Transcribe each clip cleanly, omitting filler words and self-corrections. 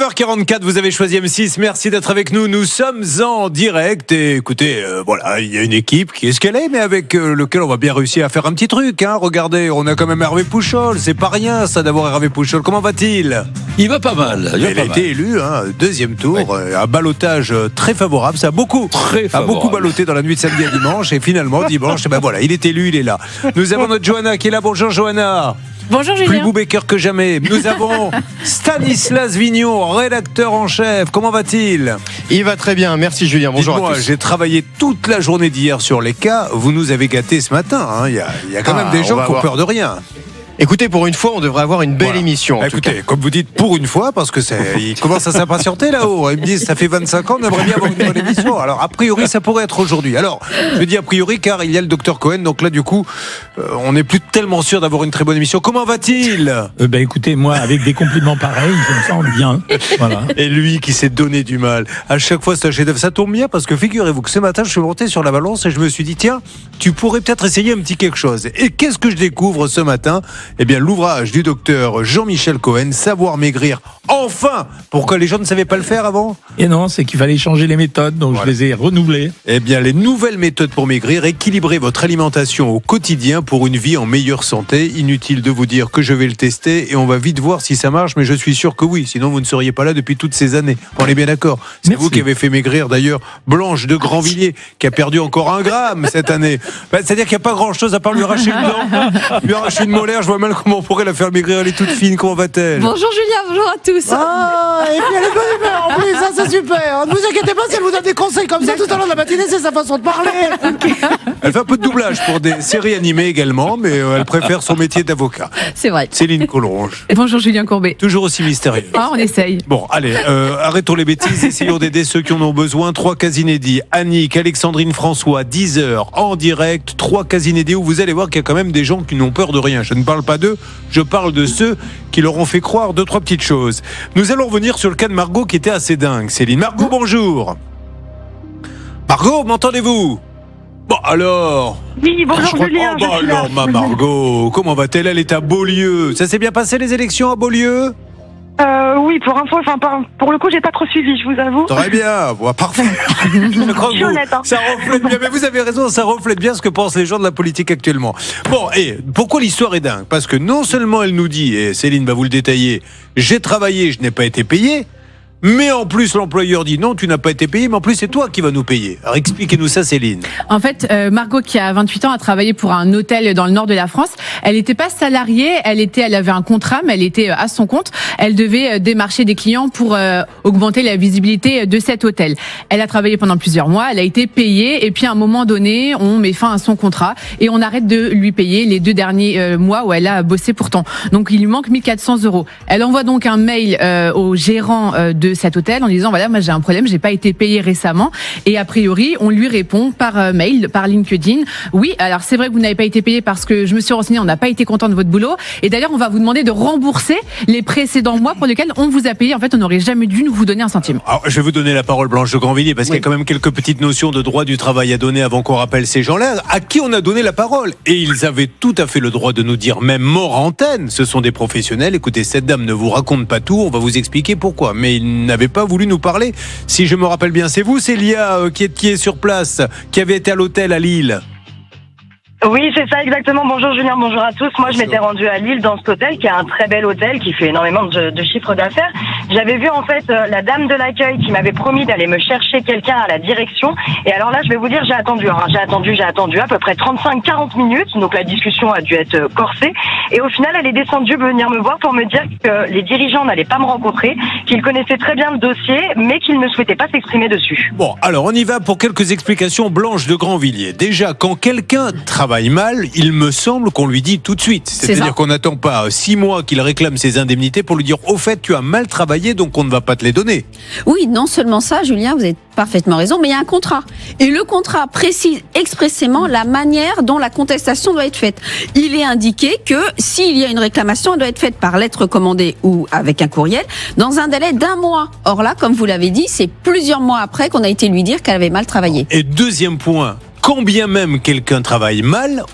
9h44, vous avez choisi M6, merci d'être avec nous, nous sommes en direct et écoutez, voilà, il y a une équipe qui est ce qu'elle est, mais avec lequel on va bien réussir à faire un petit truc, hein. Regardez, on a quand même Hervé Pouchol, c'est pas rien ça d'avoir Hervé Pouchol, comment va-t-il ? Il va pas mal. Il a été élu, deuxième tour, oui. Un ballottage très favorable, ça a beaucoup ballotté dans la nuit de samedi à dimanche et finalement dimanche, ben voilà, il est élu, il est là. Nous avons notre Johanna qui est là, bonjour Johanna. Bonjour Julien. Plus Boubaker que jamais. Nous avons Stanislas Vignon, rédacteur en chef. Comment va-t-il ? Il va très bien, merci Julien. Bonjour à tous. J'ai travaillé toute la journée d'hier sur les cas. Vous nous avez gâtés ce matin. Il y a quand même des gens qui ont peur de rien. Écoutez, pour une fois, on devrait avoir une belle émission. Écoutez, comme vous dites, pour une fois, parce que ils commencent à s'impatienter là-haut. Ils me disent, ça fait 25 ans, on aimerait bien avoir une bonne émission. Alors, a priori, ça pourrait être aujourd'hui. Alors, je dis a priori, car il y a le docteur Cohen. Donc là, du coup, on n'est plus tellement sûr d'avoir une très bonne émission. Comment va-t-il ? Écoutez, moi, avec des compliments pareils, je me sens bien. Voilà. Et lui qui s'est donné du mal. À chaque fois, c'est un chef-d'œuvre. Ça tombe bien parce que figurez-vous que ce matin, je suis monté sur la balance et je me suis dit, tiens, tu pourrais peut-être essayer un petit quelque chose. Et qu'est-ce que je découvre ce matin ? Eh bien, l'ouvrage du docteur Jean-Michel Cohen, Savoir maigrir. Enfin ! Pourquoi les gens ne savaient pas le faire avant ? Et non, c'est qu'il fallait changer les méthodes, donc voilà. Je les ai renouvelées. Eh bien, les nouvelles méthodes pour maigrir, équilibrer votre alimentation au quotidien pour une vie en meilleure santé. Inutile de vous dire que je vais le tester et on va vite voir si ça marche, mais je suis sûr que oui, sinon vous ne seriez pas là depuis toutes ces années. On est bien d'accord. C'est Merci. Vous qui avez fait maigrir d'ailleurs Blanche de Grandvilliers, qui a perdu encore 1 gramme cette année. C'est-à-dire qu'il n'y a pas grand-chose à part lui arracher une dent, lui arracher une molaire. Je vois mal comment on pourrait la faire maigrir, elle est toute fine, comment va-t-elle ? Bonjour Julien, bonjour à tous. Et puis elle est bonne humeur en plus, ça c'est super. Ne vous inquiétez pas si elle vous donne des conseils comme ça tout à l'heure de la matinée, c'est sa façon de parler. Okay. Elle fait un peu de doublage pour des séries animées également, mais elle préfère son métier d'avocat. C'est vrai. Céline Collonges. Bonjour Julien Courbet. Toujours aussi mystérieux. On essaye. Bon, allez, arrêtons les bêtises, essayons d'aider ceux qui en ont besoin. 3 cas inédits. Annick, Alexandrine François, 10h en direct. 3 cas inédits où vous allez voir qu'il y a quand même des gens qui n'ont peur de rien. Je ne parle pas d'eux, je parle de ceux qui leur ont fait croire 2-3 petites choses. Nous allons revenir sur le cas de Margot qui était assez dingue. Céline. Margot, bonjour. Margot, m'entendez-vous ? Bon, alors. Oui, bonjour Julien. Alors, ma Margot, comment va-t-elle ? Elle est à Beaulieu. Ça s'est bien passé les élections à Beaulieu ? Oui, pour info, pour le coup, j'ai pas trop suivi, je vous avoue. Très bien, bon, parfait. Je crois que honnête, hein. Ça reflète bien, mais vous avez raison, ça reflète bien ce que pensent les gens de la politique actuellement. Bon, et pourquoi l'histoire est dingue ? Parce que non seulement elle nous dit, et Céline va vous le détailler, j'ai travaillé, je n'ai pas été payé. Mais en plus, l'employeur dit non, tu n'as pas été payé, mais en plus, c'est toi qui vas nous payer. Alors expliquez-nous ça, Céline. En fait, Margot, qui a 28 ans, a travaillé pour un hôtel dans le nord de la France. Elle n'était pas salariée, elle avait un contrat, mais elle était à son compte. Elle devait démarcher des clients pour augmenter la visibilité de cet hôtel. Elle a travaillé pendant plusieurs mois, elle a été payée, et puis à un moment donné, on met fin à son contrat et on arrête de lui payer les 2 derniers mois où elle a bossé pourtant. Donc il lui manque 1 400 €. Elle envoie donc un mail au gérant de cet hôtel en disant voilà, moi j'ai un problème, j'ai pas été payé récemment, et a priori on lui répond par mail, par LinkedIn, oui, alors c'est vrai que vous n'avez pas été payé parce que je me suis renseignée, on n'a pas été content de votre boulot, et d'ailleurs on va vous demander de rembourser les précédents mois pour lesquels on vous a payé. En fait, on n'aurait jamais dû vous donner un centime. Alors, je vais vous donner la parole, Blanche de Grandvilliers, parce qu'il y a quand même quelques petites notions de droit du travail à donner avant qu'on rappelle ces gens-là à qui on a donné la parole, et ils avaient tout à fait le droit de nous dire, même mort antenne, ce sont des professionnels. Écoutez, cette dame ne vous raconte pas tout, on va vous expliquer pourquoi, mais ils n'avait pas voulu nous parler. Si je me rappelle bien, c'est vous, Célia, qui est sur place, qui avait été à l'hôtel à Lille. Oui, c'est ça exactement. Bonjour Julien, bonjour à tous. Moi, je m'étais rendue à Lille dans cet hôtel qui est un très bel hôtel qui fait énormément de chiffre d'affaires. J'avais vu en fait la dame de l'accueil qui m'avait promis d'aller me chercher quelqu'un à la direction. Et alors là, je vais vous dire, j'ai attendu à peu près 35-40 minutes. Donc la discussion a dû être corsée. Et au final, elle est descendue venir me voir pour me dire que les dirigeants n'allaient pas me rencontrer, qu'ils connaissaient très bien le dossier, mais qu'ils ne souhaitaient pas s'exprimer dessus. Bon, alors on y va pour quelques explications. Blanche de Grandvilliers. Déjà, quand quelqu'un travaille mal, il me semble qu'on lui dit tout de suite. C'est-à-dire qu'on n'attend pas 6 mois qu'il réclame ses indemnités pour lui dire au fait tu as mal travaillé donc on ne va pas te les donner. Oui, non seulement ça, Julien, vous avez parfaitement raison, mais il y a un contrat. Et le contrat précise expressément la manière dont la contestation doit être faite. Il est indiqué que s'il y a une réclamation, elle doit être faite par lettre recommandée ou avec un courriel dans un délai d'1 mois. Or là, comme vous l'avez dit, c'est plusieurs mois après qu'on a été lui dire qu'elle avait mal travaillé. Et deuxième point, quand bien même quelqu'un travaille mal,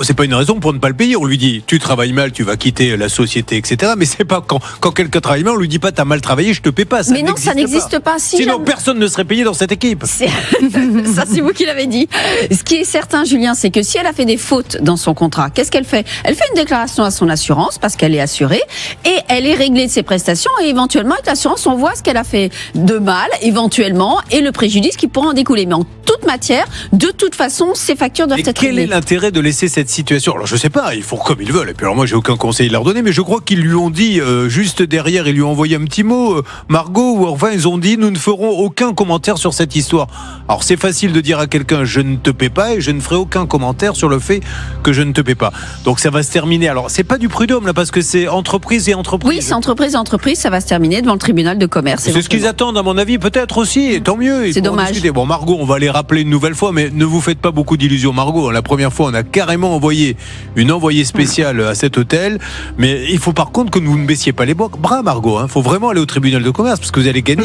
c'est pas une raison pour ne pas le payer. On lui dit, tu travailles mal, tu vas quitter la société, etc. Mais c'est pas quand quelqu'un travaille mal, on lui dit pas, t'as mal travaillé, je te paie pas. Mais non, ça n'existe pas. Sinon, personne ne serait payé dans cette équipe. Ça, c'est vous qui l'avez dit. Ce qui est certain, Julien, c'est que si elle a fait des fautes dans son contrat, qu'est-ce qu'elle fait? Elle fait une déclaration à son assurance parce qu'elle est assurée et elle est réglée de ses prestations et éventuellement avec l'assurance, on voit ce qu'elle a fait de mal, éventuellement, et le préjudice qui pourra en découler. Mais en toute matière, de toute façon, ces factures doivent être réglées. Quel est l'intérêt de laisser cette situation? Alors je sais pas, ils font comme ils veulent. Et puis alors moi j'ai aucun conseil à leur donner, mais je crois qu'ils lui ont dit juste derrière, ils lui ont envoyé un petit mot, Margot, ou enfin ils ont dit nous ne ferons aucun commentaire sur cette histoire. Alors c'est facile de dire à quelqu'un je ne te paie pas et je ne ferai aucun commentaire sur le fait que je ne te paie pas. Donc ça va se terminer. Alors c'est pas du prud'homme là parce que c'est entreprise et entreprise. Oui, c'est entreprise et entreprise, ça va se terminer devant le tribunal de commerce. C'est ce qu'ils attendent à mon avis, peut-être aussi, et tant mieux. C'est dommage. Bon Margot, on va les rappeler une nouvelle fois, mais ne vous faites pas beaucoup d'illusions Margot. La première fois, on a carrément envoyé une envoyée spéciale à cet hôtel, mais il faut par contre que vous ne baissiez pas les bras Margot. Il faut vraiment aller au tribunal de commerce parce que vous allez gagner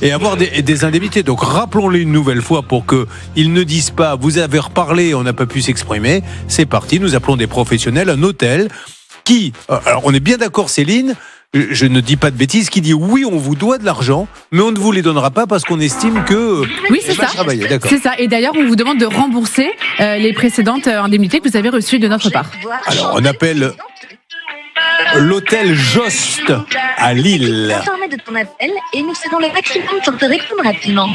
et avoir des indemnités. Donc rappelons-les une nouvelle fois pour qu'ils ne disent pas vous avez reparlé, on n'a pas pu s'exprimer. C'est parti, nous appelons des professionnels, un hôtel qui, alors on est bien d'accord Céline, je ne dis pas de bêtises, qui dit oui, on vous doit de l'argent, mais on ne vous les donnera pas parce qu'on estime que... Oui, c'est ça. C'est ça. Et d'ailleurs, on vous demande de rembourser les précédentes indemnités que vous avez reçues de notre part. Alors, on appelle l'hôtel Jost à Lille. Informé de ton appel et nous serons le maximum pour te répondre rapidement.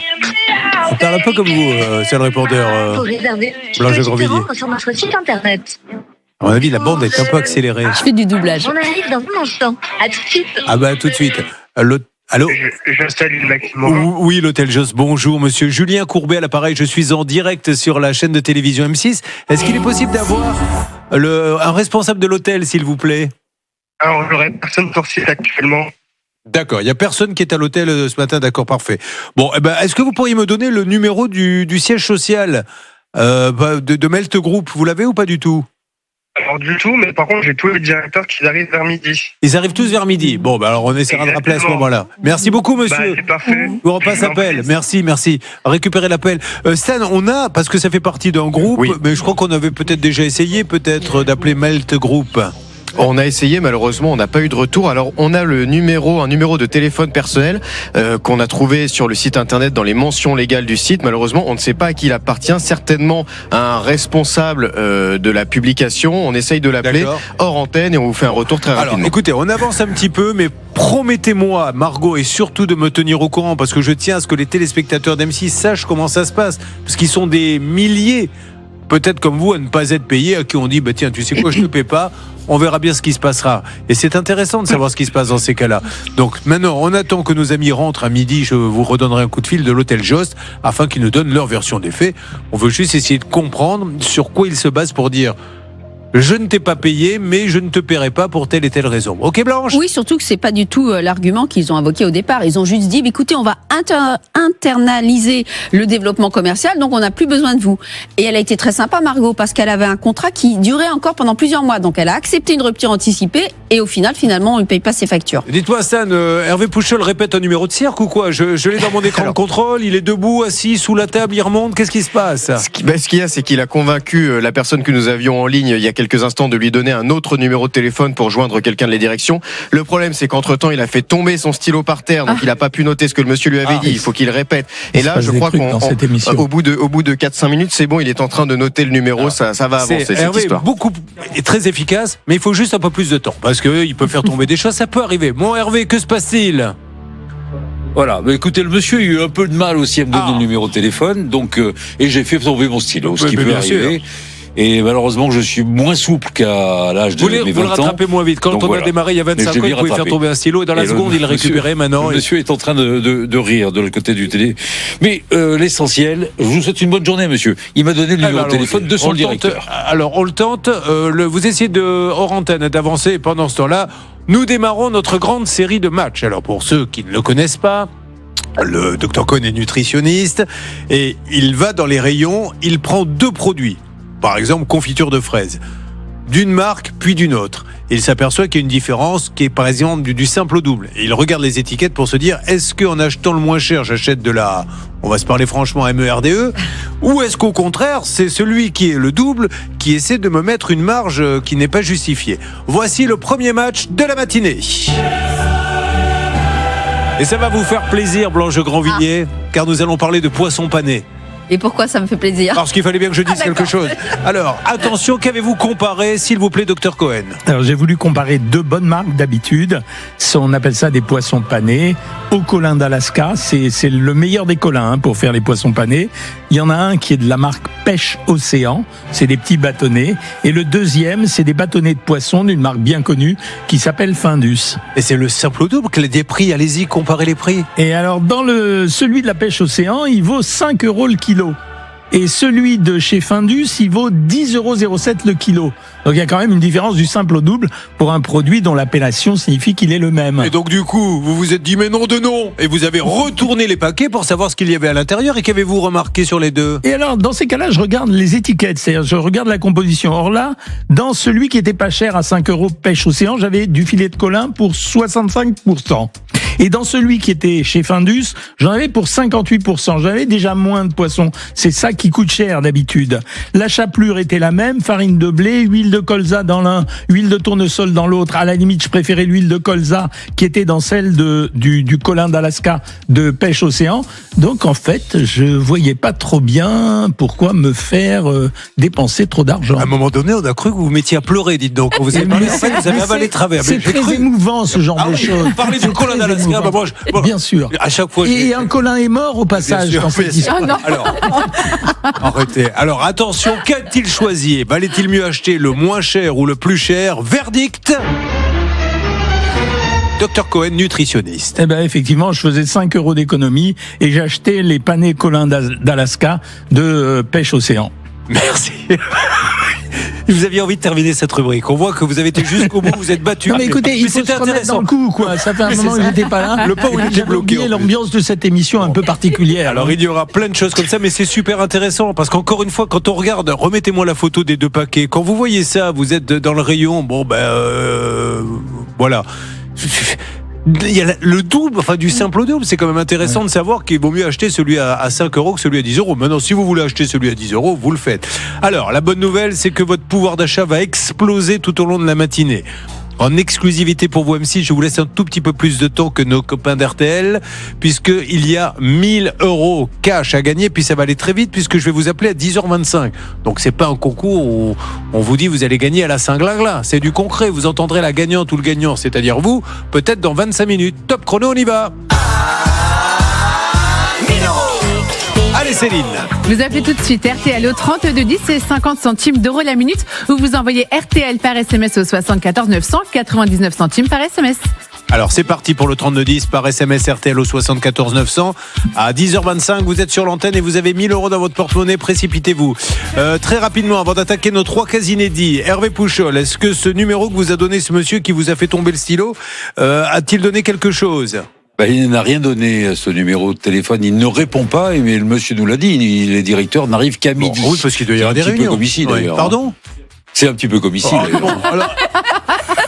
On parle un peu comme vous, c'est le reporter Pour réserver, Blanche de Grandvilliers. sur notre site internet. À mon avis, la bande est un peu accélérée. Je fais du doublage. On arrive dans un instant. À tout de suite. Ah bah tout de suite. Allô Je salue le maximum. Oui, l'hôtel Jost. Bonjour, monsieur Julien Courbet à l'appareil. Je suis en direct sur la chaîne de télévision M6. Est-ce qu'il est possible d'avoir un responsable de l'hôtel, s'il vous plaît? Alors, j'aurais personne sur site actuellement. D'accord, il n'y a personne qui est à l'hôtel ce matin, d'accord, parfait. Bon, est-ce que vous pourriez me donner le numéro du siège social de Melt Group? Vous l'avez ou pas du tout? Alors du tout, mais par contre j'ai tous les directeurs qui arrivent vers midi. Ils arrivent tous vers midi. Bon, alors on essaiera de rappeler à ce moment-là. Merci beaucoup, monsieur. C'est parfait. Je vous repasse l'appel. Merci. Récupérez l'appel. Stan, parce que ça fait partie d'un groupe, mais je crois qu'on avait peut-être déjà essayé d'appeler Melt Group. On a essayé, malheureusement, on n'a pas eu de retour. Alors, on a un numéro de téléphone personnel qu'on a trouvé sur le site internet dans les mentions légales du site. Malheureusement, on ne sait pas à qui il appartient. Certainement un responsable de la publication. On essaye de l'appeler hors antenne et on vous fait un retour très rapidement. Alors, écoutez, on avance un petit peu, mais promettez-moi, Margot, et surtout de me tenir au courant, parce que je tiens à ce que les téléspectateurs d'M6 sachent comment ça se passe, parce qu'ils sont des milliers, peut-être comme vous, à ne pas être payés, à qui on dit, tiens, tu sais quoi, je ne te paie pas. On verra bien ce qui se passera. Et c'est intéressant de savoir ce qui se passe dans ces cas-là. Donc maintenant, on attend que nos amis rentrent à midi. Je vous redonnerai un coup de fil de l'hôtel Jost afin qu'ils nous donnent leur version des faits. On veut juste essayer de comprendre sur quoi ils se basent pour dire je ne t'ai pas payé, mais je ne te paierai pas pour telle et telle raison. Ok, Blanche ? Oui, surtout que c'est pas du tout l'argument qu'ils ont invoqué au départ. Ils ont juste dit, écoutez, on va internaliser le développement commercial, donc on n'a plus besoin de vous. Et elle a été très sympa, Margot, parce qu'elle avait un contrat qui durait encore pendant plusieurs mois. Donc elle a accepté une rupture anticipée et au final, finalement, on ne paye pas ses factures. Dites-moi, Stan, Hervé Pouchol répète un numéro de cirque ou quoi ? Je l'ai dans mon écran de contrôle, il est debout, assis, sous la table, il remonte. Qu'est-ce qui se passe ? Ce qu'il y a, c'est qu'il a convaincu la personne que nous avions en ligne il y a quelques instants de lui donner un autre numéro de téléphone pour joindre quelqu'un de les directions. Le problème, c'est qu'entre-temps, il a fait tomber son stylo par terre, donc il n'a pas pu noter ce que le monsieur lui avait dit. Il faut qu'il répète. Et là, je crois qu'au bout de 4-5 minutes, c'est bon, il est en train de noter le numéro. Ça va avancer, cette histoire. Est très efficace, mais il faut juste un peu plus de temps parce qu'il peut faire tomber des choses. Ça peut arriver. Bon, Hervé, que se passe-t-il ? Voilà, écoutez, le monsieur a eu un peu de mal aussi à me donner le numéro de téléphone, donc et j'ai fait tomber mon stylo, ce qui peut arriver. Et malheureusement, je suis moins souple qu'à l'âge de mes 20 ans. Vous le rattrapez moins vite. Quand on a démarré il y a 25 ans, il pouvait faire tomber un stylo et dans la seconde, il le récupérait maintenant. Le monsieur est en train de rire de l'autre côté du télé. Mais l'essentiel, je vous souhaite une bonne journée, monsieur. Il m'a donné le numéro de téléphone de son directeur. Alors, on le tente. Vous essayez hors antenne d'avancer. Pendant ce temps-là, nous démarrons notre grande série de matchs. Alors, pour ceux qui ne le connaissent pas, le Dr Cohn est nutritionniste et il va dans les rayons, il prend 2 produits. Par exemple, confiture de fraises, d'une marque puis d'une autre. et il s'aperçoit qu'il y a une différence qui est par exemple du simple au double. Et il regarde les étiquettes pour se dire, est-ce qu'en achetant le moins cher, j'achète de la, on va se parler franchement, MERDE, ou est-ce qu'au contraire, c'est celui qui est le double qui essaie de me mettre une marge qui n'est pas justifiée. Voici le premier match de la matinée. Et ça va vous faire plaisir, Blanche Grandvilliers, car nous allons parler de poisson pané. Et pourquoi ça me fait plaisir? Parce qu'il fallait bien que je dise quelque chose. Alors, attention, qu'avez-vous comparé, s'il vous plaît, Dr Cohen? Alors, j'ai voulu comparer deux bonnes marques d'habitude. On appelle ça des poissons panés. Au colin d'Alaska, c'est le meilleur des colins pour faire les poissons panés. Il y en a un qui est de la marque Pêche Océan. C'est des petits bâtonnets. Et le deuxième, c'est des bâtonnets de poissons d'une marque bien connue qui s'appelle Findus. Et c'est le simple au double, quel des prix? Allez-y, comparez les prix. Et alors, dans celui de la Pêche Océan, il vaut 5 € le kilo. Et celui de chez Findus, il vaut 10,07 € le kilo. Donc il y a quand même une différence du simple au double pour un produit dont l'appellation signifie qu'il est le même. Et donc du coup, vous vous êtes dit mais non de non. Et vous avez retourné les paquets pour savoir ce qu'il y avait à l'intérieur. Et qu'avez-vous remarqué sur les deux? Et alors, dans ces cas-là, je regarde les étiquettes, c'est-à-dire je regarde la composition. Or là, dans celui qui était pas cher à 5 € Pêche Océan, j'avais du filet de colin pour 65%. Et dans celui qui était chez Findus, j'en avais pour 58%. J'avais déjà moins de poissons. C'est ça qui coûte cher d'habitude. La chapelure était la même, farine de blé, huile de colza dans l'un, huile de tournesol dans l'autre. À la limite, je préférais l'huile de colza qui était dans celle du colin d'Alaska de Pêche Océan. Donc en fait, je voyais pas trop bien pourquoi me faire dépenser trop d'argent. À un moment donné, on a cru que vous vous mettiez à pleurer, dites donc. Vous avez parlé, en fait, vous avez avalé travers. C'est très émouvant ce genre de choses. Vous parlez du colin d'Alaska. Bah moi, bien sûr. À chaque fois. Et un colin est mort au passage dans cette histoire. Ah non. Alors, arrêtez. Alors attention, qu'a-t-il choisi? Valait-il mieux acheter le moins cher ou le plus cher? Verdict. Dr Cohen, nutritionniste. Eh ben effectivement, je faisais 5 € d'économie et j'achetais les panés colins d'Alaska de Pêche Océan. Merci. Vous aviez envie de terminer cette rubrique. On voit que vous avez été jusqu'au bout, vous êtes battu. Non mais écoutez, il faut se remettre dans le coup, quoi. Ça fait un moment que j'étais pas là. Le pas où il était bloqué. J'ai oublié l'ambiance de cette émission un peu particulière. Alors il y aura plein de choses comme ça, mais c'est super intéressant parce qu'encore une fois, quand on regarde, remettez-moi la photo des deux paquets. Quand vous voyez ça, vous êtes dans le rayon. Bon voilà. Il y a le double, enfin du simple au double, c'est quand même intéressant de savoir qu'il vaut mieux acheter celui à 5 € que celui à 10 €. Maintenant, si vous voulez acheter celui à 10 €, vous le faites. Alors, la bonne nouvelle, c'est que votre pouvoir d'achat va exploser tout au long de la matinée. En exclusivité pour vous M6, je vous laisse un tout petit peu plus de temps que nos copains d'RTL, puisqu'il y a 1000 € cash à gagner, puis ça va aller très vite, puisque je vais vous appeler à 10h25. Donc c'est pas un concours où on vous dit vous allez gagner à la Saint-Glingla, c'est du concret, vous entendrez la gagnante ou le gagnant, c'est-à-dire vous, peut-être dans 25 minutes. Top chrono, on y va. 1000 €. Allez Céline. Vous appelez tout de suite RTL au 32 10 et 50 centimes d'euros la minute ou vous envoyez RTL par SMS au 74 900, 99 centimes par SMS. Alors c'est parti pour le 3210 par SMS RTL au 74 900. À 10h25, vous êtes sur l'antenne et vous avez 1000 € dans votre porte-monnaie, précipitez-vous. Très rapidement, avant d'attaquer nos 3 cas inédits, Hervé Pouchol, est-ce que ce numéro que vous a donné ce monsieur qui vous a fait tomber le stylo, a-t-il donné quelque chose? Il n'a rien donné, ce numéro de téléphone. Il ne répond pas, mais le monsieur nous l'a dit. Les directeurs n'arrivent qu'à midi. Oui, parce qu'il doit y avoir des réunions. C'est un petit peu comme ici, d'ailleurs. Pardon? C'est un petit peu comme ici, d'ailleurs. Bon, alors,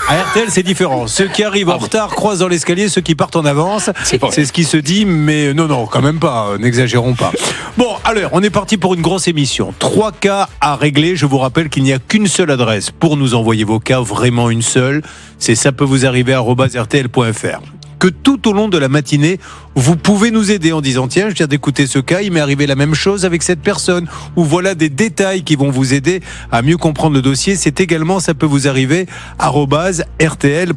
à RTL, c'est différent. Ceux qui arrivent en retard croisent dans l'escalier, ceux qui partent en avance. C'est ce qui se dit, mais non, quand même pas. N'exagérons pas. Bon, alors, on est parti pour une grosse émission. 3 cas à régler. Je vous rappelle qu'il n'y a qu'une seule adresse pour nous envoyer vos cas, vraiment une seule. C'est ça peut vous arriver @rtl.fr. Que tout au long de la matinée, vous pouvez nous aider en disant tiens, je viens d'écouter ce cas, il m'est arrivé la même chose avec cette personne, ou voilà des détails qui vont vous aider à mieux comprendre le dossier. C'est également, ça peut vous arriver @rtl.fr.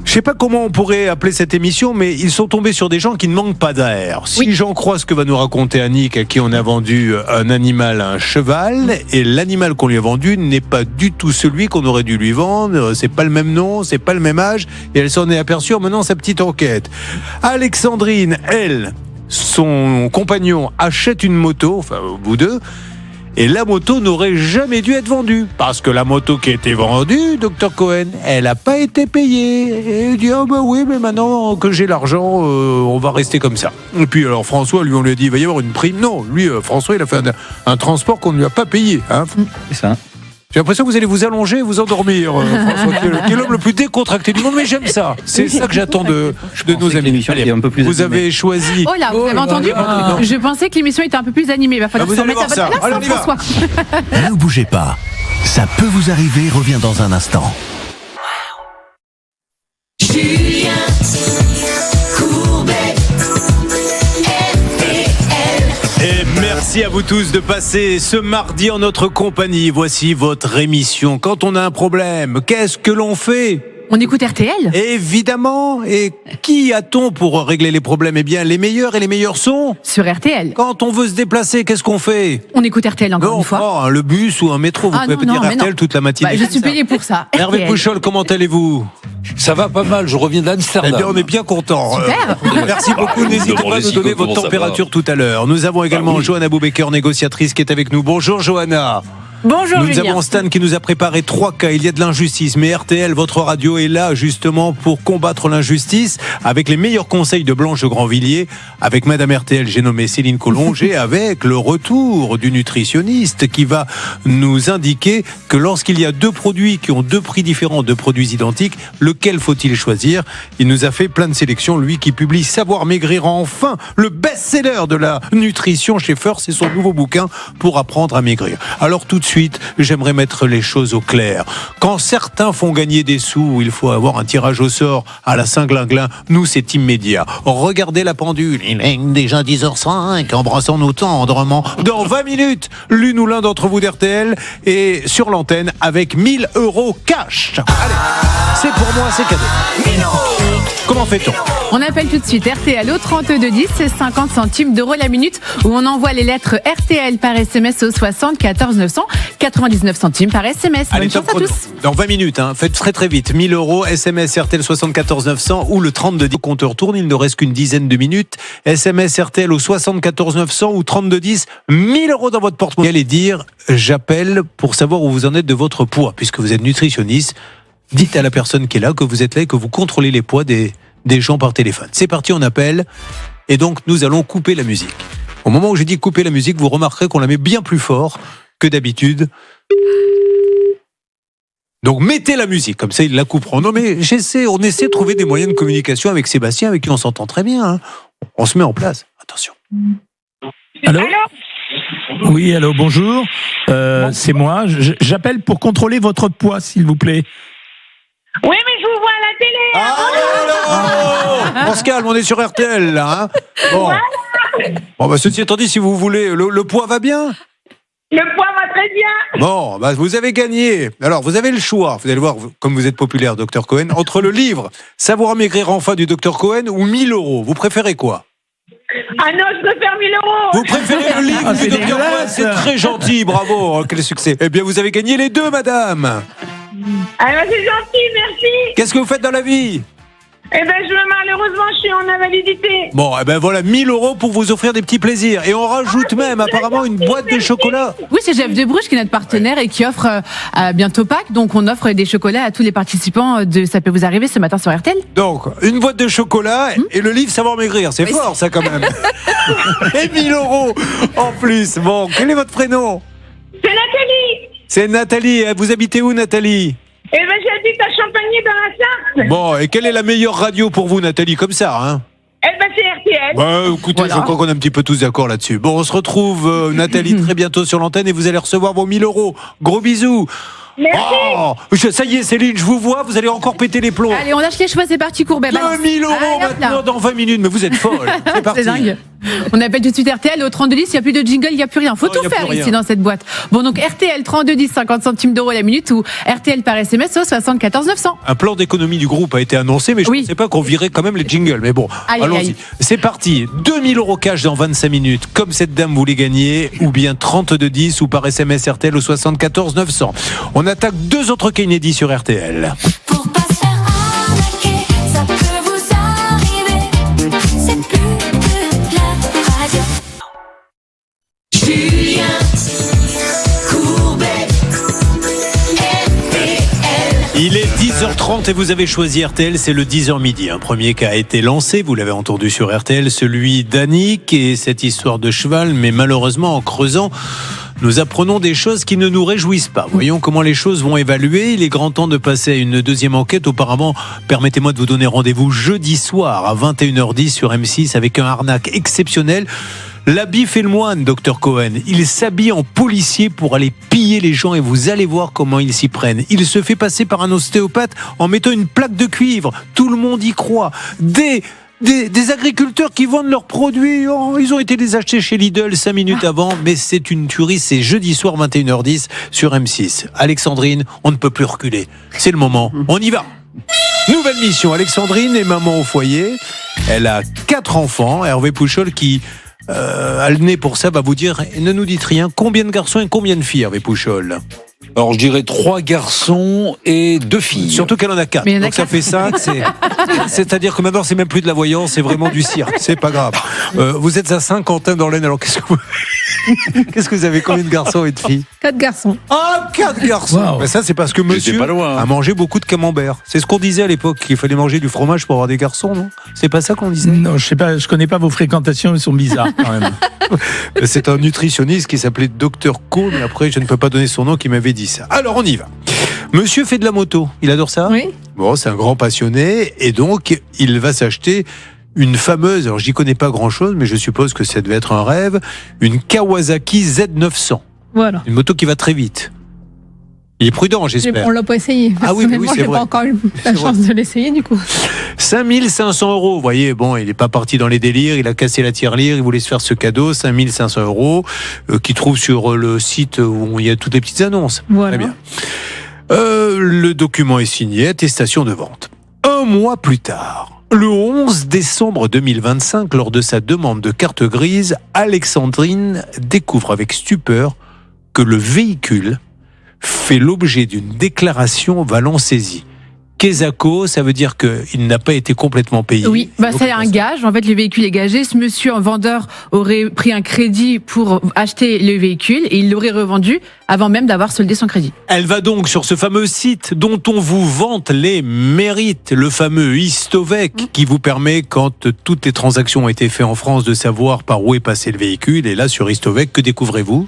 Je sais pas comment on pourrait appeler cette émission, mais ils sont tombés sur des gens qui ne manquent pas d'air. Si j'en crois ce que va nous raconter Annick, à qui on a vendu un animal à un cheval, et l'animal qu'on lui a vendu n'est pas du tout celui qu'on aurait dû lui vendre, c'est pas le même nom, c'est pas le même âge, et elle s'en est aperçue en menant sa petite enquête. Alexandrine, elle, son compagnon achète une moto, enfin vous deux, et la moto n'aurait jamais dû être vendue. Parce que la moto qui a été vendue, Dr Cohen, elle n'a pas été payée. Et il dit, oui, mais maintenant que j'ai l'argent, on va rester comme ça. Et puis alors François, lui, on lui a dit, il va y avoir une prime. Non, lui, François, il a fait un transport qu'on ne lui a pas payé. Hein. C'est ça. J'ai l'impression que vous allez vous allonger et vous endormir, François, qui est l'homme le plus décontracté du monde, mais j'aime ça. C'est ça que j'attends de nos amis. Allez, un peu plus vous avez choisi... Oh là, vous avez entendu? Je pensais que l'émission était un peu plus animée. Il va falloir vous s'en allez mettre à voir votre ça. place, Allez, on y va. François. Ne bougez pas. Ça peut vous arriver, revient dans un instant. Julien Courbet, Et merci à vous tous de passer ce mardi en notre compagnie. Voici votre émission. Quand on a un problème, qu'est-ce que l'on fait ? On écoute RTL? Évidemment. Et qui a-t-on pour régler les problèmes ? Eh bien, les meilleurs, et les meilleurs sont sur RTL. Quand on veut se déplacer, qu'est-ce qu'on fait ? On écoute RTL encore une fois. Non, le bus ou un métro. Vous pouvez pas dire RTL toute la matinée. Je suis payé pour ça. Hervé RTL. Pouchol, comment allez-vous ? Ça va pas mal, je reviens d'Amsterdam. Eh bien, on est bien contents. Super. Merci beaucoup. N'hésitez pas à nous donner votre température tout à l'heure. Nous avons également Johanna Boubaker, négociatrice, qui est avec nous. Bonjour, Johanna. Bonjour, Nous Julien. avons Stan qui nous a préparé 3 cas. Il y a de l'injustice, mais RTL, votre radio, est là justement pour combattre l'injustice avec les meilleurs conseils de Blanche de Grandvilliers. Avec Madame RTL, j'ai nommé Céline Collonge et avec le retour du nutritionniste qui va nous indiquer que lorsqu'il y a 2 produits qui ont 2 prix différents, 2 produits identiques, lequel faut-il choisir ? Il nous a fait plein de sélections, lui qui publie Savoir maigrir enfin, le best-seller de la nutrition chez First, c'est son nouveau bouquin pour apprendre à maigrir. Alors tout de suite, j'aimerais mettre les choses au clair. Quand certains font gagner des sous, il faut avoir un tirage au sort à la Saint-Glinglin. Nous, c'est immédiat. Regardez la pendule. Il est déjà 10h05. Embrassons-nous tendrement. Dans 20 minutes, l'une ou l'un d'entre vous d'RTL est sur l'antenne avec 1 000 € cash. Allez, c'est pour moi, c'est cadeau. Comment fait-on ? On appelle tout de suite RTL au 3210, c'est 50 centimes d'euros la minute, où on envoie les lettres RTL par SMS au 74 900, 99 centimes par SMS. Allez, Bonne chance à top chrono. tous. Dans 20 minutes, faites très vite. 1 000 €, SMS RTL 74 900 ou le 3210. Compteur tourne, il ne reste qu'une dizaine de minutes. SMS RTL au 74 900 ou 3210. 1 000 € dans votre porte-monnaie. Allez dire, j'appelle pour savoir où vous en êtes de votre poids, puisque vous êtes nutritionniste. Dites à la personne qui est là que vous êtes là et que vous contrôlez les poids des gens par téléphone. C'est parti, on appelle. Et donc, nous allons couper la musique. Au moment où j'ai dit couper la musique, vous remarquerez qu'on la met bien plus fort que d'habitude. Donc, mettez la musique, comme ça, ils la couperont. Non, mais on essaie de trouver des moyens de communication avec Sébastien, avec qui on s'entend très bien. On se met en place. Attention. Allô ? Oui, allô, bonjour. C'est moi. J'appelle pour contrôler votre poids, s'il vous plaît. Oui, mais je vous vois à la télé. On se calme, on est sur RTL, là. Bon, ceci étant dit, si vous voulez, le poids va bien ? Le poids va très bien. Bon, vous avez gagné. Alors, vous avez le choix. Vous allez voir, comme vous êtes populaire, Dr Cohen, entre le livre Savoir maigrir enfin du Dr Cohen ou 1 000 €. Vous préférez quoi ? Ah non, je préfère 1 000 €. Vous préférez le livre du Dr Cohen ? C'est très gentil, bravo. Quel succès. Eh bien, vous avez gagné les 2, madame. Alors c'est gentil, merci. Qu'est-ce que vous faites dans la vie ? Eh ben, malheureusement, je suis en invalidité. Bon, eh ben voilà, 1 000 € pour vous offrir des petits plaisirs. Et on rajoute même apparemment une boîte de chocolat. Oui, c'est Jeff de Bruges qui est notre partenaire et qui offre bientôt Pâques. Donc, on offre des chocolats à tous les participants de Ça peut vous arriver ce matin sur RTL. Donc, une boîte de chocolat et le livre Savoir maigrir. C'est fort, ça, quand même. Et 1 000 € en plus. Bon, quel est votre prénom ? C'est Nathalie. C'est Nathalie. Vous habitez où, Nathalie ? Eh ben, j'habite à Champagny dans la Sarthe. Bon, et quelle est la meilleure radio pour vous, Nathalie, comme ça, hein ? Eh ben, c'est RTL. Bah, écoutez, je crois qu'on est un petit peu tous d'accord là-dessus. Bon, on se retrouve, Nathalie, très bientôt sur l'antenne et vous allez recevoir vos 1 000 €. Gros bisous. Merci. Oh, ça y est, Céline, je vous vois, vous allez encore péter les plombs. Allez, on lâche les cheveux, c'est parti, Courbet. 2 000 € maintenant dans 20 minutes, mais vous êtes folle. C'est parti. C'est dingue. On appelle tout de suite RTL au 3210, il n'y a plus de jingle, il n'y a plus rien. Faut tout faire ici dans cette boîte. Bon, donc RTL 3210, 50 centimes d'euros la minute ou RTL par SMS au 74 900. Un plan d'économie du groupe a été annoncé, mais je ne pensais pas qu'on virait quand même les jingles. Mais bon, allons-y. C'est parti. 2 000 € cash dans 25 minutes, comme cette dame voulait gagner, ou bien 3210 ou par SMS RTL au 74 900. On attaque 2 autres cas inédits sur RTL. Pour pas se faire arnaquer, ça peut vous arriver. C'est plus que la radio. Julien Courbet, RTL. Il est 10h30 et vous avez choisi RTL, c'est le 10h midi. Un premier cas a été lancé, vous l'avez entendu sur RTL, celui d'Annick et cette histoire de cheval, mais malheureusement en creusant, nous apprenons des choses qui ne nous réjouissent pas. Voyons comment les choses vont évaluer. Il est grand temps de passer à une deuxième enquête. Auparavant, permettez-moi de vous donner rendez-vous jeudi soir à 21h10 sur M6 avec un arnaque exceptionnel. L'habit fait le moine, Dr Cohen. Il s'habille en policier pour aller piller les gens et vous allez voir comment ils s'y prennent. Il se fait passer par un ostéopathe en mettant une plaque de cuivre. Tout le monde y croit. Des agriculteurs qui vendent leurs produits, ils ont été les acheter chez Lidl 5 minutes avant, mais c'est une tuerie. C'est jeudi soir 21h10 sur M6. Alexandrine, on ne peut plus reculer. C'est le moment. On y va. Nouvelle mission. Alexandrine est maman au foyer. Elle a 4 enfants. Hervé Pouchol qui a le nez pour ça va vous dire, ne nous dites rien, combien de garçons et combien de filles, Hervé Pouchol? Alors je dirais 3 garçons et 2 filles. Surtout qu'elle en a 4. Donc ça fait 5. C'est-à-dire que maintenant c'est même plus de la voyance, c'est vraiment du cirque. C'est pas grave. Vous êtes à Saint-Quentin dans l'Aisne. Alors qu'est-ce que vous avez, combien de garçons et de filles? 4 garçons. Ah, 4 garçons. Wow. Ben ça c'est parce que monsieur pas loin, a mangé beaucoup de camembert. C'est ce qu'on disait à l'époque, qu'il fallait manger du fromage pour avoir des garçons, non? C'est pas ça qu'on disait? Non, je sais pas, je connais pas vos fréquentations, elles sont bizarres quand même. C'est un nutritionniste qui s'appelait Dr Co, mais après je ne peux pas donner son nom, qui m'avait dit ça. Alors on y va. Monsieur fait de la moto, il adore ça? Oui. Bon, c'est un grand passionné et donc il va s'acheter une fameuse, alors j'y connais pas grand chose, mais je suppose que ça devait être un rêve, une Kawasaki Z900. Voilà. Une moto qui va très vite. Il est prudent, j'espère. On l'a pas essayé. Ah oui, mais oui, Personnellement, c'est j'ai vrai. pas encore eu la C'est chance de l'essayer du coup. 5500 €. Vous voyez, bon, il n'est pas parti dans les délires, il a cassé la tirelire, il voulait se faire ce cadeau, 5500 € qu'il trouve sur le site où il y a toutes les petites annonces. Voilà. Très bien. Le document est signé, attestation de vente. Un mois plus tard, le 11 décembre 2025, lors de sa demande de carte grise, Alexandrine découvre avec stupeur que le véhicule fait l'objet d'une déclaration valant saisie. Quesaco, ça veut dire qu'il n'a pas été complètement payé. Oui, c'est un gage. En fait, le véhicule est gagé. Ce monsieur, un vendeur, aurait pris un crédit pour acheter le véhicule et il l'aurait revendu avant même d'avoir soldé son crédit. Elle va donc sur ce fameux site dont on vous vante les mérites, le fameux Histovec, qui vous permet, quand toutes les transactions ont été faites en France, de savoir par où est passé le véhicule. Et là, sur Histovec, que découvrez-vous?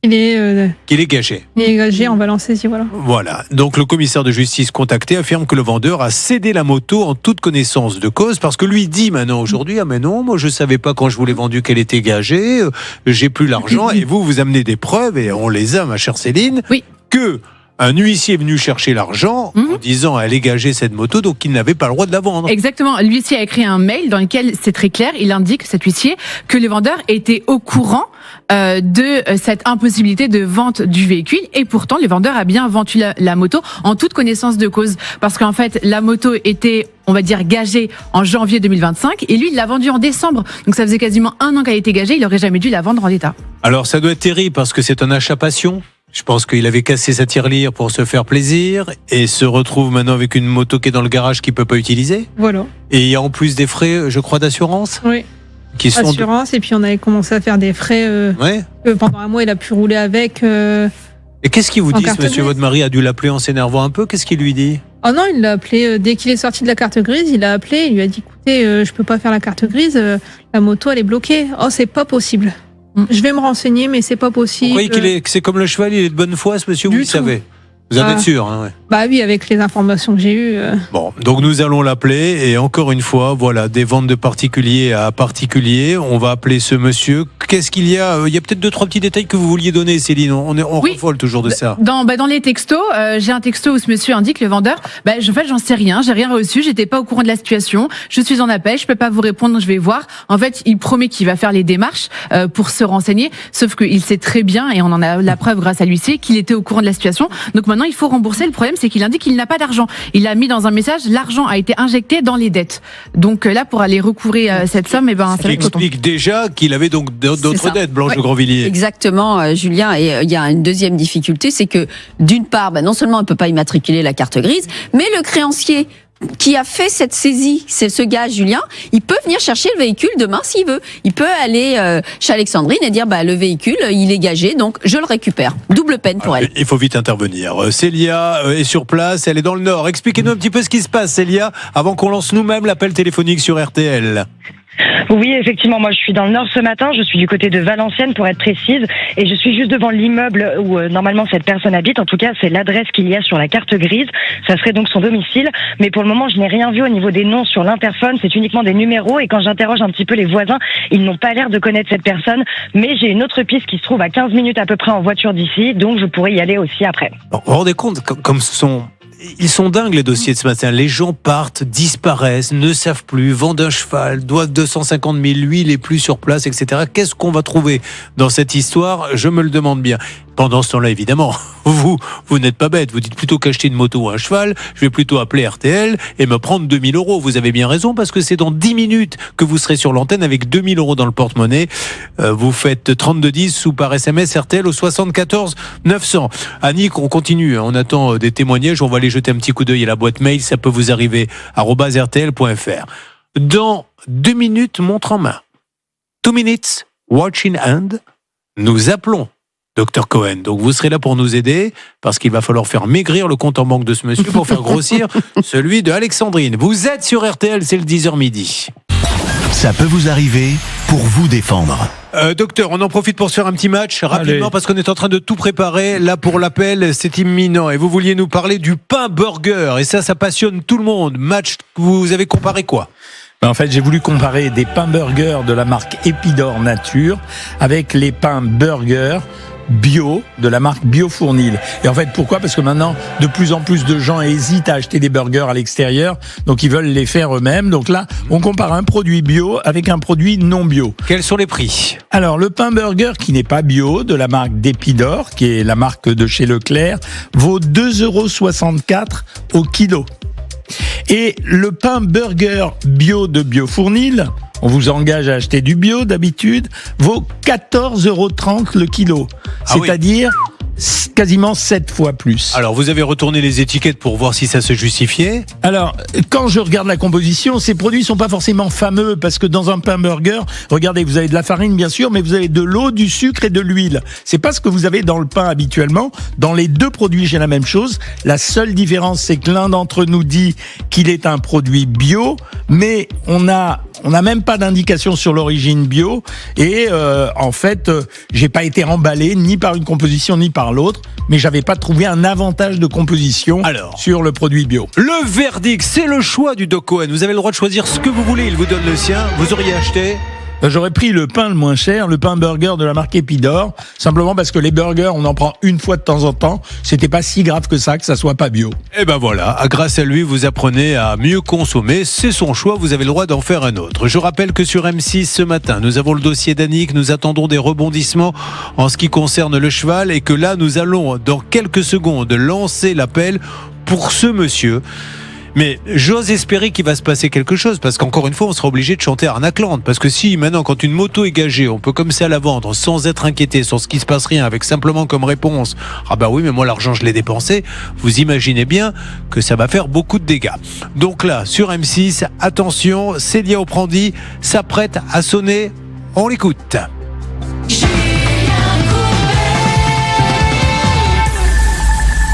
Il est Qu'il est gagé. gagé en Valence-Saisie, voilà. Voilà. Donc le commissaire de justice contacté affirme que le vendeur a cédé la moto en toute connaissance de cause, parce que lui dit maintenant aujourd'hui, ah mais non, moi je savais pas quand je vous l'ai vendue qu'elle était gagée, j'ai plus l'argent, et vous amenez des preuves, et on les a, ma chère Céline, Oui. que un huissier est venu chercher l'argent en disant elle est gagée cette moto, donc il n'avait pas le droit de la vendre. Exactement. L'huissier a écrit un mail dans lequel c'est très clair. Il indique, cet huissier, que le vendeur était au courant de cette impossibilité de vente du véhicule, et pourtant le vendeur a bien vendu la moto en toute connaissance de cause, parce qu'en fait la moto était, on va dire, gagée en janvier 2025 et lui il l'a vendue en décembre, donc ça faisait quasiment 1 an qu'elle était gagée. Il aurait jamais dû la vendre en l'état. Alors ça doit être terrible parce que c'est un achat passion. Je pense qu'il avait cassé sa tirelire pour se faire plaisir et se retrouve maintenant avec une moto qui est dans le garage qu'il peut pas utiliser. Voilà. Et il y a en plus des frais, je crois, d'assurance. Oui. Qui sont Assurance, et puis on avait commencé à faire des frais. Ouais. Pendant un mois, il a pu rouler avec. Et qu'est-ce qu'il vous en dit, carte monsieur? grise. Votre mari a dû l'appeler en s'énervant un peu. Qu'est-ce qu'il lui dit? Oh non, il l'a appelé dès qu'il est sorti de la carte grise. Il l'a appelé, il lui a dit écoutez, je peux pas faire la carte grise, la moto elle est bloquée. Oh, c'est pas possible. Je vais me renseigner, mais c'est pas possible. Vous croyez que c'est comme le cheval, il est de bonne foi, ce monsieur? Vous Du le tout. savez? Vous en êtes sûr, hein, ouais. Bah oui, avec les informations que j'ai eues. Bon, donc nous allons l'appeler et encore une fois, voilà, des ventes de particulier à particulier. On va appeler ce monsieur. Qu'est-ce qu'il y a? Il y a peut-être 2-3 petits détails que vous vouliez donner, Céline. On Oui. raffole toujours de ça. Dans les textos, j'ai un texto où ce monsieur indique, le vendeur, en fait, j'en sais rien, j'ai rien reçu, j'étais pas au courant de la situation, je suis en appel, je peux pas vous répondre, je vais voir. En fait, il promet qu'il va faire les démarches pour se renseigner, sauf qu'il sait très bien, et on en a la preuve grâce à l'huissier, qu'il était au courant de la situation. Donc maintenant, il faut rembourser. Le problème, c'est qu'il indique qu'il n'a pas d'argent. Il a mis dans un message, l'argent a été injecté dans les dettes. Donc là, pour aller recouvrir cette somme, Ce qui explique déjà qu'il avait donc C'est d'autres ça. dettes, Blanche Ouais. de Grandvilliers. Exactement, Julien. Et il y a une deuxième difficulté, c'est que d'une part, non seulement on ne peut pas immatriculer la carte grise, mais le créancier qui a fait cette saisie, c'est ce gars Julien, il peut venir chercher le véhicule demain s'il veut. Il peut aller chez Alexandrine et dire le véhicule, il est gagé, donc je le récupère. Double peine pour elle. Il faut vite intervenir. Célia est sur place, elle est dans le Nord. Expliquez-nous un petit peu ce qui se passe, Célia, avant qu'on lance nous-mêmes l'appel téléphonique sur RTL. Oui, effectivement, moi je suis dans le nord ce matin, je suis du côté de Valenciennes pour être précise, et je suis juste devant l'immeuble où normalement cette personne habite, en tout cas c'est l'adresse qu'il y a sur la carte grise, ça serait donc son domicile, mais pour le moment je n'ai rien vu au niveau des noms sur l'interphone, c'est uniquement des numéros, et quand j'interroge un petit peu les voisins, ils n'ont pas l'air de connaître cette personne, mais j'ai une autre piste qui se trouve à 15 minutes à peu près en voiture d'ici, donc je pourrais y aller aussi après. Vous vous rendez compte comme ils sont dingues les dossiers de ce matin. Les gens partent, disparaissent, ne savent plus, vendent un cheval, doivent 250 000, lui il est plus sur place, etc. Qu'est-ce qu'on va trouver dans cette histoire? Je me le demande bien. Pendant ce temps-là, évidemment, vous n'êtes pas bête. Vous dites plutôt qu'acheter une moto ou un cheval, je vais plutôt appeler RTL et me prendre 2 000 €. Vous avez bien raison parce que c'est dans 10 minutes que vous serez sur l'antenne avec 2 000 € dans le porte-monnaie. Vous faites 3210 ou par SMS RTL au 74 900. Annick, on continue. On attend des témoignages. On va aller jeter un petit coup d'œil à la boîte mail. Ça peut vous arriver @rtl.fr. Dans 2 minutes, montre en main. 2 minutes, watch in hand. Nous appelons Dr Cohen. Donc vous serez là pour nous aider parce qu'il va falloir faire maigrir le compte en banque de ce monsieur pour faire grossir celui de Alexandrine. Vous êtes sur RTL, c'est le 10h midi. Ça peut vous arriver pour vous défendre. Docteur, on en profite pour se faire un petit match rapidement. Allez. Parce qu'on est en train de tout préparer. Là pour l'appel, c'est imminent. Et vous vouliez nous parler du pain burger. Et ça passionne tout le monde. Match, vous avez comparé quoi? En fait, j'ai voulu comparer des pains burgers de la marque Épidore Nature avec les pains burgers bio de la marque Biofournil. Et en fait, pourquoi? Parce que maintenant, de plus en plus de gens hésitent à acheter des burgers à l'extérieur, donc ils veulent les faire eux-mêmes. Donc là, on compare un produit bio avec un produit non bio. Quels sont les prix? Alors, le pain burger qui n'est pas bio, de la marque d'Épidore, qui est la marque de chez Leclerc, vaut 2,64 € au kilo. Et le pain burger bio de Biofournil, on vous engage à acheter du bio d'habitude, vaut 14,30 € le kilo. C'est-à-dire quasiment 7 fois plus. Alors, vous avez retourné les étiquettes pour voir si ça se justifiait? Alors, quand je regarde la composition, ces produits sont pas forcément fameux parce que dans un pain burger, regardez, vous avez de la farine bien sûr, mais vous avez de l'eau, du sucre et de l'huile. C'est pas ce que vous avez dans le pain habituellement. Dans les deux produits, j'ai la même chose. La seule différence, c'est que l'un d'entre nous dit qu'il est un produit bio, mais on n'a même pas d'indication sur l'origine bio. Et en fait, j'ai pas été emballé ni par une composition ni par l'autre, mais j'avais pas trouvé un avantage de composition sur le produit bio. Le verdict, c'est le choix du Doc Cohen. Vous avez le droit de choisir ce que vous voulez. Il vous donne le sien. Vous auriez acheté? J'aurais pris le pain le moins cher, le pain burger de la marque Épidore, simplement parce que les burgers, on en prend une fois de temps en temps. C'était pas si grave que ça soit pas bio. Et ben voilà, grâce à lui, vous apprenez à mieux consommer. C'est son choix, vous avez le droit d'en faire un autre. Je rappelle que sur M6 ce matin, nous avons le dossier d'Annick, nous attendons des rebondissements en ce qui concerne le cheval et que là, nous allons dans quelques secondes lancer l'appel pour ce monsieur. Mais j'ose espérer qu'il va se passer quelque chose parce qu'encore une fois, on sera obligé de chanter Arnaque-Land. Parce que si maintenant, quand une moto est gagée, on peut comme ça la vendre sans être inquiété sur ce qui se passe rien, avec simplement comme réponse « Ah bah oui, mais moi l'argent je l'ai dépensé », vous imaginez bien que ça va faire beaucoup de dégâts. Donc là, sur M6, attention, Célia Oprandi s'apprête à sonner. On l'écoute.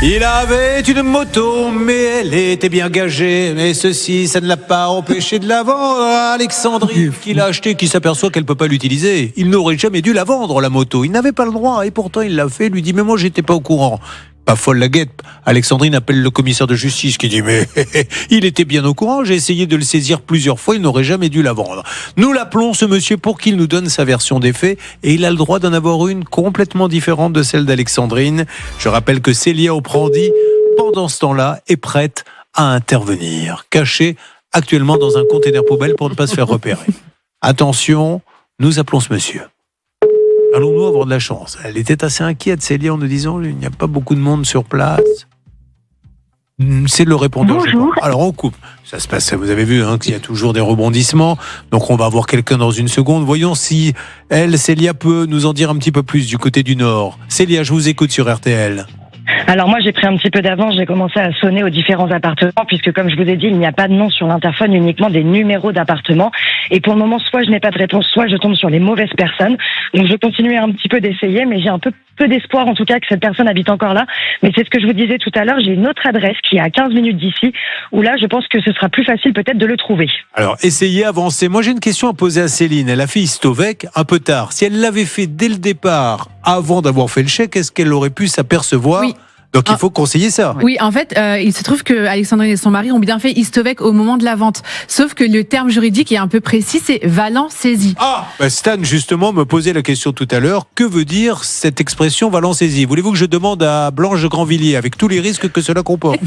Il avait une moto, mais elle était bien gagée. Mais ceci, ça ne l'a pas empêché de la vendre à Alexandrine, qui l'a achetée, qui s'aperçoit qu'elle ne peut pas l'utiliser. Il n'aurait jamais dû la vendre, la moto. Il n'avait pas le droit, et pourtant il l'a fait. Il lui dit, mais moi, j'étais pas au courant. Pas folle la guette. Alexandrine appelle le commissaire de justice qui dit mais il était bien au courant, j'ai essayé de le saisir plusieurs fois, il n'aurait jamais dû la vendre. Nous l'appelons ce monsieur pour qu'il nous donne sa version des faits et il a le droit d'en avoir une complètement différente de celle d'Alexandrine. Je rappelle que Célia Oprandi, pendant ce temps-là, est prête à intervenir, cachée actuellement dans un container poubelle pour ne pas se faire repérer. Attention, nous appelons ce monsieur. Allons-nous avoir de la chance? Elle était assez inquiète, Célia, en nous disant il n'y a pas beaucoup de monde sur place. C'est le répondeur. Bonjour. Alors on coupe. Ça se passe, vous avez vu qu'il y a toujours des rebondissements. Donc on va avoir quelqu'un dans une seconde. Voyons si elle, Célia, peut nous en dire un petit peu plus du côté du Nord. Célia, je vous écoute sur RTL. Alors moi j'ai pris un petit peu d'avance, j'ai commencé à sonner aux différents appartements puisque comme je vous ai dit il n'y a pas de nom sur l'interphone, uniquement des numéros d'appartements et pour le moment soit je n'ai pas de réponse, soit je tombe sur les mauvaises personnes. Donc je continue un petit peu d'essayer mais j'ai un peu d'espoir en tout cas que cette personne habite encore là. Mais c'est ce que je vous disais tout à l'heure, j'ai une autre adresse qui est à 15 minutes d'ici où là je pense que ce sera plus facile peut-être de le trouver. Alors, essayez, avancez. Moi, j'ai une question à poser à Céline. Elle a fait Istovec un peu tard. Si elle l'avait fait dès le départ, avant d'avoir fait le chèque, est-ce qu'elle aurait pu s'apercevoir ? Oui. Donc, il faut conseiller ça. Oui, en fait, il se trouve que Alexandrine et son mari ont bien fait Istovec au moment de la vente. Sauf que le terme juridique est un peu précis, c'est valant saisi. Ah, Stan, justement, me posait la question tout à l'heure. Que veut dire cette expression valant saisi ? Voulez-vous que je demande à Blanche de Grandvilliers, avec tous les risques que cela comporte ?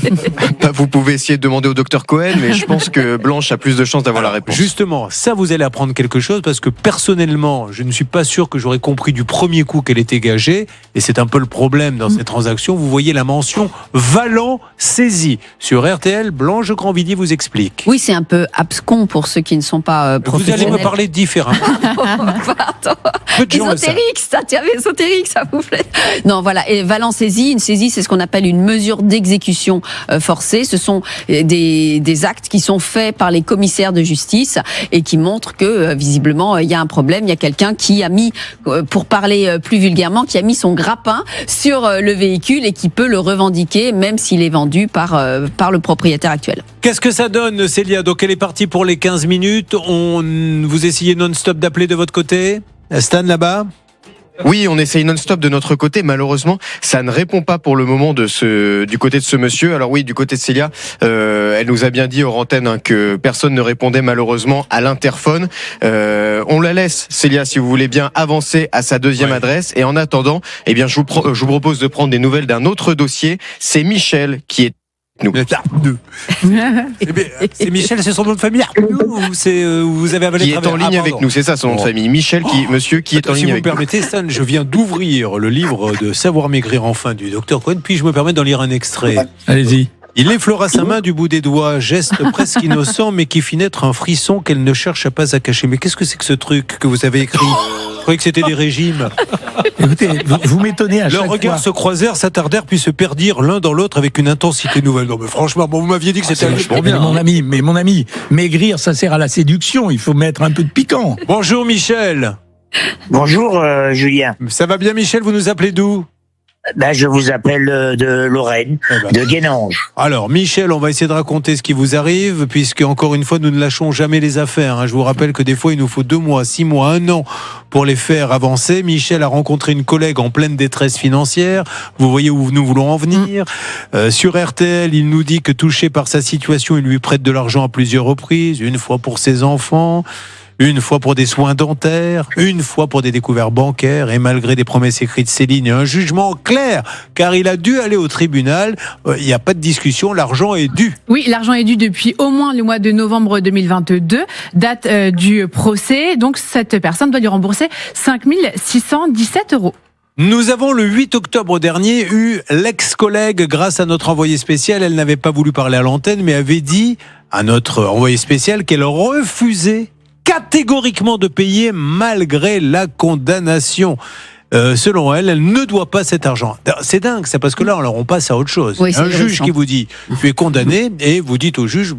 Vous pouvez essayer de demander au docteur Cohen, mais je pense que Blanche a plus de chances d'avoir la réponse. Justement, ça, vous allez apprendre quelque chose, parce que personnellement, je ne suis pas sûr que j'aurais compris du premier coup qu'elle était gagée, et c'est un peu le problème dans ces transactions. Vous voyez la mention valant saisi. Sur RTL, Blanche de Grandvilliers vous explique. Oui, c'est un peu abscon pour ceux qui ne sont pas professionnels. Vous allez me parler différemment. Pardon. Peu de gens le savent. Ésotérique, ça vous plaît. Non, voilà. Et valant saisie, une saisie, c'est ce qu'on appelle une mesure d'exécution forcée. Ce sont des actes qui sont faits par les commissaires de justice et qui montrent que visiblement il y a un problème. Il y a quelqu'un qui a mis, pour parler plus vulgairement, qui a mis son grappin sur le véhicule et qui peut le revendiquer, même s'il est vendu par le propriétaire actuel. Qu'est-ce que ça donne, Célia ? Donc elle est partie pour les 15 minutes. Vous essayez non-stop d'appeler de votre côté ? Stan, là-bas ? Oui, on essaye non-stop de notre côté. Malheureusement, ça ne répond pas pour le moment du côté de ce monsieur. Alors oui, du côté de Célia, elle nous a bien dit hors antenne que personne ne répondait malheureusement à l'interphone. On la laisse, Célia, si vous voulez bien avancer à sa deuxième adresse. Et en attendant, eh bien, je vous propose de prendre des nouvelles d'un autre dossier. C'est Michel qui est nous. C'est Michel, c'est son nom de famille. Vous avez avalé qui est en ligne avec nous, c'est ça son nom de famille. Michel, monsieur qui est en ligne avec nous. Si vous me permettez, Stan, je viens d'ouvrir le livre de Savoir maigrir enfin du docteur Cohen, puis je me permets d'en lire un extrait. Allez-y. Il effleura sa main du bout des doigts, geste presque innocent, mais qui fit naître un frisson qu'elle ne cherche pas à cacher. Mais qu'est-ce que c'est que ce truc que vous avez écrit ? Je croyais que c'était des régimes. Écoutez, vous m'étonnez à chaque fois. Leurs regards se croisèrent, s'attardèrent, puis se perdirent l'un dans l'autre avec une intensité nouvelle. Non mais franchement, vous m'aviez dit que c'était vachement bien. Mais mon ami, maigrir, ça sert à la séduction. Il faut mettre un peu de piquant. Bonjour Michel. Bonjour Julien. Ça va bien Michel, vous nous appelez d'où ? Je vous appelle de Lorraine, de Guénange. Alors, Michel, on va essayer de raconter ce qui vous arrive, puisque, encore une fois, nous ne lâchons jamais les affaires. Je vous rappelle que des fois, il nous faut 2 mois, 6 mois, 1 an pour les faire avancer. Michel a rencontré une collègue en pleine détresse financière. Vous voyez où nous voulons en venir. Sur RTL, il nous dit que, touché par sa situation, il lui prête de l'argent à plusieurs reprises. Une fois pour ses enfants, une fois pour des soins dentaires, une fois pour des découvertes bancaires, et malgré des promesses écrites de Céline et un jugement clair, car il a dû aller au tribunal, il n'y a pas de discussion, l'argent est dû. Oui, l'argent est dû depuis au moins le mois de novembre 2022, date du procès, donc cette personne doit lui rembourser 5 617 €. Nous avons le 8 octobre dernier eu l'ex-collègue, grâce à notre envoyé spécial, elle n'avait pas voulu parler à l'antenne, mais avait dit à notre envoyé spécial qu'elle refusait catégoriquement de payer malgré la condamnation. Selon elle, elle ne doit pas cet argent. C'est dingue, ça, parce que là, on passe à autre chose. Oui, un juge qui vous dit, tu es condamné, et vous dites au juge,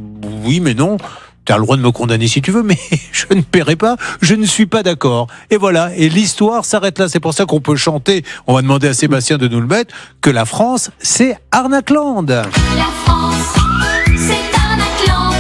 oui, mais non, tu as le droit de me condamner si tu veux, mais je ne paierai pas, je ne suis pas d'accord. Et voilà, et l'histoire s'arrête là. C'est pour ça qu'on peut chanter, on va demander à Sébastien de nous le mettre, que la France, c'est Arnacland. La France, c'est Arnacland.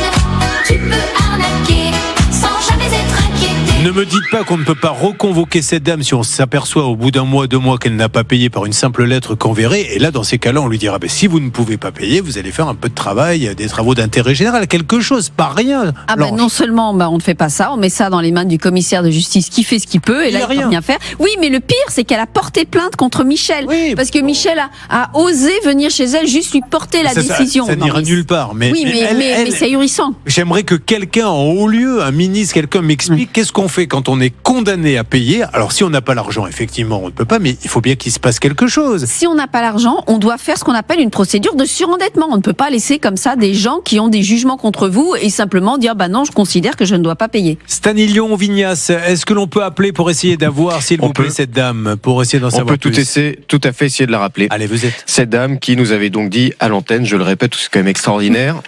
Tu peux arnaquer sans jamais être inquiété. Ne me dites pas qu'on ne peut pas reconvoquer cette dame si on s'aperçoit au bout d'1 mois, 2 mois qu'elle n'a pas payé par une simple lettre qu'enverré. Et là, dans ces cas-là, on lui dira, si vous ne pouvez pas payer, vous allez faire un peu de travail, des travaux d'intérêt général, quelque chose, pas rien. Non seulement on ne fait pas ça, on met ça dans les mains du commissaire de justice qui fait ce qu'il peut, et là il peut rien faire. Oui, mais le pire, c'est qu'elle a porté plainte contre Michel, parce que Michel a osé venir chez elle juste lui porter la décision. Ça n'ira nulle part. Mais c'est ahurissant. J'aimerais que quelqu'un en haut lieu, un ministre, quelqu'un m'explique qu'est-ce qu'on fait fait quand on est condamné à payer. Alors si on n'a pas l'argent, effectivement, on ne peut pas, mais il faut bien qu'il se passe quelque chose. Si on n'a pas l'argent, on doit faire ce qu'on appelle une procédure de surendettement. On ne peut pas laisser comme ça des gens qui ont des jugements contre vous et simplement dire non, je considère que je ne dois pas payer. Stanilion Vignas, est-ce que l'on peut appeler pour essayer d'avoir, s'il vous plaît, cette dame, pour essayer d'en savoir plus? On peut tout à fait essayer de la rappeler. Allez, vous êtes. Cette dame qui nous avait donc dit à l'antenne, je le répète, c'est quand même extraordinaire.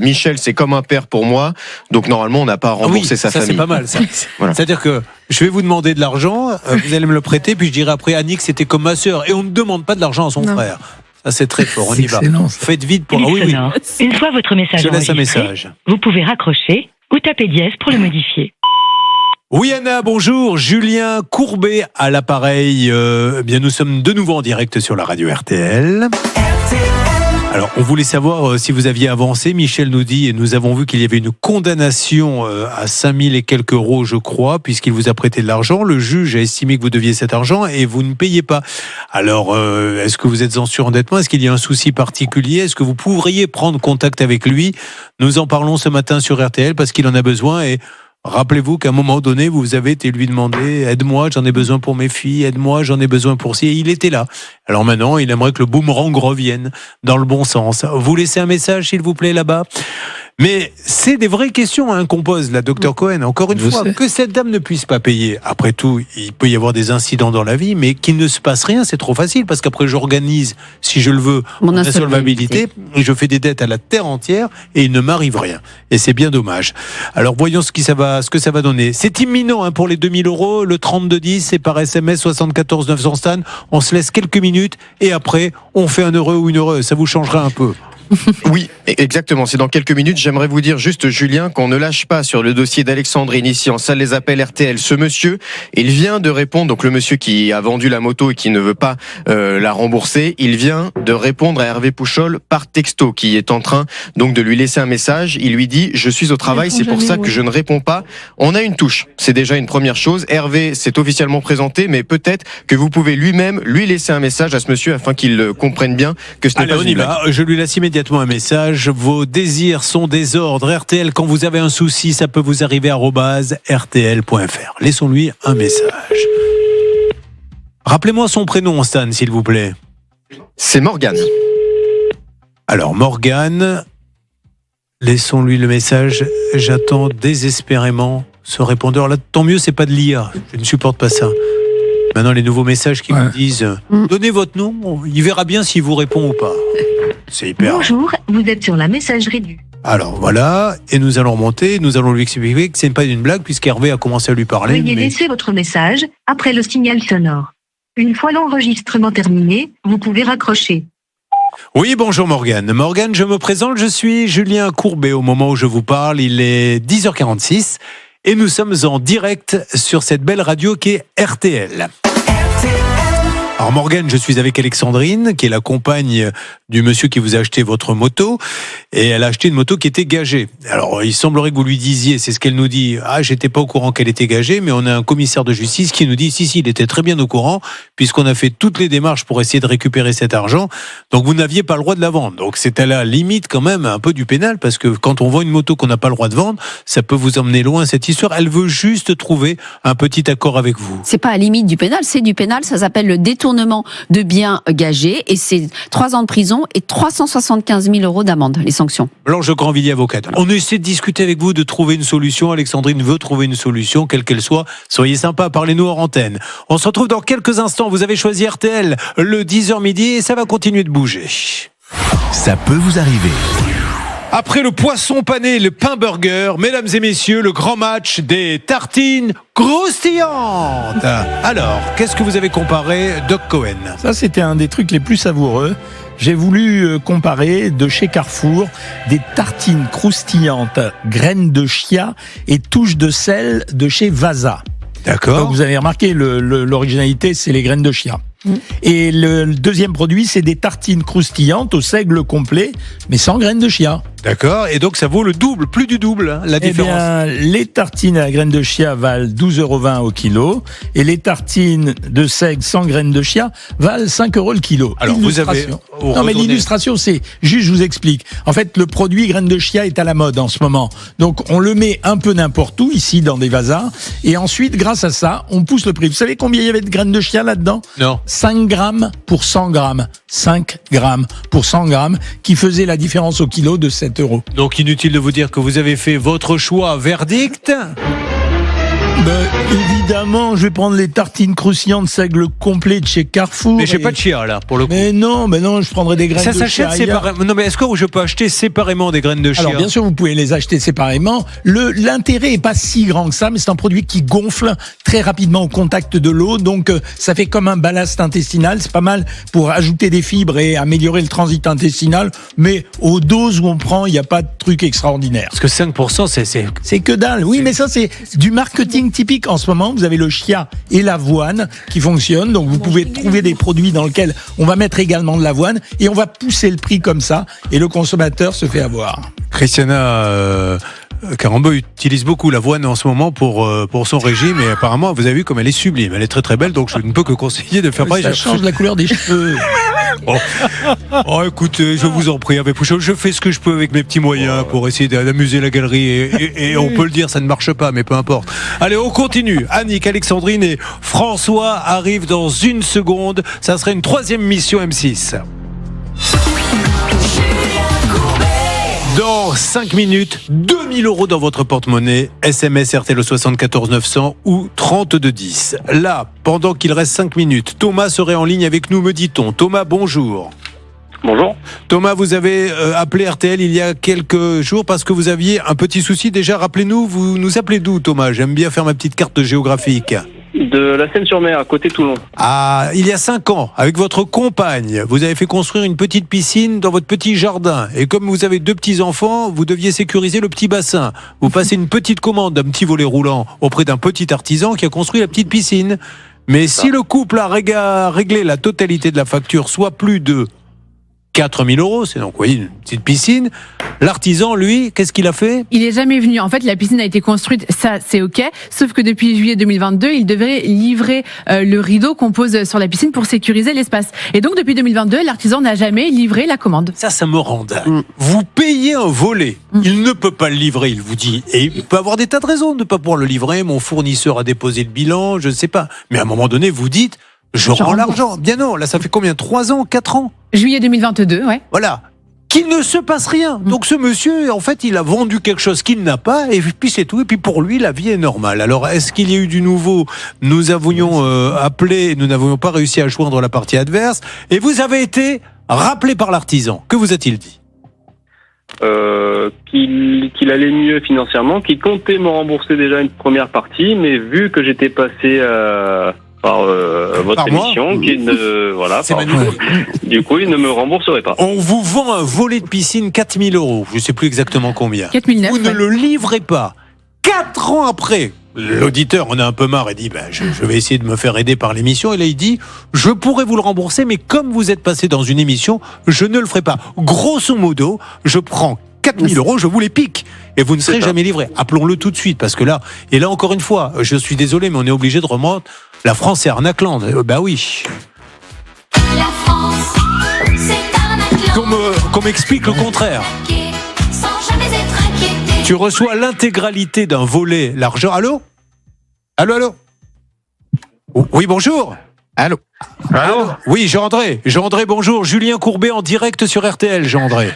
Michel, c'est comme un père pour moi, donc normalement on n'a pas à rembourser sa famille. Ça c'est pas mal, ça. Voilà. C'est-à-dire que je vais vous demander de l'argent, vous allez me le prêter, puis je dirai après Annick, c'était comme ma sœur, et on ne demande pas de l'argent à son frère. Ça c'est très fort, on y va. Excellent, Faites vite pour. Une fois votre message je laisse un enregistré, message. vous pouvez raccrocher ou taper dièse pour le modifier. Oui Anna, bonjour, Julien Courbet à l'appareil. Bien, nous sommes de nouveau en direct sur la radio RTL. Alors, on voulait savoir si vous aviez avancé. Michel nous dit, et nous avons vu qu'il y avait une condamnation à 5 000 et quelques euros, je crois, puisqu'il vous a prêté de l'argent. Le juge a estimé que vous deviez cet argent et vous ne payez pas. Alors, est-ce que vous êtes en surendettement? Est-ce qu'il y a un souci particulier? Est-ce que vous pourriez prendre contact avec lui? Nous en parlons ce matin sur RTL parce qu'il en a besoin et rappelez-vous qu'à un moment donné, vous avez été lui demander « Aide-moi, j'en ai besoin pour mes filles, aide-moi, j'en ai besoin pour ci ». Et il était là. Alors maintenant, il aimerait que le boomerang revienne dans le bon sens. Vous laissez un message, s'il vous plaît, là-bas. Mais c'est des vraies questions qu'on pose, là, Dr Cohen. Encore une fois, que cette dame ne puisse pas payer. Après tout, il peut y avoir des incidents dans la vie, mais qu'il ne se passe rien, c'est trop facile. Parce qu'après, j'organise, si je le veux, mon insolvabilité, et je fais des dettes à la terre entière, et il ne m'arrive rien. Et c'est bien dommage. Alors, voyons ce que ça va donner. C'est imminent pour les 2 000 euros. Le 3210, c'est par SMS 74 900 Stan. On se laisse quelques minutes, et après, on fait un heureux ou une heureuse. Ça vous changera un peu. Oui, exactement. C'est dans quelques minutes. J'aimerais vous dire juste, Julien, qu'on ne lâche pas sur le dossier d'Alexandrine ici en salle des appels RTL. Ce monsieur, il vient de répondre, donc le monsieur qui a vendu la moto et qui ne veut pas la rembourser, il vient de répondre à Hervé Pouchol par texto, qui est en train donc de lui laisser un message. Il lui dit « Je suis au travail, c'est pour ça que je ne réponds pas ». On a une touche. C'est déjà une première chose. Hervé s'est officiellement présenté, mais peut-être que vous pouvez lui-même lui laisser un message à ce monsieur afin qu'il comprenne bien que ce n'est pas une blague. Je lui laisse immédiatement un message. Vos désirs sont des ordres. RTL, quand vous avez un souci, ça peut vous arriver @rtl.fr. Laissons-lui un message. Rappelez-moi son prénom, Stan, s'il vous plaît. C'est Morgane. Alors, Morgane, laissons-lui le message. J'attends désespérément ce répondeur. Là, tant mieux, c'est pas de l'IA. Je ne supporte pas ça. Maintenant, les nouveaux messages qui vous disent donnez votre nom, il verra bien s'il vous répond ou pas. C'est hyper. Bonjour, vous êtes sur la messagerie du. Alors voilà, et nous allons remonter, nous allons lui expliquer que ce n'est pas une blague puisqu'Hervé a commencé à lui parler. Veuillez laisser votre message après le signal sonore. Une fois l'enregistrement terminé, vous pouvez raccrocher. Oui, bonjour Morgane. Morgane, je me présente, je suis Julien Courbet. Au moment où je vous parle, il est 10h46 et nous sommes en direct sur cette belle radio qui est RTL. Alors Morgane, je suis avec Alexandrine, qui est la compagne du monsieur qui vous a acheté votre moto, et elle a acheté une moto qui était gagée. Alors il semblerait que vous lui disiez, c'est ce qu'elle nous dit, j'étais pas au courant qu'elle était gagée, mais on a un commissaire de justice qui nous dit, si, il était très bien au courant, puisqu'on a fait toutes les démarches pour essayer de récupérer cet argent, donc vous n'aviez pas le droit de la vendre. Donc c'est à la limite quand même un peu du pénal, parce que quand on vend une moto qu'on n'a pas le droit de vendre, ça peut vous emmener loin cette histoire. Elle veut juste trouver un petit accord avec vous. C'est pas à la limite du pénal, c'est du pénal, ça s'appelle le détournement de biens gagés et c'est 3 ans de prison et 375 000 euros d'amende, les sanctions. Blanche Grandvilliers, avocate. On essaie de discuter avec vous, de trouver une solution. Alexandrine veut trouver une solution, quelle qu'elle soit. Soyez sympa, parlez-nous hors antenne. On se retrouve dans quelques instants. Vous avez choisi RTL, le 10h midi et ça va continuer de bouger. Ça peut vous arriver. Après le poisson pané, le pain burger, mesdames et messieurs, le grand match des tartines croustillantes. Alors, qu'est-ce que vous avez comparé, Doc Cohen? Ça, c'était un des trucs les plus savoureux. J'ai voulu comparer de chez Carrefour des tartines croustillantes, graines de chia et touches de sel de chez Vasa. D'accord. Donc vous avez remarqué, l'originalité, c'est les graines de chia. Et le deuxième produit, c'est des tartines croustillantes au seigle complet, mais sans graines de chia. D'accord. Et donc ça vaut le double, plus du double, hein, la différence. Eh bien, les tartines à la graine de chia valent 12,20 € au kilo et les tartines de seigle sans graines de chia valent 5 € le kilo. Alors vous avez... Non mais l'illustration c'est juste, je vous explique. En fait, le produit graine de chia est à la mode en ce moment. Donc on le met un peu n'importe où ici dans des vasins et ensuite grâce à ça, on pousse le prix. Vous savez combien il y avait de graines de chia là-dedans ? Non. 5 grammes pour 100 grammes. 5 grammes pour 100 grammes qui faisait la différence au kilo de 7 €. Donc inutile de vous dire que vous avez fait votre choix. Verdict ? Évidemment, je vais prendre les tartines croustillantes seigle complet de chez Carrefour. Mais j'ai pas de chia là pour le coup. Mais non, je prendrai des graines ça de chia. s'achète séparément. Non mais est-ce que je peux acheter séparément des graines de chia ? Alors bien sûr, vous pouvez les acheter séparément. L'intérêt est pas si grand que ça, mais c'est un produit qui gonfle très rapidement au contact de l'eau, donc ça fait comme un ballast intestinal. C'est pas mal pour ajouter des fibres et améliorer le transit intestinal, mais aux doses où on prend, il n'y a pas de truc extraordinaire. Parce que 5%, c'est que dalle. Oui, mais ça c'est du marketing typique en ce moment. Vous avez le chia et l'avoine qui fonctionnent, donc vous pouvez trouver des produits dans lesquels on va mettre également de l'avoine et on va pousser le prix comme ça et le consommateur se fait avoir. Christiana Carambeau utilise beaucoup l'avoine en ce moment pour son régime et apparemment vous avez vu comme elle est sublime, elle est très très belle, donc je ne peux que conseiller de faire pareil. Ça change la couleur des cheveux. Oh écoutez, je vous en prie, avec Pouchon, je fais ce que je peux avec mes petits moyens pour essayer d'amuser la galerie et on peut le dire, ça ne marche pas, mais peu importe. Allez, on continue. Annick, Alexandrine et François arrivent dans une seconde. Ça serait une 3e mission M6. Dans 5 minutes, 2000 € dans votre porte-monnaie, SMS RTL au 74 900 ou 32 10. Là, pendant qu'il reste 5 minutes, Thomas serait en ligne avec nous, me dit-on. Thomas, bonjour. Bonjour. Thomas, vous avez appelé RTL il y a quelques jours parce que vous aviez un petit souci. Déjà, rappelez-nous, vous nous appelez d'où, Thomas ? J'aime bien faire ma petite carte géographique. De la Seine-sur-Mer, à côté de Toulon. Ah, il y a 5 ans, avec votre compagne, vous avez fait construire une petite piscine dans votre petit jardin. Et comme vous avez 2 petits-enfants, vous deviez sécuriser le petit bassin. Vous passez une petite commande d'un petit volet roulant auprès d'un petit artisan qui a construit la petite piscine. Mais si le couple a réglé la totalité de la facture, soit plus de 4 000 €, c'est donc, vous voyez, une petite piscine. L'artisan, lui, qu'est-ce qu'il a fait ? Il est jamais venu. En fait, la piscine a été construite, ça c'est ok. Sauf que depuis juillet 2022, il devrait livrer le rideau qu'on pose sur la piscine pour sécuriser l'espace. Et donc depuis 2022, l'artisan n'a jamais livré la commande. Ça me rend dingue. Vous payez un volet, il ne peut pas le livrer, il vous dit. Et il peut avoir des tas de raisons de ne pas pouvoir le livrer. Mon fournisseur a déposé le bilan, je ne sais pas. Mais à un moment donné, vous dites, je rends l'argent. Bien non, là ça fait combien ? 3 ans, 4 ans ? Juillet 2022, ouais. Voilà. Qu'il ne se passe rien. Donc ce monsieur, en fait, il a vendu quelque chose qu'il n'a pas, et puis c'est tout. Et puis pour lui, la vie est normale. Alors, est-ce qu'il y a eu du nouveau ? Nous avions appelé, nous n'avions pas réussi à joindre la partie adverse, et vous avez été rappelé par l'artisan. Que vous a-t-il dit ? Qu'il allait mieux financièrement, qu'il comptait me rembourser déjà une première partie, mais vu que j'étais passé par votre émission, qu'il ne du coup il ne me rembourserait pas. On vous vend un volet de piscine 4 000 €, je ne sais plus exactement combien. 4 900, vous ne le livrez pas. 4 ans après, l'auditeur en a un peu marre et dit je vais essayer de me faire aider par l'émission. Et là il dit je pourrais vous le rembourser, mais comme vous êtes passé dans une émission, je ne le ferai pas. Grosso modo, je prends 4 000 €, je vous les pique et vous ne serez jamais livré. Appelons-le tout de suite parce que là, et là encore une fois, je suis désolé, mais on est obligé de remonter. La France est arnaquelande. Bah oui. La France, c'est arnaquelande. Qu'on m'explique le contraire. Sans jamais être inquiété. Tu reçois l'intégralité d'un volet, l'argent. Allô ? Allô ? Oui, bonjour. Allô ? Oui, Jean-André, bonjour. Julien Courbet en direct sur RTL, Jean-André.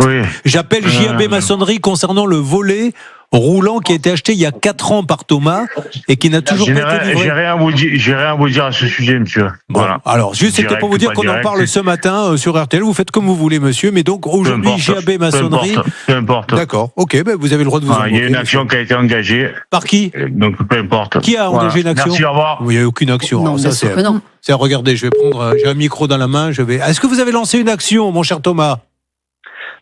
Oui. J'appelle JAB Maçonnerie concernant le volet roulant qui a été acheté il y a 4 ans par Thomas et qui n'a toujours pas été livré. J'ai rien à vous dire à ce sujet, monsieur. Bon, voilà. Alors, juste c'était pour vous dire qu'on en parle ce matin sur RTL. Vous faites comme vous voulez, monsieur. Mais donc, aujourd'hui, JAB Maçonnerie. Peu importe. D'accord. Ok, vous avez le droit de vous en il y a une action qui a été engagée. Par qui ? Donc, peu importe. Qui a engagé une action ? Merci, au revoir. Il n'y a aucune action. Non, ça, c'est. Regardez, je vais prendre. J'ai un micro dans la main. Est-ce que vous avez lancé une action, mon cher Thomas ?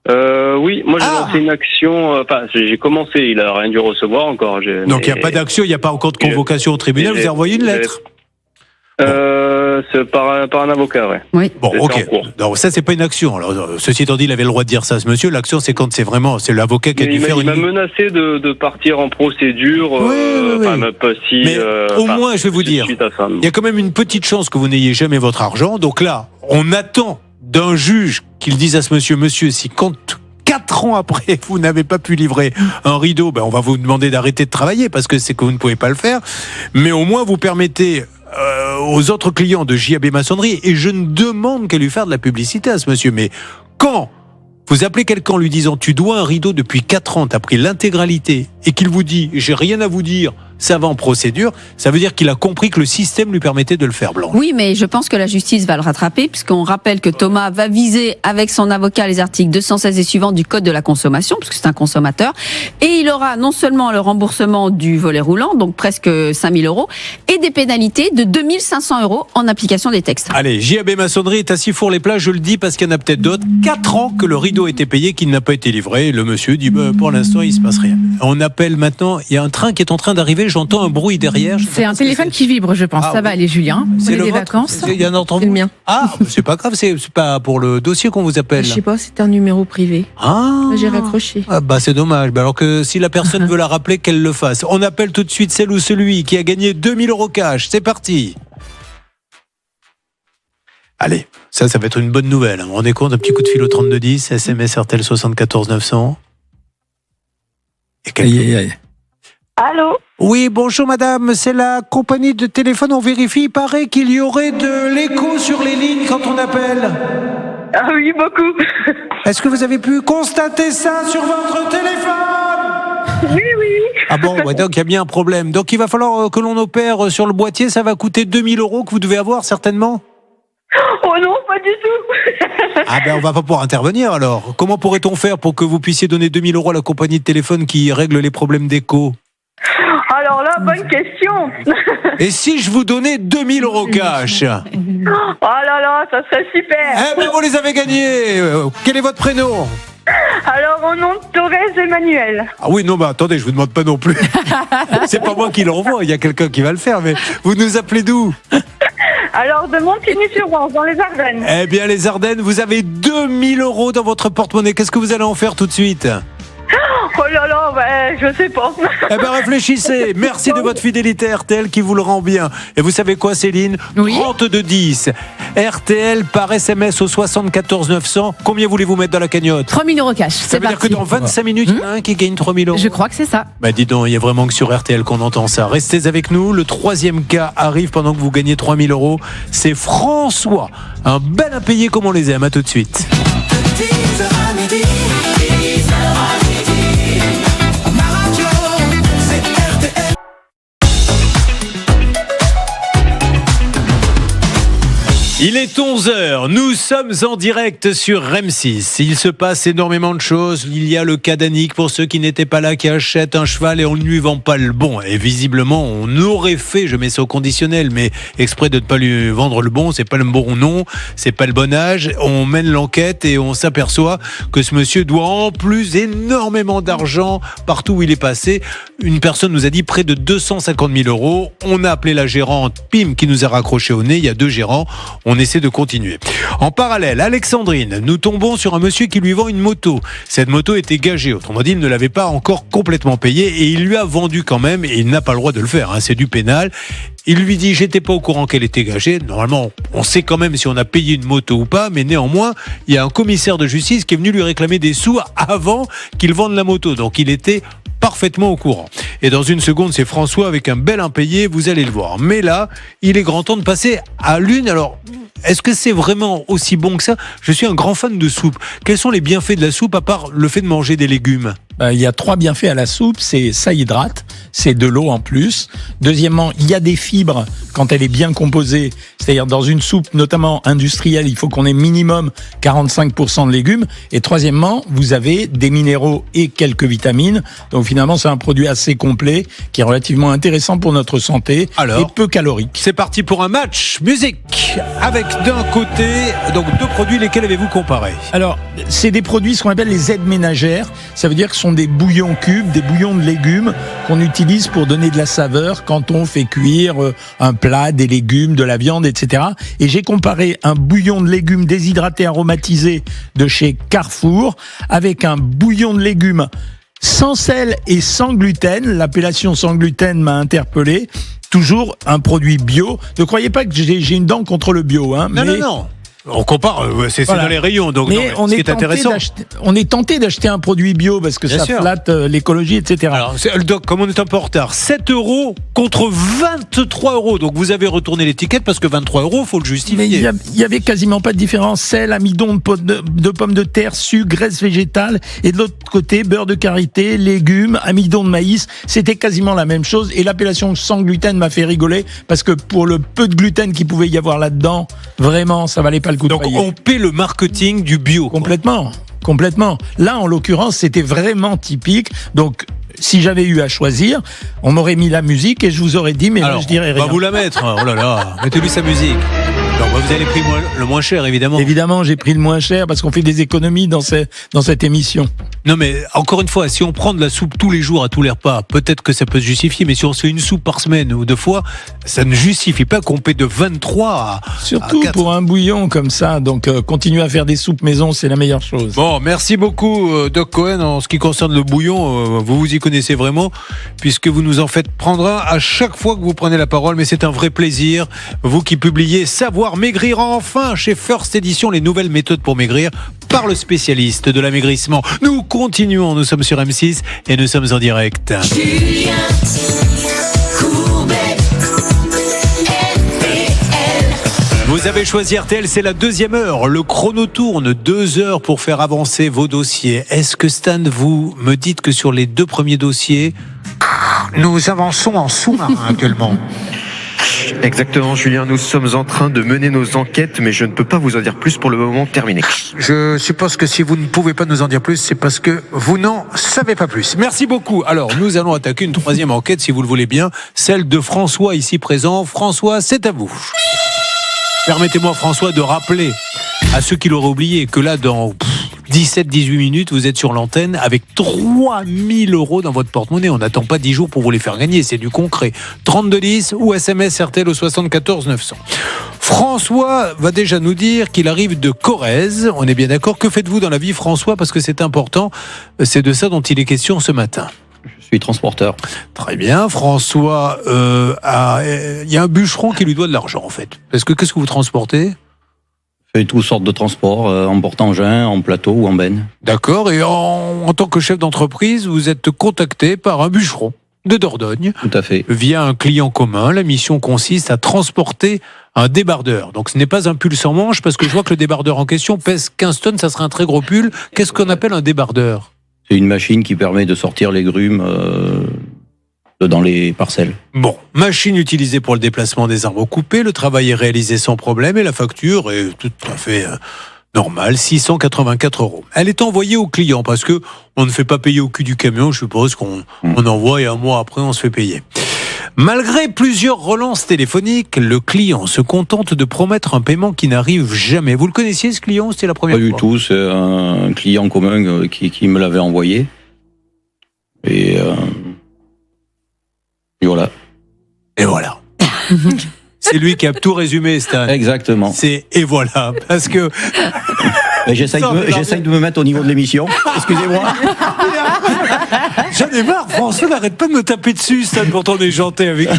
Oui, moi j'ai lancé une action, j'ai commencé, il a rien dû recevoir encore. Donc il n'y a pas d'action, il n'y a pas encore de convocation au tribunal, vous avez envoyé une lettre ? c'est par un avocat, ouais. Oui. Bon, C'est en ok. cours. Donc ça, c'est pas une action. Alors, ceci étant dit, il avait le droit de dire ça à ce monsieur. L'action, c'est quand c'est l'avocat qui a dû faire Il m'a menacé de partir en procédure. Enfin, pas si. Mais au moins, je vais vous dire, suite à ça. il y a quand même une petite chance que vous n'ayez jamais votre argent. Donc là, on attend d'un juge qu'il dise à ce monsieur, si quand 4 ans après, vous n'avez pas pu livrer un rideau, ben on va vous demander d'arrêter de travailler parce que c'est que vous ne pouvez pas le faire. Mais au moins, vous permettez aux autres clients de JAB Maçonnerie, et je ne demande qu'à lui faire de la publicité à ce monsieur, mais quand vous appelez quelqu'un en lui disant tu dois un rideau depuis 4 ans, tu as pris l'intégralité, et qu'il vous dit j'ai rien à vous dire, ça va en procédure, ça veut dire qu'il a compris que le système lui permettait de le faire blanc. Oui, mais je pense que la justice va le rattraper, puisqu'on rappelle que Thomas va viser avec son avocat les articles 216 et suivants du Code de la consommation, puisque c'est un consommateur, et il aura non seulement le remboursement du volet roulant, donc presque 5 000 €, et des pénalités de 2 500 € en application des textes. Allez, JAB Maçonnerie est à Sifour-les-Plages, je le dis parce qu'il y en a peut-être d'autres. 4 ans que le rideau a été payé, qu'il n'a pas été livré. Le monsieur dit pour l'instant il se passe rien. On appelle maintenant, il y a un train qui est en train d'arriver, j'entends un bruit derrière. C'est un téléphone qui vibre, je pense. Ça va aller, Julien. C'est Prenez le des vôtre vacances. Il y en a entre vous. le mien. Ah, c'est pas grave, c'est pas pour le dossier qu'on vous appelle. Je sais pas, c'est un numéro privé. Ah. J'ai raccroché. Ah bah c'est dommage. Bah alors que si la personne veut la rappeler, qu'elle le fasse. On appelle tout de suite celle ou celui qui a gagné 2 000 € cash. C'est parti. Allez, ça va être une bonne nouvelle. Vous vous rendez compte, un petit coup de fil au 3210, SMS RTL 74 900. Et Allô? Oui, bonjour madame, c'est la compagnie de téléphone, on vérifie, il paraît qu'il y aurait de l'écho sur les lignes quand on appelle. Ah oui, beaucoup. Est-ce que vous avez pu constater ça sur votre téléphone? Oui, oui. Ah bon, ouais, donc il y a bien un problème. Donc il va falloir que l'on opère sur le boîtier, ça va coûter 2 000 € que vous devez avoir certainement. Oh non, pas du tout. Ah ben on va pas pouvoir intervenir alors. Comment pourrait-on faire pour que vous puissiez donner 2 000 € à la compagnie de téléphone qui règle les problèmes d'écho? Alors là, bonne question. Et si je vous donnais 2 000 € cash? Oh là là, ça serait super. Eh ben vous les avez gagnés. Quel est votre prénom? Alors, au nom de Thorez Emmanuel. Ah oui, non, bah attendez, je vous demande pas non plus. C'est pas moi qui l'envoie, il y a quelqu'un qui va le faire, mais vous nous appelez d'où? Alors, de Montigny-sur-Rance, dans les Ardennes. Eh bien, les Ardennes, vous avez 2 000 € dans votre porte-monnaie. Qu'est-ce que vous allez en faire tout de suite? Oh là là, ouais, je sais pas. Eh bien, réfléchissez. Merci de votre fidélité à RTL qui vous le rend bien. Et vous savez quoi, Céline? 3210. RTL par SMS au 74 900. Combien voulez-vous mettre dans la cagnotte? 3 000 € cash. Ça veut dire que dans 25 minutes, il y en a un qui gagne 3 000 €. Je crois que c'est ça. Bah dis donc, il y a vraiment que sur RTL qu'on entend ça. Restez avec nous, le 3e cas arrive pendant que vous gagnez 3 000 €. C'est François, un bel impayé comme on les aime. À tout de suite. Il est 11h, nous sommes en direct sur REM6. Il se passe énormément de choses. Il y a le cas d'Annick, pour ceux qui n'étaient pas là, qui achètent un cheval et on ne lui vend pas le bon. Et visiblement, on aurait fait, je mets ça au conditionnel, mais exprès de ne pas lui vendre le bon, c'est pas le bon nom, c'est pas le bon âge. On mène l'enquête et on s'aperçoit que ce monsieur doit en plus énormément d'argent partout où il est passé. Une personne nous a dit près de 250 000 €. On a appelé la gérante, pim, qui nous a raccroché au nez. Il y a 2 gérants. On essaie de continuer. En parallèle, Alexandrine, nous tombons sur un monsieur qui lui vend une moto. Cette moto était gagée, autrement dit, il ne l'avait pas encore complètement payée et il lui a vendu quand même et il n'a pas le droit de le faire, hein, c'est du pénal. Il lui dit, j'étais pas au courant qu'elle était gagée. Normalement, on sait quand même si on a payé une moto ou pas, mais néanmoins, il y a un commissaire de justice qui est venu lui réclamer des sous avant qu'il vende la moto. Donc il était parfaitement au courant. Et dans une seconde, c'est François avec un bel impayé, vous allez le voir. Mais là, il est grand temps de passer à l'une. Alors, est-ce que c'est vraiment aussi bon que ça? Je suis un grand fan de soupe. Quels sont les bienfaits de la soupe à part le fait de manger des légumes? Il y a 3 bienfaits à la soupe, c'est ça hydrate, c'est de l'eau en plus. Deuxièmement, il y a des fibres quand elle est bien composée, c'est-à-dire dans une soupe notamment industrielle, il faut qu'on ait minimum 45% de légumes. Et troisièmement, vous avez des minéraux et quelques vitamines. Donc finalement, c'est un produit assez complet qui est relativement intéressant pour notre santé et peu calorique. C'est parti pour un match musique avec d'un côté donc 2 produits, lesquels avez-vous comparé? Alors, c'est des produits ce qu'on appelle les aides ménagères. Ça veut dire que ce sont des bouillons cubes, des bouillons de légumes qu'on utilise pour donner de la saveur quand on fait cuire un plat, des légumes, de la viande, etc. Et j'ai comparé un bouillon de légumes déshydraté aromatisé de chez Carrefour avec un bouillon de légumes sans sel et sans gluten. L'appellation sans gluten m'a interpellé. Toujours un produit bio. Ne croyez pas que j'ai une dent contre le bio, hein. Non. On compare, c'est Voilà. dans les rayons, donc Mais non, ce qui est intéressant. On est tenté d'acheter un produit bio parce que Bien ça sûr. flatte l'écologie, etc. Alors, le doc, comme on est un peu en retard, 7 € contre 23 €. Donc vous avez retourné l'étiquette parce que 23 €, faut le justifier. Mais il y avait quasiment pas de différence. Sel, amidon de pommes de terre, sucre, graisse végétale, et de l'autre côté, beurre de karité, légumes, amidon de maïs. C'était quasiment la même chose. Et l'appellation sans gluten m'a fait rigoler parce que pour le peu de gluten qu'il pouvait y avoir là-dedans, vraiment, ça valait pas le coup de Donc payer. on paie le marketing du bio. Complètement. Là, en l'occurrence, c'était vraiment typique. Donc, si j'avais eu à choisir, on m'aurait mis la musique et je vous aurais dit, mais Alors, moi, je dirais on rien. va vous la mettre. Oh là là, mettez-lui sa musique. Alors, vous avez pris le moins cher, évidemment. Évidemment, j'ai pris le moins cher parce qu'on fait des économies dans cette émission. Non, mais encore une fois, si on prend de la soupe tous les jours à tous les repas, peut-être que ça peut se justifier, mais si on se fait une soupe par semaine ou 2 fois, ça ne justifie pas qu'on paie de 23 Surtout à 4. pour un bouillon comme ça. Donc, continuer à faire des soupes maison, c'est la meilleure chose. Bon, merci beaucoup, Doc Cohen. En ce qui concerne le bouillon, vous vous y connaissez vraiment, puisque vous nous en faites prendre un à chaque fois que vous prenez la parole, mais c'est un vrai plaisir. Vous qui publiez Savoir maigrir enfin chez First Edition, les nouvelles méthodes pour maigrir par le spécialiste de l'amaigrissement. Nous continuons, nous sommes sur M6 et nous sommes en direct. Julien Courbet, RTL. Vous avez choisi RTL, c'est la 2e heure. Le chrono tourne, 2 heures pour faire avancer vos dossiers. Est-ce que Stan, vous me dites que sur les 2 premiers dossiers, nous avançons en sous-marin actuellement? Exactement, Julien, nous sommes en train de mener nos enquêtes, mais je ne peux pas vous en dire plus pour le moment. Terminé. Je suppose que si vous ne pouvez pas nous en dire plus, c'est parce que vous n'en savez pas plus. Merci beaucoup. Alors, nous allons attaquer une 3e enquête, si vous le voulez bien, celle de François, ici présent. François, c'est à vous. Permettez-moi, François, de rappeler à ceux qui l'auraient oublié que là, dans 17-18 minutes, vous êtes sur l'antenne avec 3000 € dans votre porte-monnaie. On n'attend pas 10 jours pour vous les faire gagner, c'est du concret. 3210 ou SMS RTL au 74 900. François va déjà nous dire qu'il arrive de Corrèze. On est bien d'accord. Que faites-vous dans la vie, François? Parce que c'est important. C'est de ça dont il est question ce matin. Je suis transporteur. Très bien, François. Il y a un bûcheron qui lui doit de l'argent, en fait. Qu'est-ce que vous transportez? Je fais toutes sortes de transports, en porte-engin, en plateau ou en benne. D'accord. Et en tant que chef d'entreprise, vous êtes contacté par un bûcheron de Dordogne. Tout à fait. Via un client commun. La mission consiste à transporter un débardeur. Donc ce n'est pas un pull sans manche, parce que je vois que le débardeur en question pèse 15 tonnes, ça serait un très gros pull. Qu'est-ce qu'on appelle un débardeur? C'est une machine qui permet de sortir les grumes dans les parcelles. Bon, machine utilisée pour le déplacement des arbres coupés. Le travail est réalisé sans problème et la facture est tout à fait normale, 684 €. Elle est envoyée au client parce que on ne fait pas payer au cul du camion. Je suppose qu'on envoie et un mois après on se fait payer. Malgré plusieurs relances téléphoniques, le client se contente de promettre un paiement qui n'arrive jamais. Vous le connaissiez, ce client? C'était la première fois? Pas du tout, c'est un client commun qui me l'avait envoyé. Et voilà. Et voilà. C'est lui qui a tout résumé, Stan. Exactement. C'est et voilà, parce que... J'essaye de me mettre au niveau de l'émission. Excusez-moi. J'en ai marre, François n'arrête pas de me taper dessus, Stan, pourtant on est gentil avec lui.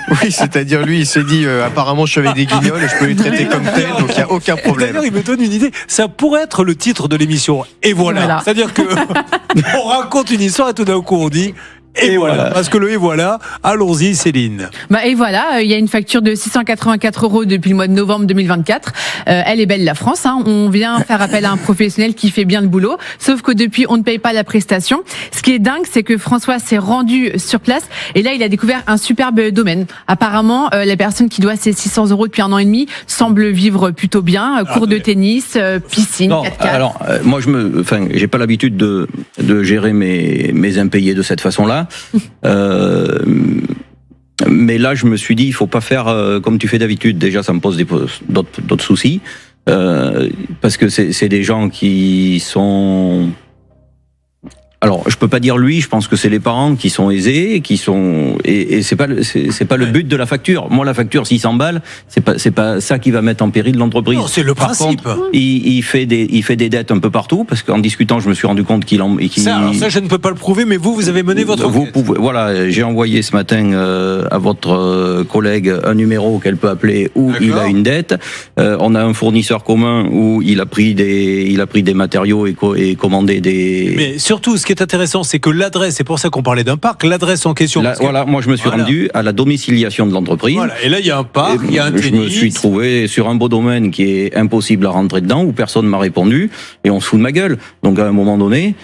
Oui, c'est-à-dire lui, il s'est dit, apparemment je suis avec des guignols et je peux les traiter comme tel, donc il n'y a aucun problème. D'ailleurs, il me donne une idée. Ça pourrait être le titre de l'émission. Et voilà. C'est-à-dire que on raconte une histoire et tout d'un coup on dit... Et voilà, parce que le et voilà, allons-y Céline. Et voilà, il y a une facture de 684 € depuis le mois de novembre 2024. Elle est belle la France, hein. On vient faire appel à un professionnel qui fait bien le boulot, sauf que depuis on ne paye pas la prestation. Ce qui est dingue, c'est que François s'est rendu sur place et là il a découvert un superbe domaine. Apparemment, la personne qui doit ses 600 € depuis 1 an et demi semble vivre plutôt bien, cours de tennis, piscine, 4x4. Alors, moi j'ai pas l'habitude de gérer mes impayés de cette façon-là. Mais là, je me suis dit, il faut pas faire comme tu fais d'habitude. Déjà, ça me pose d'autres soucis, parce que c'est des gens qui sont Alors, je peux pas dire lui, je pense que c'est les parents qui sont aisés, et c'est pas le but de la facture. Moi, la facture 600 balles, c'est pas ça qui va mettre en péril l'entreprise. Non, c'est le principe. Par contre, il fait des dettes un peu partout, parce qu'en discutant, je me suis rendu compte Ça, je ne peux pas le prouver, mais vous avez mené votre enquête. Voilà, j'ai envoyé ce matin à votre collègue un numéro qu'elle peut appeler où il a une dette. On a un fournisseur commun où il a pris des matériaux et commandé des. Mais surtout, ce qui est intéressant, c'est que l'adresse, c'est pour ça qu'on parlait d'un parc, l'adresse en question. Voilà, moi je me suis rendu à la domiciliation de l'entreprise. Voilà, et là il y a un parc, il y a un tennis. Je me suis trouvé sur un beau domaine qui est impossible à rentrer dedans, où personne m'a répondu, et on se fout de ma gueule. Donc à un moment donné,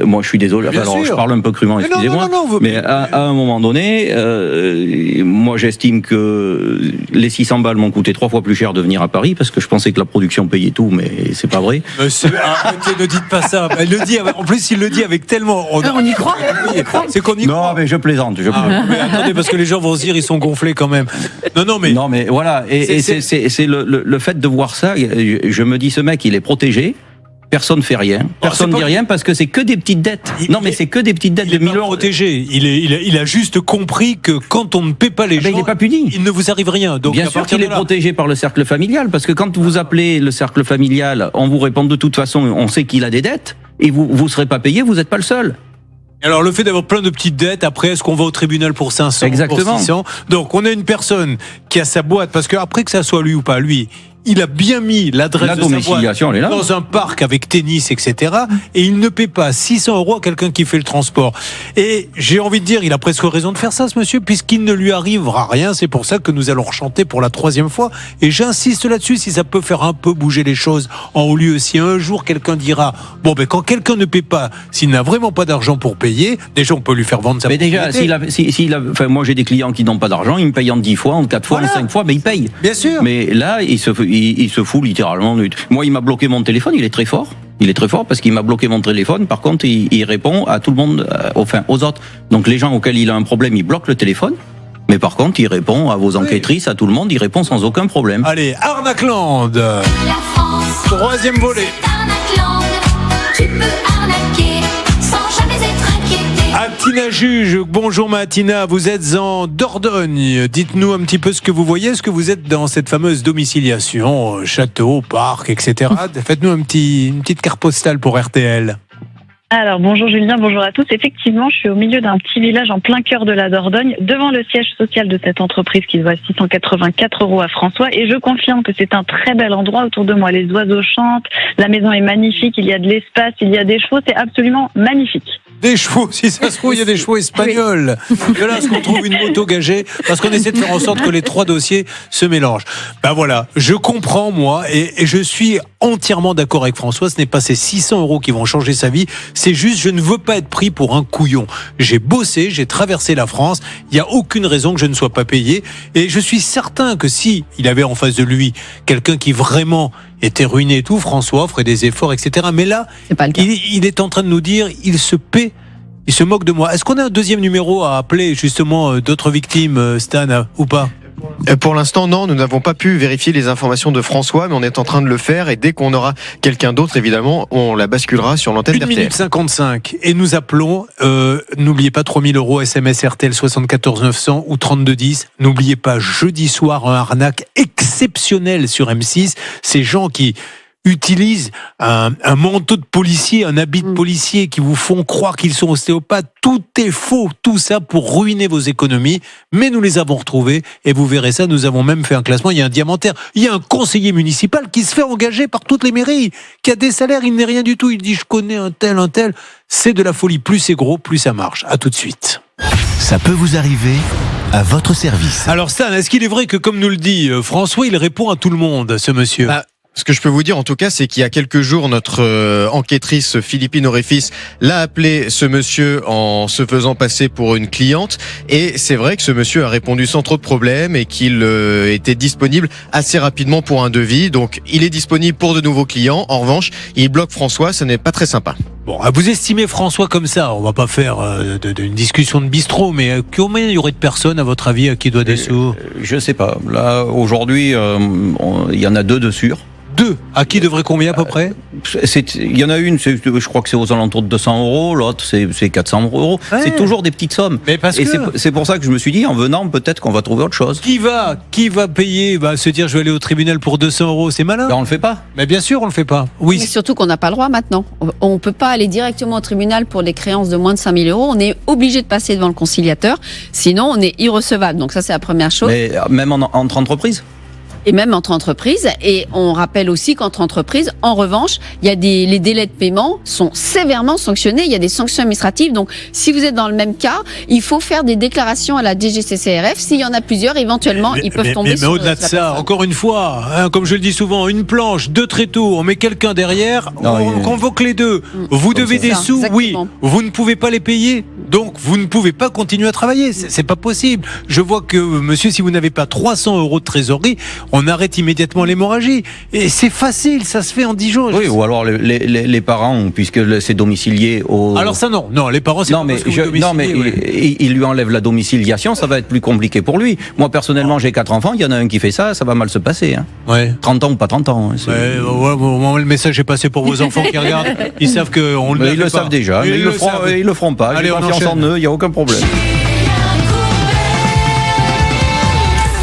moi je suis désolé, alors je parle un peu crûment, excusez-moi, mais à un moment donné, moi j'estime que les 600 balles m'ont coûté 3 fois plus cher de venir à Paris, parce que je pensais que la production payait tout, mais c'est pas vrai. Arrêtez, ne dites pas ça. En plus, il le dit avec tellement. On y croit. C'est qu'on y croit. Non, mais je plaisante. Mais attendez, parce que les gens vont se dire, ils sont gonflés quand même. Non, mais voilà. Et c'est le fait de voir ça. Je me dis, ce mec, il est protégé. Personne ne fait rien. Personne ne dit rien parce que c'est que des petites dettes. Mais c'est que des petites dettes de 1000 euros. Protégé. Il a juste compris que quand on ne paie pas les gens, il n'est pas puni. Il ne vous arrive rien. Donc, bien sûr qu'il est protégé par le cercle familial, parce que quand vous appelez le cercle familial, on vous répond de toute façon, on sait qu'il a des dettes, et vous ne serez pas payé, vous n'êtes pas le seul. Alors le fait d'avoir plein de petites dettes, après est-ce qu'on va au tribunal pour 500, exactement, pour 600? Donc on a une personne qui a sa boîte, parce que après que ça soit lui ou pas lui, il a bien mis l'adresse de sa boîte dans un parc avec tennis, etc. Et il ne paie pas 600 euros à quelqu'un qui fait le transport. Et j'ai envie de dire, il a presque raison de faire ça, ce monsieur, puisqu'il ne lui arrivera rien. C'est pour ça que nous allons chanter pour la 3e fois. Et j'insiste là-dessus, si ça peut faire un peu bouger les choses en haut lieu. Si un jour quelqu'un dira, quand quelqu'un ne paie pas, s'il n'a vraiment pas d'argent pour payer, déjà on peut lui faire vendre sa propriété. Déjà, moi j'ai des clients qui n'ont pas d'argent, ils me payent en 10 fois, en 4 fois, en 5 fois, mais ils payent. Bien sûr. Mais là, il se fout littéralement. Moi, il m'a bloqué mon téléphone, il est très fort. Il est très fort parce qu'il m'a bloqué mon téléphone. Par contre, il répond à tout le monde, aux autres. Donc les gens auxquels il a un problème, il bloque le téléphone. Mais par contre, il répond à vos enquêtrices, à tout le monde, il répond sans aucun problème. Allez, Arnaqueland. La France. 3e volet. Arnaqueland, tu peux arnaquer sans jamais être inquiété. Atina Juge, bonjour Matina, vous êtes en Dordogne. Dites-nous un petit peu ce que vous voyez. Est-ce que vous êtes dans cette fameuse domiciliation, château, parc, etc. Faites-nous une petite carte postale pour RTL. Alors, bonjour Julien, bonjour à tous. Effectivement, je suis au milieu d'un petit village en plein cœur de la Dordogne, devant le siège social de cette entreprise qui doit 684 € à François. Et je confirme que c'est un très bel endroit autour de moi. Les oiseaux chantent, la maison est magnifique, il y a de l'espace, il y a des chevaux, c'est absolument magnifique. Des chevaux, si ça se trouve, il y a des chevaux espagnols. De là, est-ce qu'on trouve une moto gagée? Parce qu'on essaie de faire en sorte que les 3 dossiers se mélangent. Ben voilà, je comprends, moi, et je suis entièrement d'accord avec François. Ce n'est pas ces 600 € qui vont changer sa vie. C'est juste, je ne veux pas être pris pour un couillon. J'ai bossé, j'ai traversé la France. Il n'y a aucune raison que je ne sois pas payé. Et je suis certain que si il avait en face de lui quelqu'un qui vraiment était ruiné et tout, François ferait des efforts, etc. Mais là, il est en train de nous dire, il se paie, il se moque de moi. Est-ce qu'on a un 2e numéro à appeler justement d'autres victimes, Stan, ou pas? Pour l'instant, non, nous n'avons pas pu vérifier les informations de François, mais on est en train de le faire, et dès qu'on aura quelqu'un d'autre, évidemment, on la basculera sur l'antenne d'RTL. 1 minute 55, et nous appelons, n'oubliez pas 3 000 € SMS RTL 74 900 ou 32 10. N'oubliez pas, jeudi soir, un arnaque exceptionnel sur M6. Ces gens qui utilisent un manteau de policier, un habit de policier, qui vous font croire qu'ils sont ostéopathes. Tout est faux, tout ça pour ruiner vos économies. Mais nous les avons retrouvés, et vous verrez ça, nous avons même fait un classement. Il y a un diamantaire, il y a un conseiller municipal qui se fait engager par toutes les mairies, qui a des salaires, il n'est rien du tout. Il dit, je connais un tel. C'est de la folie. Plus c'est gros, plus ça marche. À tout de suite. Ça peut vous arriver, à votre service. Alors Stan, est-ce qu'il est vrai que, comme nous le dit François, il répond à tout le monde, ce monsieur? Ce que je peux vous dire en tout cas, c'est qu'il y a quelques jours, notre enquêtrice Philippine Auréfis l'a appelé, ce monsieur, en se faisant passer pour une cliente, et c'est vrai que ce monsieur a répondu sans trop de problèmes et qu'il était disponible assez rapidement pour un devis. Donc il est disponible pour de nouveaux clients. En revanche, il bloque François, ce n'est pas très sympa. Bon, vous estimez François comme ça, on va pas faire une discussion de bistrot, mais combien il y aurait de personnes à votre avis à qui doit des sous? Je sais pas. Là, aujourd'hui, il y en a 2 de sûrs. 2. À qui devrait combien à peu près? Il y en a une, je crois que c'est aux alentours de 200 €, l'autre c'est 400 €. Ouais. C'est toujours des petites sommes. Mais parce et que... c'est pour ça que je me suis dit, en venant, peut-être qu'on va trouver autre chose. Qui va payer, se dire je vais aller au tribunal pour 200 €, c'est malin. Ben, on le fait pas. Mais bien sûr, on le fait pas. Oui. Mais surtout qu'on n'a pas le droit maintenant. On ne peut pas aller directement au tribunal pour les créances de moins de 5 000 €. On est obligé de passer devant le conciliateur. Sinon, on est irrecevable. Donc ça, c'est la première chose. Mais même entre entreprises. Et même entre entreprises. Et on rappelle aussi qu'entre entreprises, en revanche, il y a les délais de paiement sont sévèrement sanctionnés. Il y a des sanctions administratives. Donc, si vous êtes dans le même cas, il faut faire des déclarations à la DGCCRF. S'il y en a plusieurs, éventuellement, ils peuvent tomber sur mais au-delà de ça, encore une fois, comme je le dis souvent, une planche, 2 tréteaux, on met quelqu'un derrière, on convoque les deux. Vous devez des sous, exactement. oui. Vous ne pouvez pas les payer, donc vous ne pouvez pas continuer à travailler. C'est pas possible. Je vois que, monsieur, si vous n'avez pas 300 € de trésorerie, on arrête immédiatement l'hémorragie. Et c'est facile, ça se fait en 10 jours. Oui, ou alors les parents, puisque c'est domicilié au... Alors ça, non, les parents, c'est non, mais il lui enlève la domiciliation, ça va être plus compliqué pour lui. Moi, personnellement, j'ai 4 enfants, il y en a un qui fait ça va mal se passer. Hein. Ouais. 30 ans ou pas 30 ans. Hein, le message est passé pour vos enfants qui regardent. Ils savent qu'on le Ils le savent déjà, mais ils le feront pas. Allez, j'ai confiance en eux, il n'y a aucun problème.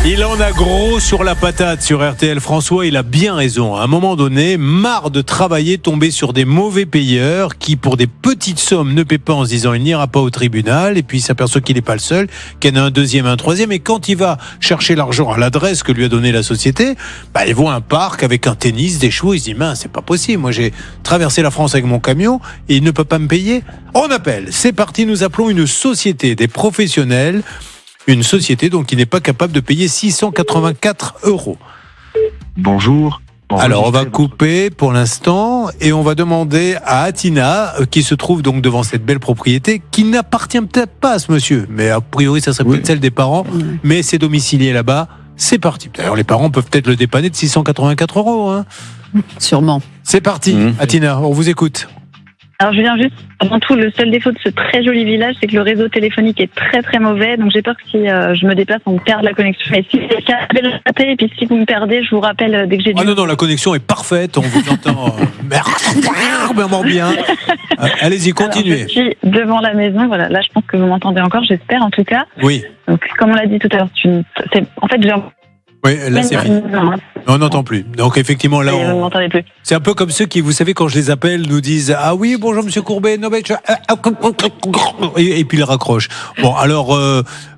Il en a gros sur la patate sur RTL. François, il a bien raison. À un moment donné, marre de travailler, tomber sur des mauvais payeurs qui, pour des petites sommes, ne paient pas en se disant il n'ira pas au tribunal. Et puis il s'aperçoit qu'il n'est pas le seul, qu'il y en a un deuxième, un troisième. Et quand il va chercher l'argent à l'adresse que lui a donnée la société, il voit un parc avec un tennis, des chevaux. Il se dit mince, c'est pas possible. Moi, j'ai traversé la France avec mon camion et il ne peut pas me payer. On appelle. C'est parti. Nous appelons une société, des professionnels. Une société donc qui n'est pas capable de payer 684 €. Bonjour. Alors on va couper pour l'instant et on va demander à Atina qui se trouve donc devant cette belle propriété qui n'appartient peut-être pas à ce monsieur, mais a priori ça serait peut-être celle des parents, mais c'est domicilié là-bas. C'est parti. D'ailleurs les parents peuvent peut-être le dépanner de 684 €. Hein. Sûrement. C'est parti. Atina, on vous écoute. Alors je viens juste, avant tout, le seul défaut de ce très joli village, c'est que le réseau téléphonique est très très mauvais, donc j'ai peur que si je me déplace, on perde la connexion. Et si quelqu'un avait le raté, et puis si vous me perdez, je vous rappelle dès que j'ai du... Ah non, la connexion est parfaite, on vous entend vraiment bien. Allez-y, continuez. Alors, je suis devant la maison, voilà, là je pense que vous m'entendez encore, j'espère en tout cas. Oui. Donc comme on l'a dit tout à l'heure, en fait j'ai... Oui, là c'est fini. On n'entend plus. Donc effectivement là, on n'entendait plus. C'est un peu comme ceux qui, vous savez, quand je les appelle, nous disent ah oui bonjour Monsieur Courbet, non mais et puis ils raccrochent. Bon alors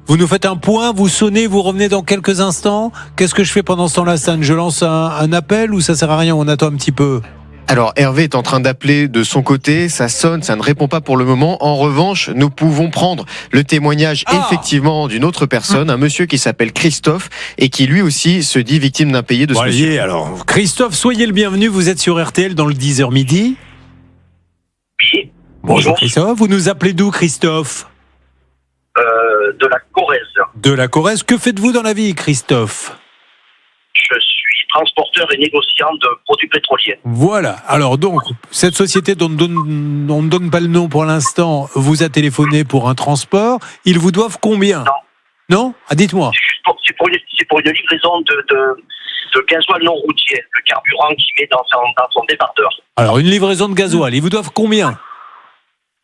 vous nous faites un point, vous sonnez, vous revenez dans quelques instants. Qu'est-ce que je fais pendant ce temps-là, Stan? Je lance un appel ou ça sert à rien? On attend un petit peu. Alors Hervé est en train d'appeler de son côté, ça sonne, ça ne répond pas pour le moment. En revanche, nous pouvons prendre le témoignage effectivement d'une autre personne, un monsieur qui s'appelle Christophe et qui lui aussi se dit victime d'impayé de ce monsieur. Alors Christophe, soyez le bienvenu, vous êtes sur RTL dans le 10h midi. Oui. Bonjour Christophe, vous nous appelez d'où Christophe? De la Corrèze. De la Corrèze, que faites-vous dans la vie Christophe? Je suis transporteur et négociant de produits pétroliers. Voilà. Alors donc, cette société dont on ne donne pas le nom pour l'instant vous a téléphoné pour un transport. Ils vous doivent combien? Non. Ah, dites-moi. C'est pour une livraison de gasoil non routier, le carburant qu'il met dans son débardeur. Alors, une livraison de gasoil. Ils vous doivent combien?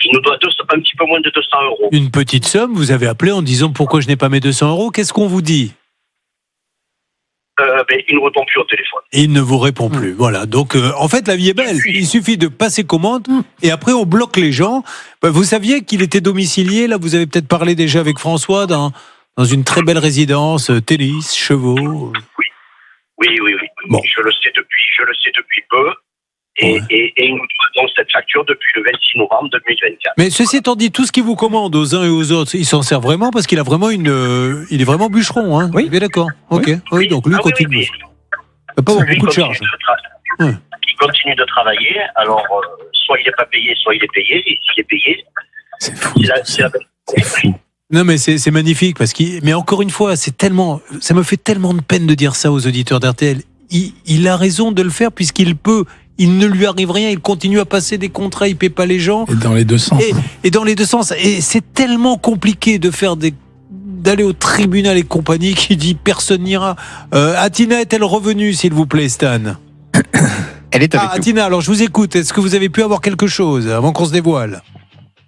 Il nous doit un petit peu moins de 200 €. Une petite somme. Vous avez appelé en disant pourquoi je n'ai pas mes 200 €. Qu'est-ce qu'on vous dit? Il ne répond plus au téléphone. Il ne vous répond plus. Voilà. Donc, en fait, la vie est belle. Il suffit de passer commande et après, on bloque les gens. Vous saviez qu'il était domicilié. Là, vous avez peut-être parlé déjà avec François dans une très belle résidence, tennis, chevaux. Oui. Bon. Je le sais depuis peu. Et il nous doit donc cette facture depuis le 26 novembre 2024. Mais ceci étant dit, tout ce qu'il vous commande aux uns et aux autres, il s'en sert vraiment parce qu'il a vraiment il est vraiment bûcheron, hein? Oui. Bien d'accord. Ok. Oui, donc lui continue. Il n'a pas avoir beaucoup de charges. Il continue de travailler. Alors, soit il n'est pas payé, soit il est payé. Et s'il est payé, c'est fou. Non mais c'est magnifique parce mais encore une fois, ça me fait tellement de peine de dire ça aux auditeurs d'RTL. Il a raison de le faire puisqu'il peut. Il ne lui arrive rien, il continue à passer des contrats, il ne paie pas les gens. Et dans les deux sens. Et dans les deux sens. Et c'est tellement compliqué d'aller au tribunal et compagnie qui dit personne n'ira. Atina est-elle revenue, s'il vous plaît, Stan? Elle est avec nous. Tina, alors je vous écoute. Est-ce que vous avez pu avoir quelque chose avant qu'on se dévoile?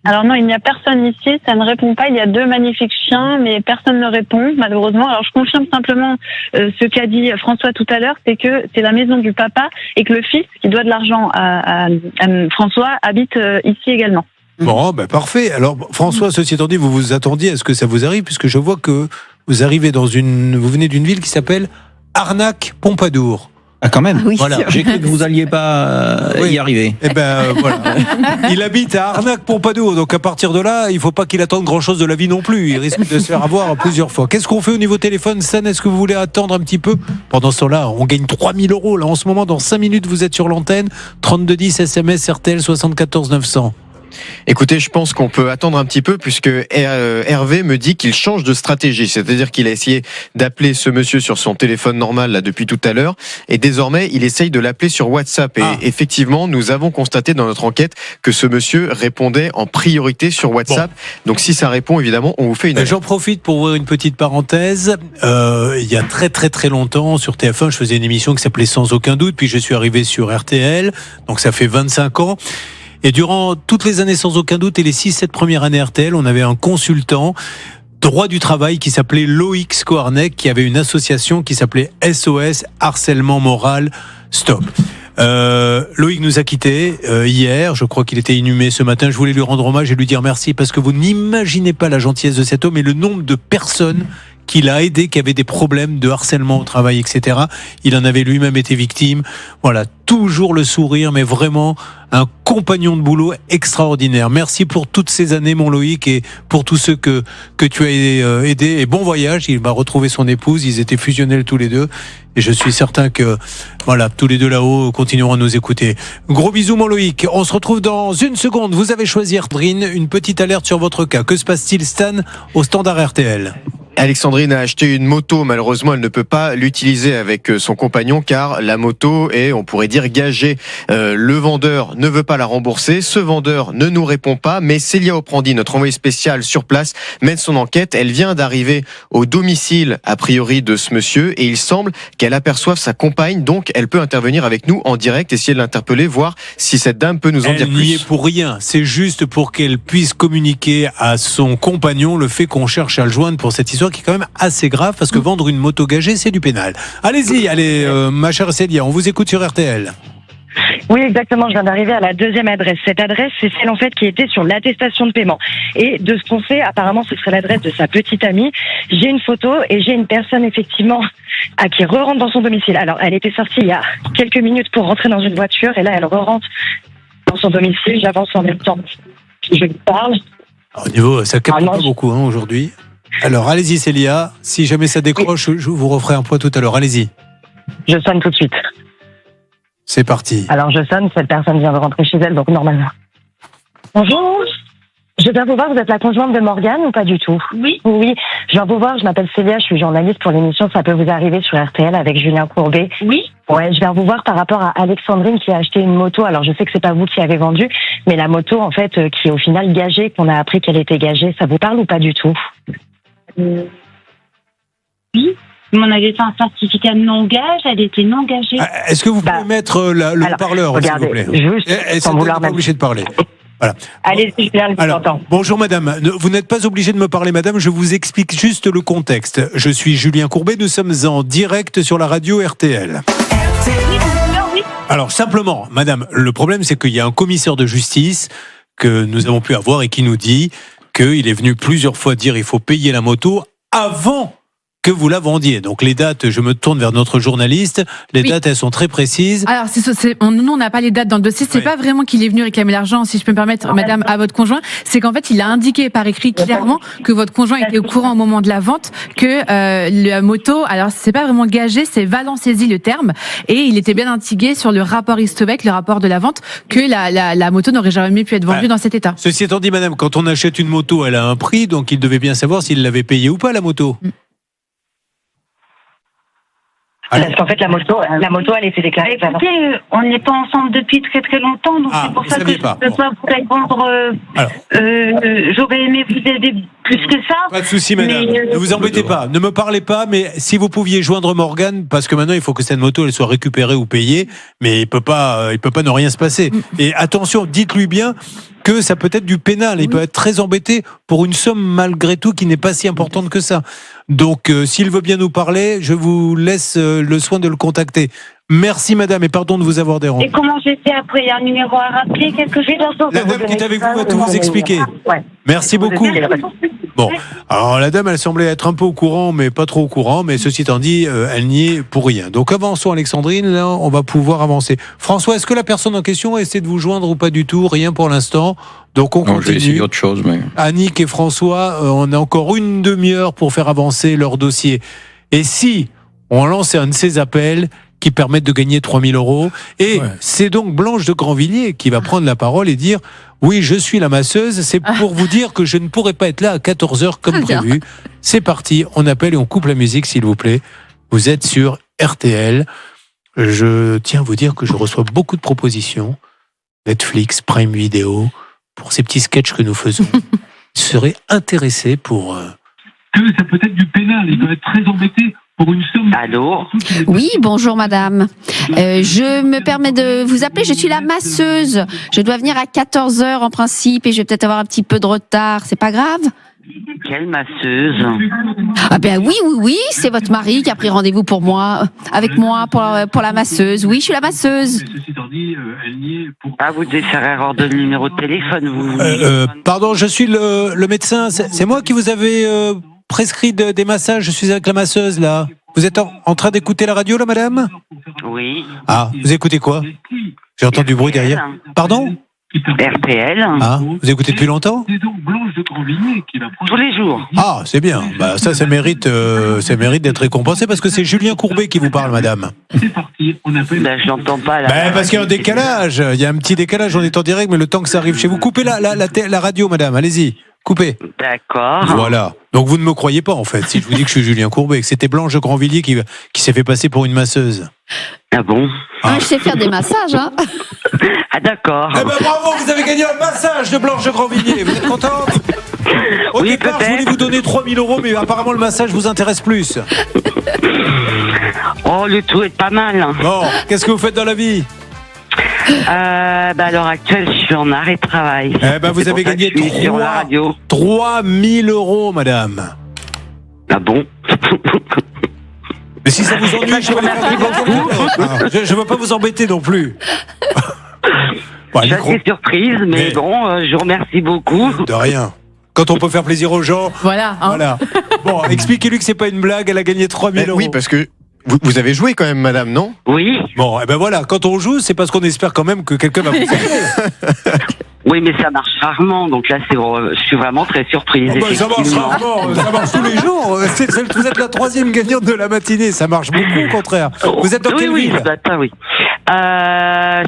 Alors non, il n'y a personne ici, ça ne répond pas. Il y a 2 magnifiques chiens, mais personne ne répond, malheureusement. Alors je confirme simplement ce qu'a dit François tout à l'heure, c'est que c'est la maison du papa et que le fils, qui doit de l'argent à François, habite ici également. Bon, ben parfait. Alors François, ceci étant dit, vous vous attendiez à ce que ça vous arrive, puisque je vois que vous arrivez vous venez d'une ville qui s'appelle Arnaque-Pompadour. Ah, quand même. Oui, Voilà. J'ai cru que vous alliez pas y arriver. Eh ben voilà. Il habite à Arnaque-Pompadour, donc à partir de là, il faut pas qu'il attende grand-chose de la vie non plus. Il risque de se faire avoir plusieurs fois. Qu'est-ce qu'on fait au niveau téléphone, Stan? Est-ce que vous voulez attendre un petit peu? Pendant ce temps-là, on gagne 3 000 € là en ce moment. Dans 5 minutes, vous êtes sur l'antenne. 3210 SMS RTL 74 900. Écoutez, je pense qu'on peut attendre un petit peu puisque Hervé me dit qu'il change de stratégie. C'est-à-dire qu'il a essayé d'appeler ce monsieur sur son téléphone normal là depuis tout à l'heure et désormais il essaye de l'appeler sur WhatsApp. Et effectivement, nous avons constaté dans notre enquête que ce monsieur répondait en priorité sur WhatsApp. Bon. Donc si ça répond, évidemment, on vous fait une alerte. J'en profite pour ouvrir une petite parenthèse. Il y a très longtemps sur TF1, je faisais une émission qui s'appelait Sans aucun doute, puis je suis arrivé sur RTL, donc ça fait 25 ans. Et durant toutes les années Sans aucun doute et les 6-7 premières années RTL, on avait un consultant droit du travail qui s'appelait Loïc Skoarnek, qui avait une association qui s'appelait SOS Harcèlement Moral Stop. Loïc nous a quittés hier, je crois qu'il était inhumé ce matin. Je voulais lui rendre hommage et lui dire merci parce que vous n'imaginez pas la gentillesse de cet homme et le nombre de personnes qu'il a aidé, qui avaient des problèmes de harcèlement au travail, etc. Il en avait lui-même été victime. Voilà, toujours le sourire, mais vraiment un compagnon de boulot extraordinaire. Merci pour toutes ces années, mon Loïc, et pour tous ceux que tu as aidés. Et bon voyage, il va retrouver son épouse, ils étaient fusionnels tous les deux. Et je suis certain que, voilà, tous les deux là-haut continueront à nous écouter. Gros bisous, mon Loïc. On se retrouve dans une seconde. Vous avez choisi, Aldrine, une petite alerte sur votre cas. Que se passe-t-il, Stan, au standard RTL? Alexandrine a acheté une moto. Malheureusement, elle ne peut pas l'utiliser avec son compagnon car la moto est, on pourrait dire, gagée. Le vendeur ne veut pas la rembourser. Ce vendeur ne nous répond pas. Mais Célia Oprandi, notre envoyée spéciale sur place, mène son enquête. Elle vient d'arriver au domicile, a priori, de ce monsieur et il semble qu'elle aperçoive sa compagne. Donc, elle peut intervenir avec nous en direct, essayer de l'interpeller, voir si cette dame peut nous en dire plus. Elle n'y est pour rien. C'est juste pour qu'elle puisse communiquer à son compagnon le fait qu'on cherche à le joindre pour cette histoire qui est quand même assez grave parce que vendre une moto gagée, c'est du pénal. Allez-y, ma chère Célia, on vous écoute sur RTL. Oui, exactement. Je viens d'arriver à la 2e adresse. Cette adresse, c'est celle en fait qui était sur l'attestation de paiement. Et de ce qu'on sait, apparemment, ce serait l'adresse de sa petite amie. J'ai une photo et j'ai une personne effectivement qui re-rentre dans son domicile. Alors, elle était sortie il y a quelques minutes pour rentrer dans une voiture et là, elle re-rentre dans son domicile. J'avance en même temps. Je lui parle. Au niveau, ça capte pas beaucoup aujourd'hui. Alors, allez-y, Célia. Si jamais ça décroche, je vous referai un point tout à l'heure. Allez-y. Je sonne tout de suite. C'est parti. Alors, je sonne. Cette personne vient de rentrer chez elle, donc normalement. Bonjour. Je viens vous voir. Vous êtes la conjointe de Morgane ou pas du tout? Oui. Oui. Je viens vous voir. Je m'appelle Célia. Je suis journaliste pour l'émission Ça peut vous arriver sur RTL avec Julien Courbet. Oui. Ouais, je viens vous voir par rapport à Alexandrine qui a acheté une moto. Alors, je sais que c'est pas vous qui avez vendu, mais la moto, en fait, qui est au final gagée, qu'on a appris qu'elle était gagée. Ça vous parle ou pas du tout? Oui, on avait fait un certificat de non-gage, elle était non-gagée. Est-ce que vous pouvez mettre le haut-parleur, s'il vous plaît? Juste, vous n'êtes pas obligé de parler. Voilà. Allez-y, je vous entends. Bonjour madame, vous n'êtes pas obligé de me parler madame, je vous explique juste le contexte. Je suis Julien Courbet, nous sommes en direct sur la radio RTL. Alors simplement, madame, le problème c'est qu'il y a un commissaire de justice que nous avons pu avoir et qui nous dit qu'il est venu plusieurs fois dire il faut payer la moto avant que vous la vendiez. Donc les dates, je me tourne vers notre journaliste, les dates elles sont très précises. Alors nous on n'a pas les dates dans le dossier, c'est pas vraiment qu'il est venu réclamer l'argent, si je peux me permettre madame, à votre conjoint, c'est qu'en fait il a indiqué par écrit clairement que votre conjoint était au courant au moment de la vente que la moto, alors c'est pas vraiment gagé, c'est Valancez-y le terme, et il était bien indiqué sur le rapport Istovec, le rapport de la vente, que la moto n'aurait jamais pu être vendue dans cet état. Ceci étant dit madame, quand on achète une moto elle a un prix, donc il devait bien savoir s'il l'avait payée ou pas la moto. Parce qu'en fait, la moto, elle était déclarée. On n'est pas ensemble depuis très très longtemps, donc c'est pour ça que je ne peux pas vous répondre. J'aurais aimé vous aider plus que ça. Pas de souci, madame. Ne vous embêtez pas. Ne me parlez pas, mais si vous pouviez joindre Morgane, parce que maintenant il faut que cette moto elle soit récupérée ou payée, mais il peut pas ne rien se passer. Et attention, dites-lui bien que ça peut être du pénal. Il peut être très embêté pour une somme malgré tout qui n'est pas si importante que ça. Donc, s'il veut bien nous parler, je vous laisse le soin de le contacter. Merci madame et pardon de vous avoir dérangé. Et comment j'ai fait après? Il y a un numéro à rappeler, quelque chose? La dame qui est avec vous va tout vous expliquer. Merci beaucoup. Bon, alors la dame elle semblait être un peu au courant mais pas trop au courant, mais ceci étant dit, elle n'y est pour rien. Donc avançons Alexandrine, là on va pouvoir avancer. François, est-ce que la personne en question a essayé de vous joindre ou pas du tout? Rien pour l'instant. Donc on continue. Je vais essayer autre chose, mais... Annick et François, on a encore une demi-heure pour faire avancer leur dossier. Et si on lançait un de ces appels qui permettent de gagner 3 000 €. Et c'est donc Blanche de Grandvilliers qui va prendre la parole et dire « Oui, je suis la masseuse, c'est pour vous dire que je ne pourrai pas être là à 14h comme prévu. » C'est parti, on appelle et on coupe la musique s'il vous plaît. Vous êtes sur RTL. Je tiens à vous dire que je reçois beaucoup de propositions. Netflix, Prime Video, pour ces petits sketchs que nous faisons. Je serais intéressé pour... Que ça peut être du pénal, il doit être très embêté. Allô? Oui, bonjour madame. Je me permets de vous appeler, je suis la masseuse. Je dois venir à 14h en principe et je vais peut-être avoir un petit peu de retard, c'est pas grave? Quelle masseuse? Ah ben oui, c'est votre mari qui a pris rendez-vous pour moi, avec moi pour la masseuse. Oui, je suis la masseuse. Ah, vous devez faire erreur de numéro de téléphone, vous. Pardon, je suis le médecin, c'est moi qui vous avez... prescrit des massages, je suis avec la masseuse là. Vous êtes en train d'écouter la radio là, madame? Oui. Ah, vous écoutez quoi? J'ai entendu du bruit derrière. Pardon? RTL. Ah, vous écoutez depuis longtemps? Tous les jours. Ah, c'est bien. Bah ça mérite d'être récompensé parce que c'est Julien Courbet qui vous parle, madame. C'est parti, on appelle. Ben, je l'entends pas là. Parce qu'il y a un décalage. Il y a un petit décalage, on est en direct, mais le temps que ça arrive chez vous, coupez la radio, madame. Allez-y. Coupez. D'accord. Voilà. Donc vous ne me croyez pas en fait si je vous dis que je suis Julien Courbet, que c'était Blanche de Grandvilliers qui s'est fait passer pour une masseuse. Ah bon? Je sais faire des massages, hein. Ah d'accord. Eh ben bravo, vous avez gagné un massage de Blanche de Grandvilliers. Vous êtes contente? Au départ, je voulais vous donner 3 000 €, mais apparemment le massage vous intéresse plus. Oh, le tout est pas mal. Bon, qu'est-ce que vous faites dans la vie? À l'heure actuelle, je suis en arrêt de travail. Eh ben, vous avez gagné 3 000 €, madame. Ah bon? Mais si ça vous ennuie, je ne veux pas vous embêter non plus. Je suis assez surprise, mais bon, je vous remercie beaucoup. De rien. Quand on peut faire plaisir aux gens. Voilà. Voilà. Bon, expliquez-lui que c'est pas une blague, elle a gagné 3 000 €. Oui, parce que vous avez joué quand même, madame, non? Oui. Bon, et ben voilà, quand on joue, c'est parce qu'on espère quand même que quelqu'un va vous aider. Oui, mais ça marche rarement, donc là, je suis vraiment très surprise. Ça marche rarement, ça marche tous les jours. Vous êtes la 3e gagnante de la matinée, ça marche beaucoup au contraire. Vous êtes dans quelle ville? Oui.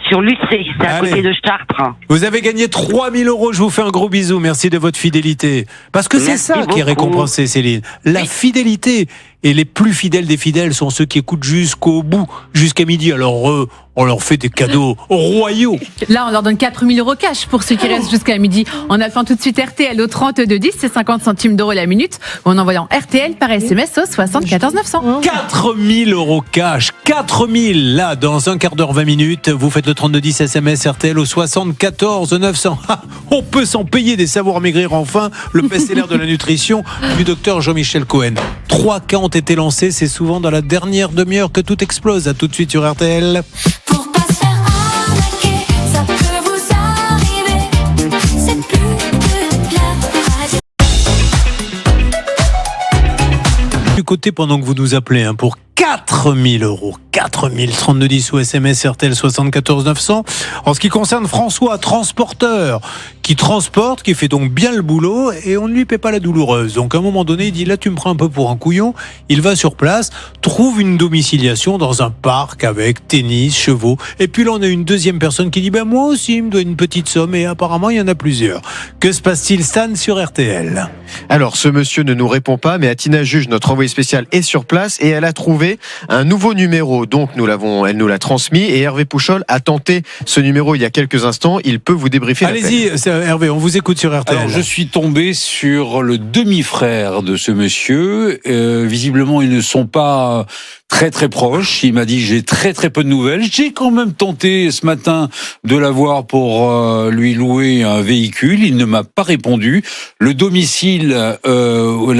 Sur Lucé, c'est à côté de Chartres. Vous avez gagné 3 000 €, je vous fais un gros bisou, merci de votre fidélité. Parce que c'est ça qui est récompensé, Céline. La fidélité. Et les plus fidèles des fidèles sont ceux qui écoutent jusqu'au bout, jusqu'à midi. Alors on leur fait des cadeaux royaux. Là, on leur donne 4 000 € cash pour ceux qui restent jusqu'à midi. On a fait tout de suite RTL au 3210, c'est 50 centimes d'euros la minute, en envoyant RTL par SMS au 74 900. 4 000 € cash, 4 000 là, dans un quart d'heure, 20 minutes. Vous faites le 3210 SMS RTL au 74 900. On peut s'en payer des savoirs maigrir enfin. Le best-seller de la nutrition du docteur Jean-Michel Cohen. 3 cas ont été lancés, c'est souvent dans la dernière demi-heure que tout explose. À tout de suite sur RTL. Pour pas se faire arnaquer, ça peut vous arriver. C'est plus de la radio. Du côté pendant que vous nous appelez pour 4 000 €. 4000, 3210 ou SMS RTL 74 900. En ce qui concerne François, transporteur, qui transporte, qui fait donc bien le boulot et on ne lui paie pas la douloureuse. Donc à un moment donné, il dit là tu me prends un peu pour un couillon. Il va sur place, trouve une domiciliation dans un parc avec tennis, chevaux. Et puis là on a une deuxième personne qui dit ben moi aussi il me doit une petite somme et apparemment il y en a plusieurs. Que se passe-t-il, Stan, sur RTL? Alors ce monsieur ne nous répond pas, mais Atina Juge, notre envoyée spéciale, est sur place et elle a trouvé un nouveau numéro. Donc elle nous l'a transmis et Hervé Pouchol a tenté ce numéro il y a quelques instants. Il peut vous débriefer. Allez-y, Hervé, on vous écoute sur RTL. Alors, je suis tombé sur le demi-frère de ce monsieur. Visiblement, ils ne sont pas très très proches. Il m'a dit j'ai très très peu de nouvelles. J'ai quand même tenté ce matin de l'avoir pour lui louer un véhicule. Il ne m'a pas répondu. Le domicile, là,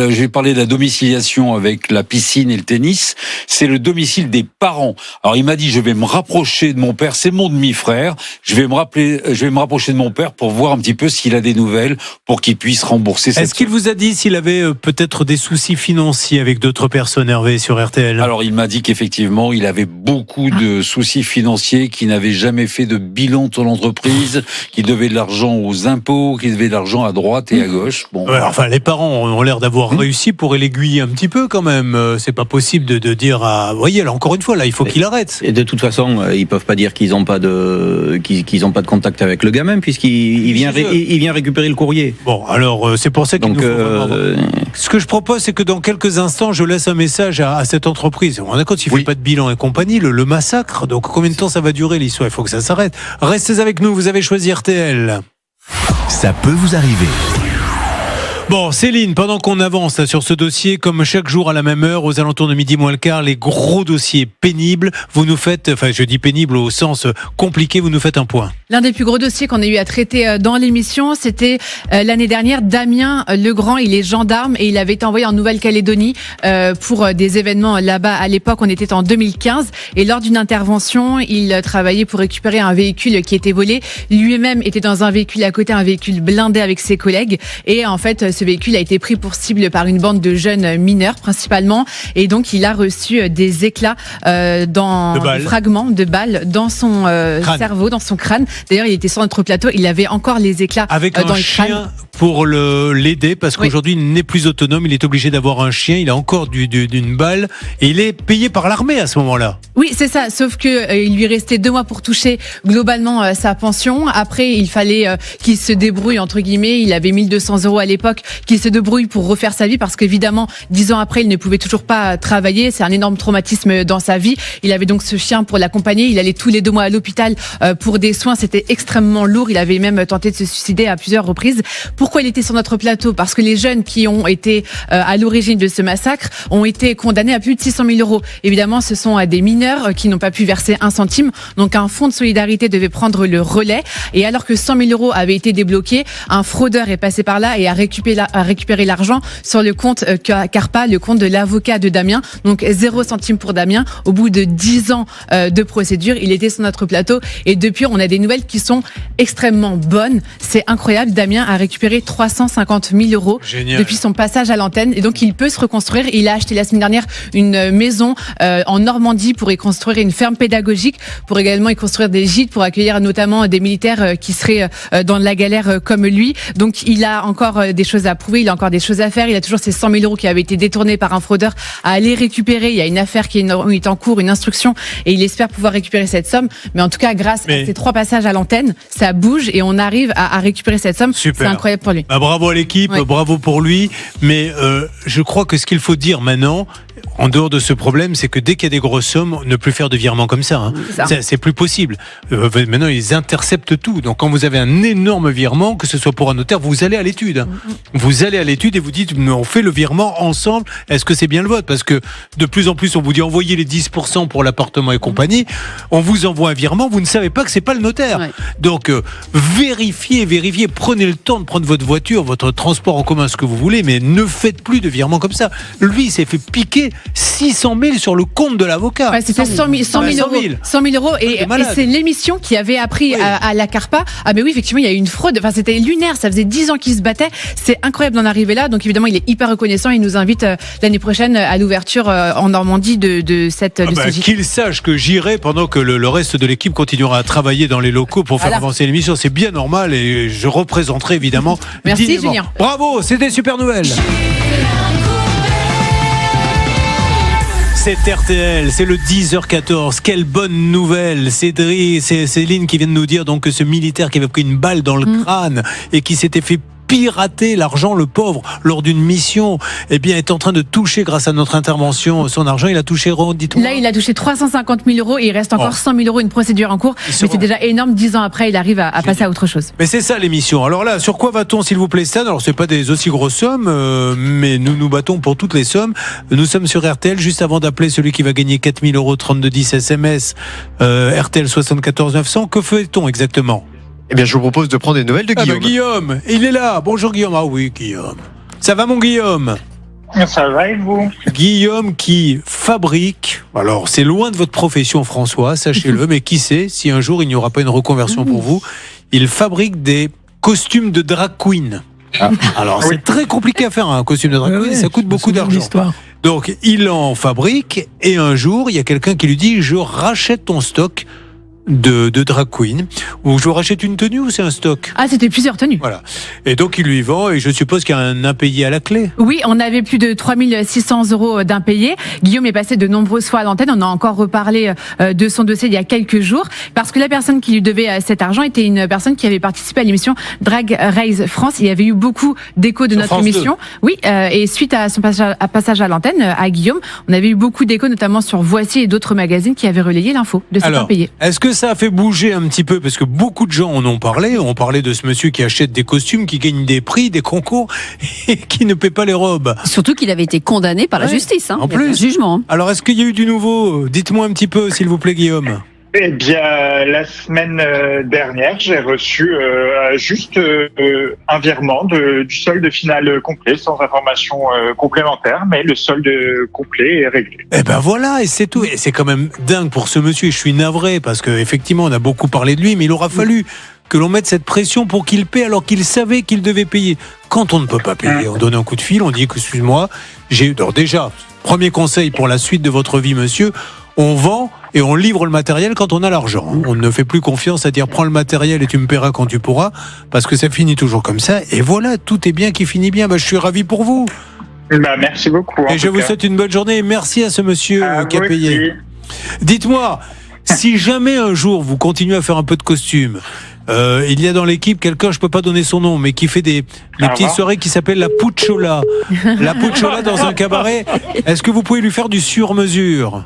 j'ai parlé de la domiciliation avec la piscine et le tennis. C'est le domicile des parents. Alors il m'a dit je vais me rapprocher de mon père. C'est mon demi-frère. Je vais me rapprocher de mon père pour voir un petit peu s'il a des nouvelles pour qu'il puisse rembourser. Est-ce qu'il vous a dit s'il avait peut-être des soucis financiers avec d'autres personnes, Hervé, sur RTL? Alors il m'a dit qu'effectivement il avait beaucoup de soucis financiers, qu'il n'avait jamais fait de bilan de son entreprise, qu'il devait de l'argent aux impôts, qu'il devait de l'argent à droite et à gauche. Bon. Ouais, enfin, les parents ont l'air d'avoir réussi pour l'aiguiller un petit peu quand même. C'est pas possible de dire à... Vous voyez, là, encore une fois, là, il faut qu'il arrête. Et de toute façon, ils peuvent pas dire qu'ils ont pas de contact avec le gamin puisqu'il vient récupérer le courrier. Bon, alors c'est pour ça qu'il nous faut ce que je propose, c'est que dans quelques instants, je laisse un message à cette entreprise. On a compte, s'il fait pas de bilan et compagnie, le massacre. Donc combien de temps ça va durer l'histoire? Il faut que ça s'arrête. Restez avec nous, vous avez choisi RTL. Ça peut vous arriver. Bon, Céline, pendant qu'on avance là, sur ce dossier, comme chaque jour à la même heure, aux alentours de midi moins le quart, les gros dossiers pénibles, vous nous faites, enfin je dis pénible au sens compliqué, vous nous faites un point. L'un des plus gros dossiers qu'on a eu à traiter dans l'émission, c'était l'année dernière, Damien Legrand, il est gendarme et il avait été envoyé en Nouvelle-Calédonie pour des événements là-bas. À l'époque, on était en 2015 et lors d'une intervention, il travaillait pour récupérer un véhicule qui était volé. Lui-même était dans un véhicule à côté, un véhicule blindé avec ses collègues et en fait, ce véhicule a été pris pour cible par une bande de jeunes mineurs principalement et donc il a reçu des éclats des fragments de balles dans son cerveau, dans son crâne. D'ailleurs, il était sur notre plateau, il avait encore les éclats avec dans un le crâne. Chien pour l'aider parce qu'aujourd'hui il n'est plus autonome, il est obligé d'avoir un chien, il a encore d'une balle et il est payé par l'armée à ce moment-là. Oui, c'est ça, sauf que il lui restait 2 mois pour toucher globalement sa pension. Après, il fallait qu'il se débrouille entre guillemets, il avait 1200 € à l'époque, qu'il se débrouille pour refaire sa vie parce qu'évidemment 10 ans après il ne pouvait toujours pas travailler, c'est un énorme traumatisme dans sa vie. Il avait donc ce chien pour l'accompagner, il allait tous les 2 mois à l'hôpital pour des soins, c'était extrêmement lourd, il avait même tenté de se suicider à plusieurs reprises. Pourquoi il était sur notre plateau? Parce que les jeunes qui ont été à l'origine de ce massacre ont été condamnés à plus de 600 000 €. Évidemment, ce sont des mineurs qui n'ont pas pu verser un centime, donc un fonds de solidarité devait prendre le relais et alors que 100 000 € avaient été débloqués, un fraudeur est passé par là et a récupéré l'argent sur le compte Carpa, le compte de l'avocat de Damien, donc 0 centime pour Damien. Au bout de 10 ans de procédure, il était sur notre plateau et depuis on a des nouvelles qui sont extrêmement bonnes, c'est incroyable. Damien a récupéré 350 000 € depuis son passage à l'antenne et donc il peut se reconstruire. Il a acheté la semaine dernière une maison en Normandie pour y construire une ferme pédagogique, pour également y construire des gîtes pour accueillir notamment des militaires qui seraient dans la galère comme lui. Donc il a encore des choses à prouver, il a encore des choses à faire. Il a toujours ces 100 000 € qui avaient été détournés par un fraudeur à aller récupérer. Il y a une affaire qui est en cours, une instruction et il espère pouvoir récupérer cette somme. Mais en tout cas, grâce à ces 3 passages à l'antenne, ça bouge et on arrive à récupérer cette somme. Super. C'est incroyable pour lui. Bravo à l'équipe, bravo pour lui. Mais je crois que ce qu'il faut dire maintenant, en dehors de ce problème, c'est que dès qu'il y a des grosses sommes, ne plus faire de virements comme ça. Hein. C'est plus possible. Maintenant, ils interceptent tout. Donc, quand vous avez un énorme virement, que ce soit pour un notaire, vous allez à l'étude. Hein. Vous allez à l'étude et vous dites, on fait le virement ensemble. Est-ce que c'est bien le vote? Parce que de plus en plus, on vous dit envoyez les 10% pour l'appartement et compagnie. On vous envoie un virement, vous ne savez pas que c'est pas le notaire. Donc, vérifiez. Prenez le temps de prendre votre votre voiture, votre transport en commun, ce que vous voulez, mais ne faites plus de virements comme ça. Lui, il s'est fait piquer 600 000 sur le compte de l'avocat. Ouais, c'était 100 000 euros. Et c'est l'émission qui avait appris à la Carpa. Ah, mais oui, effectivement, il y a eu une fraude. Enfin, c'était lunaire. Ça faisait 10 ans qu'il se battait. C'est incroyable d'en arriver là. Donc, évidemment, il est hyper reconnaissant. Il nous invite l'année prochaine à l'ouverture en Normandie de cette. Qu'il sache que j'irai pendant que le reste de l'équipe continuera à travailler dans les locaux pour faire avancer l'émission. C'est bien normal et je représenterai évidemment. Merci, dignement. Julien. Bravo, c'est des super nouvelles. C'est RTL, c'est le 10h14. Quelle bonne nouvelle. C'est Céline qui vient de nous dire donc que ce militaire qui avait pris une balle dans le crâne et qui s'était fait pirater l'argent, le pauvre, lors d'une mission, eh bien, est en train de toucher, grâce à notre intervention, son argent. Il a touché, dites-moi. Là, il a touché 350 000 euros et il reste encore 100 000 euros, une procédure en cours. Mais c'est déjà énorme. 10 ans après, il arrive à passer à autre chose. Mais c'est ça l'émission. Alors là, sur quoi va-t-on, s'il vous plaît, Stan? Alors, c'est pas des aussi grosses sommes, mais nous nous battons pour toutes les sommes. Nous sommes sur RTL. Juste avant d'appeler celui qui va gagner 4 000 euros, 3210 SMS, RTL 74 900. Que fait-on exactement? Eh bien, je vous propose de prendre des nouvelles de Guillaume. Guillaume, il est là. Bonjour Guillaume. Ah oui, Guillaume. Ça va mon Guillaume? Ça va et vous? Guillaume qui fabrique, alors c'est loin de votre profession François, sachez-le, mais qui sait si un jour il n'y aura pas une reconversion pour vous. Il fabrique des costumes de drag queen. Alors c'est très compliqué à faire un costume de drag queen, ça coûte beaucoup d'argent. Donc il en fabrique et un jour il y a quelqu'un qui lui dit: je rachète ton stock de drag queen, ou je vous rachète une tenue, ou c'est un stock? Ah, c'était plusieurs tenues. Voilà. Et donc il lui vend, et je suppose qu'il y a un impayé à la clé. Oui, on avait plus de 3 600 euros d'impayés. Guillaume est passé de nombreuses fois à l'antenne. On a encore reparlé de son dossier il y a quelques jours, parce que la personne qui lui devait cet argent était une personne qui avait participé à l'émission Drag Race France. Il y avait eu beaucoup d'échos de notre émission. Oui, et suite à son passage à l'antenne, à Guillaume, on avait eu beaucoup d'échos, notamment sur Voici et d'autres magazines qui avaient relayé l'info de cet impayé. Est-ce que ça a fait bouger un petit peu, parce que beaucoup de gens en ont parlé. On parlait de ce monsieur qui achète des costumes, qui gagne des prix, des concours et qui ne paie pas les robes. Surtout qu'il avait été condamné par la justice. En plus, jugement. Alors, est-ce qu'il y a eu du nouveau? Dites-moi un petit peu, s'il vous plaît, Guillaume. Eh bien, la semaine dernière, j'ai reçu juste un virement du solde final complet, sans information complémentaire, mais le solde complet est réglé. Eh ben voilà, et c'est tout. Et c'est quand même dingue pour ce monsieur, et je suis navré, parce qu'effectivement, on a beaucoup parlé de lui, mais il aura fallu que l'on mette cette pression pour qu'il paie, alors qu'il savait qu'il devait payer. Quand on ne peut pas payer, on donne un coup de fil, on dit que, excuse-moi, alors déjà, premier conseil pour la suite de votre vie, monsieur, on vend et on livre le matériel quand on a l'argent. On ne fait plus confiance à dire prends le matériel et tu me paieras quand tu pourras, parce que ça finit toujours comme ça. Et voilà, tout est bien qui finit bien. Je suis ravi pour vous. Merci beaucoup. Et je vous souhaite une bonne journée et merci à ce monsieur qui a payé. Dites-moi, si jamais un jour vous continuez à faire un peu de costume, il y a dans l'équipe quelqu'un, je peux pas donner son nom, mais qui fait des petites soirées qui s'appellent la Pucciola. La Pucciola dans un cabaret. Est-ce que vous pouvez lui faire du sur-mesure?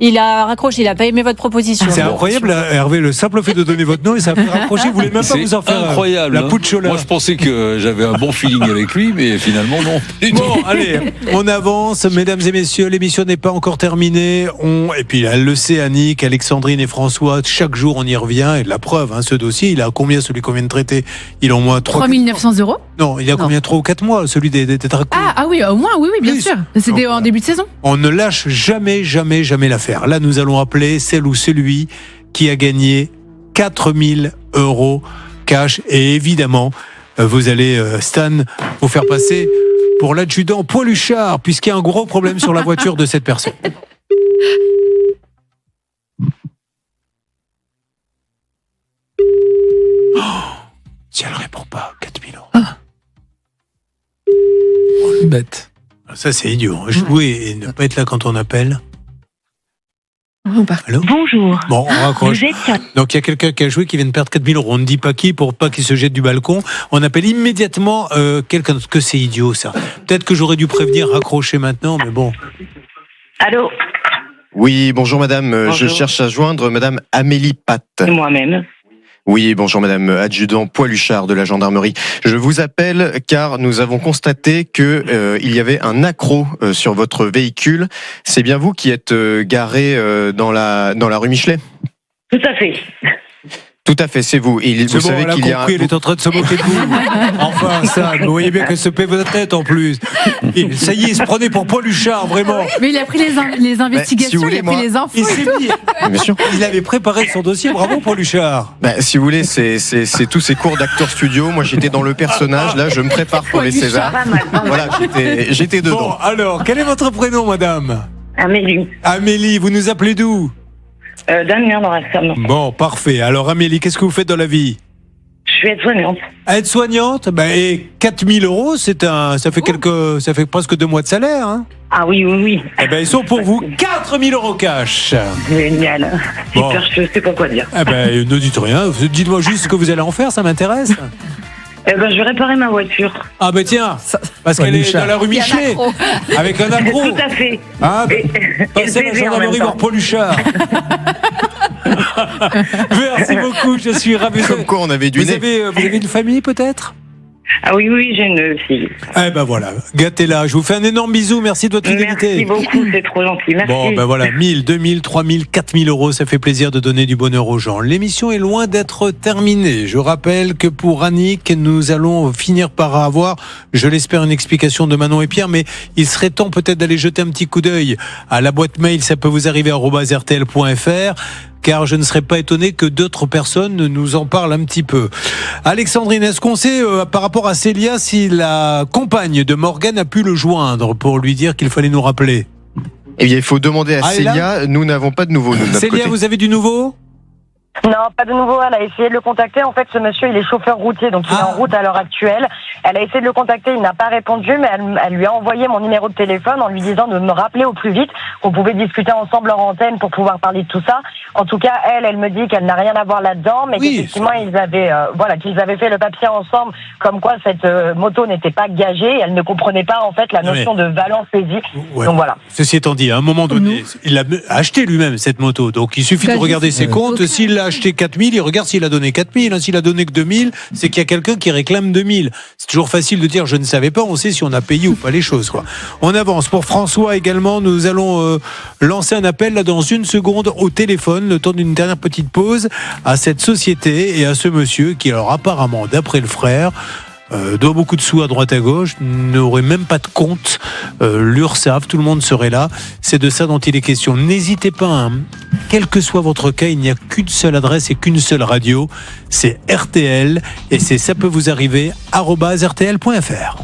Il a raccroché, il n'a pas aimé votre proposition. C'est incroyable, Hervé, le simple fait de donner votre nom et ça a fait raccrocher. Vous voulez même pas vous en faire incroyable, la Pucciola. Moi, je pensais que j'avais un bon feeling avec lui, mais finalement, non. Bon, allez, on avance, mesdames et messieurs, l'émission n'est pas encore terminée. Et puis, elle le sait, Annick, Alexandrine et François, chaque jour, on y revient. Et la preuve, ce dossier, il a combien, celui qu'on vient de traiter? Il a au moins 3 900 euros. Non, il a combien, 3 ou 4 mois, celui des drag queens? Ah oui, au moins, oui, bien sûr. C'était en début de saison. On ne lâche jamais l'affaire. Là, nous allons appeler celle ou celui qui a gagné 4 000 euros cash. Et évidemment, vous allez, Stan, vous faire passer pour l'adjudant Poiluchard, puisqu'il y a un gros problème sur la voiture de cette personne. Oh, si elle répond pas, 4 000 euros. Oh, bête. Ça, c'est idiot. Jouer et ne pas être là quand on appelle. Allô? Bonjour. Bon, on raccroche. Donc il y a quelqu'un qui a joué qui vient de perdre 4 000 euros. On ne dit pas qui pour pas qu'il se jette du balcon. On appelle immédiatement quelqu'un. Que c'est idiot ça. Peut-être que j'aurais dû prévenir raccrocher maintenant, mais bon. Allô? Oui, bonjour madame. Bonjour. Je cherche à joindre madame Amélie Pat. Moi-même. Oui, bonjour madame, adjudant Poiluchard de la gendarmerie. Je vous appelle car nous avons constaté que il y avait un accroc sur votre véhicule. C'est bien vous qui êtes garé dans la rue Michelet? Tout à fait. Tout à fait, c'est vous. Et vous savez elle a compris, elle est en train de se moquer de vous. Enfin, ça, vous voyez bien qu'elle se paie votre tête en plus. Et ça y est, il se prenait pour Paul Huchard, vraiment. Mais il a pris les investigations, si vous voulez, il a pris les infos et tout. Bien sûr. Il avait préparé son dossier, bravo Paul Huchard. Si vous voulez, c'est tous ces cours d'acteur studio. Moi, j'étais dans le personnage. Là, je me prépare pour les Césars. Voilà, j'étais dedans. Bon, alors, quel est votre prénom, madame? Amélie. Amélie, vous nous appelez d'où? D'Amiens dans la Somme. Bon, parfait. Alors, Amélie, qu'est-ce que vous faites dans la vie? Je suis aide-soignante. Aide-soignante? Et 4 000 euros, ça fait presque 2 mois de salaire, hein? Ah oui. Eh ben, ils sont pour vous 4 000 euros cash. Génial. Bon. Super, je sais pas quoi dire. Eh ben, ne dites rien. Dites-moi juste ce que vous allez en faire, ça m'intéresse. Je vais réparer ma voiture. Ah ben tiens, parce qu'elle est dans la rue Michelet, avec un accro. Tout à fait. Ah, passez à la gendarmerie voir Paul Huchard. Merci beaucoup, je suis ravi. Comme quoi, on avait du nez. Vous avez une famille peut-être? Ah oui, j'ai une fille. Eh ben voilà, gâtez-la. Je vous fais un énorme bisou, merci de votre fidélité. Merci beaucoup, c'est trop gentil. Merci. Bon, ben voilà, 1000, 2000, 3000, 4000 euros, ça fait plaisir de donner du bonheur aux gens. L'émission est loin d'être terminée. Je rappelle que pour Annick, nous allons finir par avoir, je l'espère, une explication de Manon et Pierre, mais il serait temps peut-être d'aller jeter un petit coup d'œil à la boîte mail, ça peut vous arriver @rtl.fr. Car je ne serais pas étonné que d'autres personnes nous en parlent un petit peu. Alexandrine, est-ce qu'on sait, par rapport à Célia, si la compagne de Morgane a pu le joindre pour lui dire qu'il fallait nous rappeler? Eh bien, il faut demander à Célia. Nous n'avons pas de nouveau. Célia, vous avez du nouveau? Non, pas de nouveau. Elle a essayé de le contacter. En fait, ce monsieur, il est chauffeur routier, donc il est en route à l'heure actuelle. Elle a essayé de le contacter, il n'a pas répondu, mais elle lui a envoyé mon numéro de téléphone en lui disant de me rappeler au plus vite, qu'on pouvait discuter ensemble en antenne pour pouvoir parler de tout ça. En tout cas, elle me dit qu'elle n'a rien à voir là-dedans, mais qu'effectivement, qu'ils avaient fait le papier ensemble, comme quoi cette moto n'était pas gagée. Et elle ne comprenait pas, en fait, la notion de valeur saisie. Ouais. Donc voilà. Ceci étant dit, à un moment donné, il a acheté lui-même cette moto. Donc il suffit de regarder ses comptes. S'il a acheté 4000, il regarde s'il a donné 4000. S'il a donné que 2000, c'est qu'il y a quelqu'un qui réclame 2000. C'est toujours facile de dire je ne savais pas. On sait si on a payé ou pas les choses, quoi. On avance. Pour François également, nous allons lancer un appel là dans une seconde au téléphone, le temps d'une dernière petite pause, à cette société et à ce monsieur qui, alors apparemment, d'après le frère, doit beaucoup de sous à droite à gauche, n'aurait même pas de compte, l'URSSAF, tout le monde serait là. C'est de ça dont il est question. N'hésitez pas, hein. Quel que soit votre cas, il n'y a qu'une seule adresse et qu'une seule radio, c'est RTL, et c'est ça peut vous arriver @rtl.fr.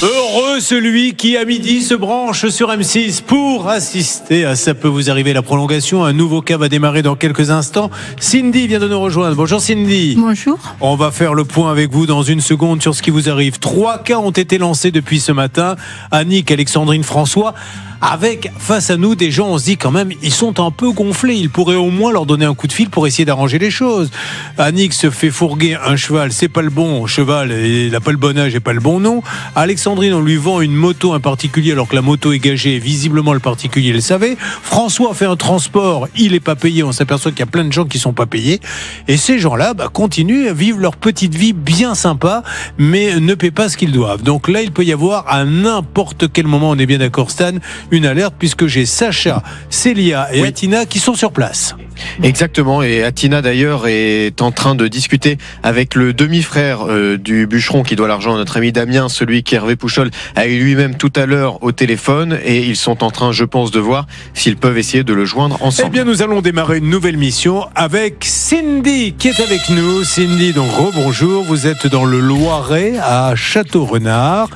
Heureux celui qui à midi se branche sur M6 pour assister à Ça peut vous arriver, la prolongation. Un nouveau cas va démarrer dans quelques instants. Cindy vient de nous rejoindre. Bonjour Cindy. Bonjour. On va faire le point avec vous dans une seconde sur ce qui vous arrive. 3 cas ont été lancés depuis ce matin. Annick, Alexandrine, François. Avec face à nous des gens, on se dit quand même, ils sont un peu gonflés. Il pourrait au moins leur donner un coup de fil pour essayer d'arranger les choses. Annick se fait fourguer un cheval, c'est pas le bon cheval, il n'a pas le bon âge et pas le bon nom. Alexandrine, on lui vend une moto, un particulier, alors que la moto est gagée. Visiblement, le particulier le savait. François fait un transport, il n'est pas payé. On s'aperçoit qu'il y a plein de gens qui sont pas payés. Et ces gens-là continuent à vivre leur petite vie bien sympa, mais ne paient pas ce qu'ils doivent. Donc là, il peut y avoir à n'importe quel moment, on est bien d'accord Stan, une alerte, puisque j'ai Sacha, Célia et Atina qui sont sur place. Exactement, et Atina d'ailleurs est en train de discuter avec le demi-frère du bûcheron qui doit l'argent à notre ami Damien, celui qu'Hervé Pouchol a eu lui-même tout à l'heure au téléphone, et ils sont en train, je pense, de voir s'ils peuvent essayer de le joindre ensemble. Eh bien, nous allons démarrer une nouvelle mission avec Cindy qui est avec nous. Cindy, donc rebonjour, vous êtes dans le Loiret à Château-Renard.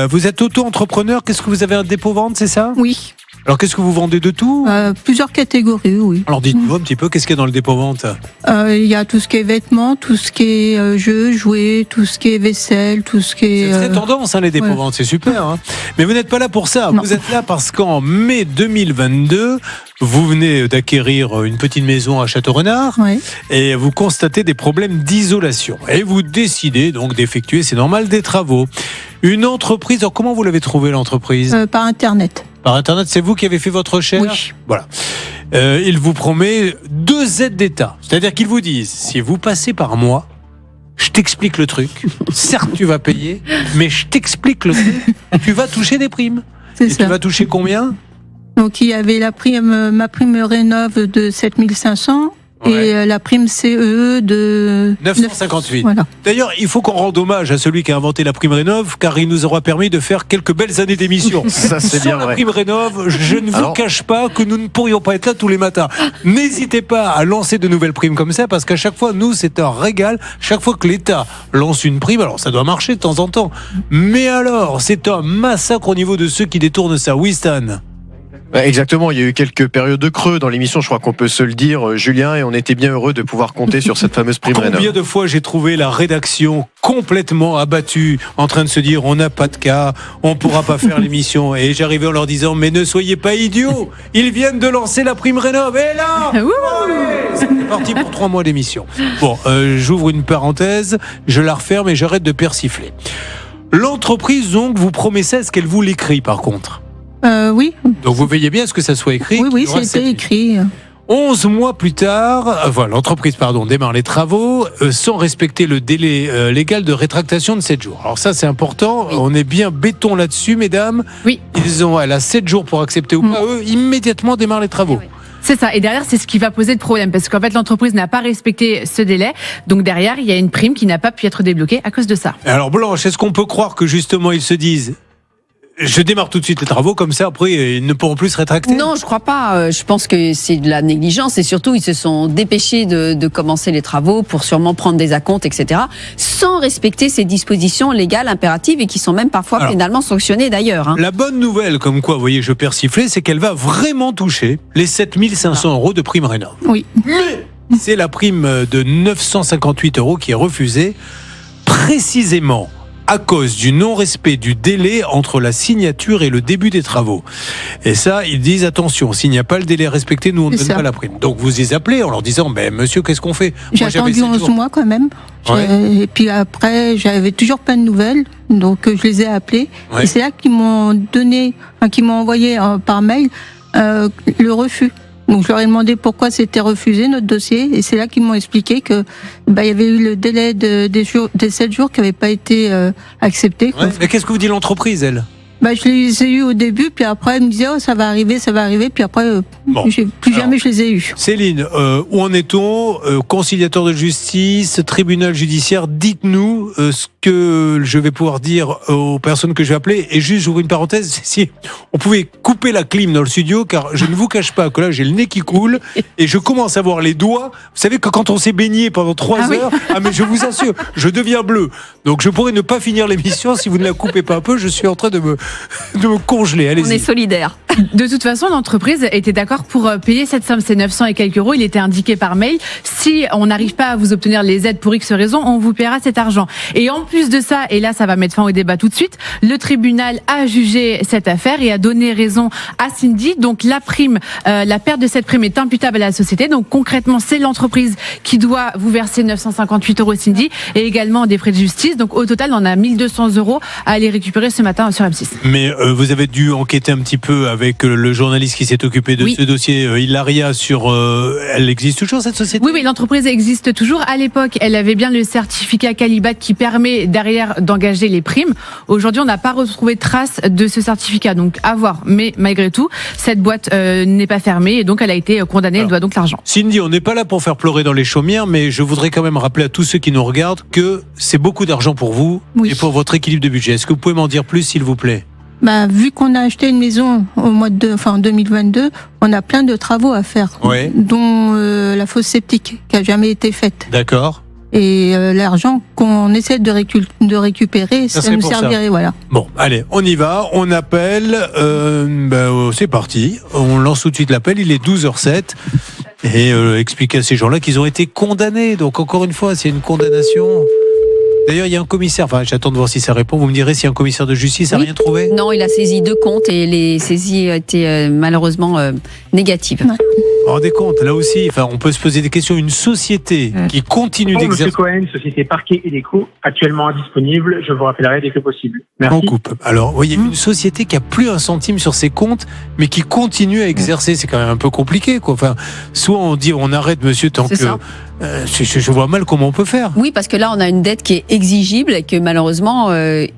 Vous êtes auto-entrepreneur, qu'est-ce que vous avez un dépôt-vente, c'est ça ? Oui. Alors, qu'est-ce que vous vendez de tout ? Plusieurs catégories, oui. Alors, dites-nous un petit peu, qu'est-ce qu'il y a dans le dépôt-vente ? Il y a tout ce qui est vêtements, tout ce qui est jeux, jouets, tout ce qui est vaisselle, tout ce qui est... C'est très tendance, les dépôts-ventes, c'est super. Hein. Mais vous n'êtes pas là pour ça. Non. Vous êtes là parce qu'en mai 2022, vous venez d'acquérir une petite maison à Château-Renard et vous constatez des problèmes d'isolation. Et vous décidez donc d'effectuer, c'est normal, des travaux. Une entreprise, alors comment vous l'avez trouvée l'entreprise ? Par Internet. Par Internet, c'est vous qui avez fait votre recherche ? Oui. Voilà. Il vous promet 2 aides d'État. C'est-à-dire qu'ils vous disent, si vous passez par moi, je t'explique le truc. Certes, tu vas payer, mais je t'explique le truc. Tu vas toucher des primes. C'est Et ça. tu vas toucher combien ? Donc il y avait ma prime Rénov de 7500 et la prime CEE de 958. Voilà. D'ailleurs, il faut qu'on rende hommage à celui qui a inventé la prime Rénov, car il nous aura permis de faire quelques belles années d'émission. Ça, c'est Sans bien la vrai. prime Rénov, je ne vous Alors cache pas que nous ne pourrions pas être là tous les matins. N'hésitez pas à lancer de nouvelles primes comme ça, parce qu'à chaque fois, nous, c'est un régal. Chaque fois que l'État lance une prime, alors ça doit marcher de temps en temps. Mais alors, c'est un massacre au niveau de ceux qui détournent ça. Oui, Stan ? Exactement, il y a eu quelques périodes de creux dans l'émission, je crois qu'on peut se le dire, Julien, et on était bien heureux de pouvoir compter sur cette fameuse prime Rénov. Combien de fois j'ai trouvé la rédaction complètement abattue, en train de se dire on n'a pas de cas, on pourra pas faire l'émission, et j'arrivais en leur disant mais ne soyez pas idiots, ils viennent de lancer la prime Rénov, et là c'est parti pour 3 mois d'émission. Bon, j'ouvre une parenthèse, je la referme et j'arrête de persifler. L'entreprise donc vous promet ça, est-ce qu'elle vous l'écrit par contre ? Oui. Donc vous veillez bien à ce que ça soit écrit. Oui, qu'il y aura c'était 7 000. écrit. 11 mois plus tard, l'entreprise démarre les travaux sans respecter le délai légal de rétractation de 7 jours. Alors ça, c'est important. Oui. On est bien béton là-dessus, mesdames. Oui. Elle a 7 jours pour accepter ou pas. Eux, immédiatement démarrent les travaux. Oui. C'est ça. Et derrière, c'est ce qui va poser de problème. Parce qu'en fait, l'entreprise n'a pas respecté ce délai. Donc derrière, il y a une prime qui n'a pas pu être débloquée à cause de ça. Alors Blanche, est-ce qu'on peut croire que justement, ils se disent... Je démarre tout de suite les travaux, comme ça, après, ils ne pourront plus se rétracter? Non, je crois pas. Je pense que c'est de la négligence et surtout, ils se sont dépêchés de commencer les travaux pour sûrement prendre des acomptes, etc., sans respecter ces dispositions légales impératives et qui sont même parfois pénalement sanctionnées d'ailleurs. Hein. La bonne nouvelle, comme quoi, vous voyez, je persiflais, c'est qu'elle va vraiment toucher les 7 500 € de prime Rénov. Oui. Mais c'est la prime de 958 € qui est refusée, précisément à cause du non-respect du délai entre la signature et le début des travaux. Et ça, ils disent attention, s'il n'y a pas le délai respecté, nous on ne donne pas la prime. Donc vous les appelez en leur disant, monsieur, qu'est-ce qu'on fait? J'ai attendu 11 mois quand même. Ouais. Et puis après, j'avais toujours pas de nouvelles, donc je les ai appelés. Ouais. Et c'est là qu'ils m'ont donné, qu'ils m'ont envoyé par mail le refus. Donc je leur ai demandé pourquoi c'était refusé notre dossier et c'est là qu'ils m'ont expliqué que il y avait eu le délai des 7 jours qui n'avait pas été accepté. Ouais. Mais qu'est-ce que vous dit l'entreprise, elle? Je les ai eus au début, puis après elle me disait ça va arriver, puis après jamais je les ai eus. Céline, où en est-on? Conciliateur de justice, tribunal judiciaire, dites-nous ce que je vais pouvoir dire aux personnes que je vais appeler. Et juste, j'ouvre une parenthèse, si on pouvait couper la clim dans le studio, car je ne vous cache pas que là j'ai le nez qui coule et je commence à voir les doigts. Vous savez que quand on s'est baigné pendant 3 heures, mais je vous assure, je deviens bleu. Donc je pourrais ne pas finir l'émission si vous ne la coupez pas un peu. Je suis en train de me congeler. Allez-y. On est solidaires. De toute façon, l'entreprise était d'accord pour payer cette somme, c'est 900 et quelques euros. Il était indiqué par mail. Si on n'arrive pas à vous obtenir les aides pour X raison, on vous paiera cet argent. Et en plus de ça, et là, ça va mettre fin au débat tout de suite, le tribunal a jugé cette affaire et a donné raison à Cindy. Donc la prime, la perte de cette prime est imputable à la société. Donc concrètement, c'est l'entreprise qui doit vous verser 958 euros, Cindy, et également des frais de justice. Donc au total, on a 1200 euros à aller récupérer ce matin sur M6. Mais vous avez dû enquêter un petit peu avec le journaliste qui s'est occupé de ce dossier, Hilaria, sur... elle existe toujours, cette société? Oui, l'entreprise existe toujours. À l'époque, elle avait bien le certificat Calibat qui permet derrière d'engager les primes. Aujourd'hui, on n'a pas retrouvé trace de ce certificat, donc à voir. Mais malgré tout, cette boîte n'est pas fermée et donc elle a été condamnée, elle doit donc l'argent. Cindy, on n'est pas là pour faire pleurer dans les chaumières, mais je voudrais quand même rappeler à tous ceux qui nous regardent que c'est beaucoup d'argent pour vous et pour votre équilibre de budget. Est-ce que vous pouvez m'en dire plus, s'il vous plaît? Vu qu'on a acheté une maison en 2022, on a plein de travaux à faire, dont la fosse septique qui a jamais été faite. D'accord. Et l'argent qu'on essaie de récupérer, ça nous servirait, voilà. Bon, allez, on y va, on appelle, c'est parti, on lance tout de suite l'appel, il est 12h07, et expliquer à ces gens-là qu'ils ont été condamnés, donc encore une fois, c'est une condamnation... D'ailleurs, il y a un commissaire, j'attends de voir si ça répond, vous me direz si un commissaire de justice n'a rien trouvé? Non, il a saisi 2 comptes et les saisies étaient malheureusement négatives. Vous vous rendez compte, là aussi, on peut se poser des questions. Une société qui continue d'exercer... Monsieur Cohen, société Parquet et Déco, actuellement indisponible, je vous rappellerai dès que possible. Merci. On coupe. Alors, vous voyez, une société qui a plus un centime sur ses comptes, mais qui continue à exercer, c'est quand même un peu compliqué, quoi. Soit on dit on arrête, monsieur, tant que Je vois mal comment on peut faire. Oui, parce que là, on a une dette qui est exigible et que malheureusement,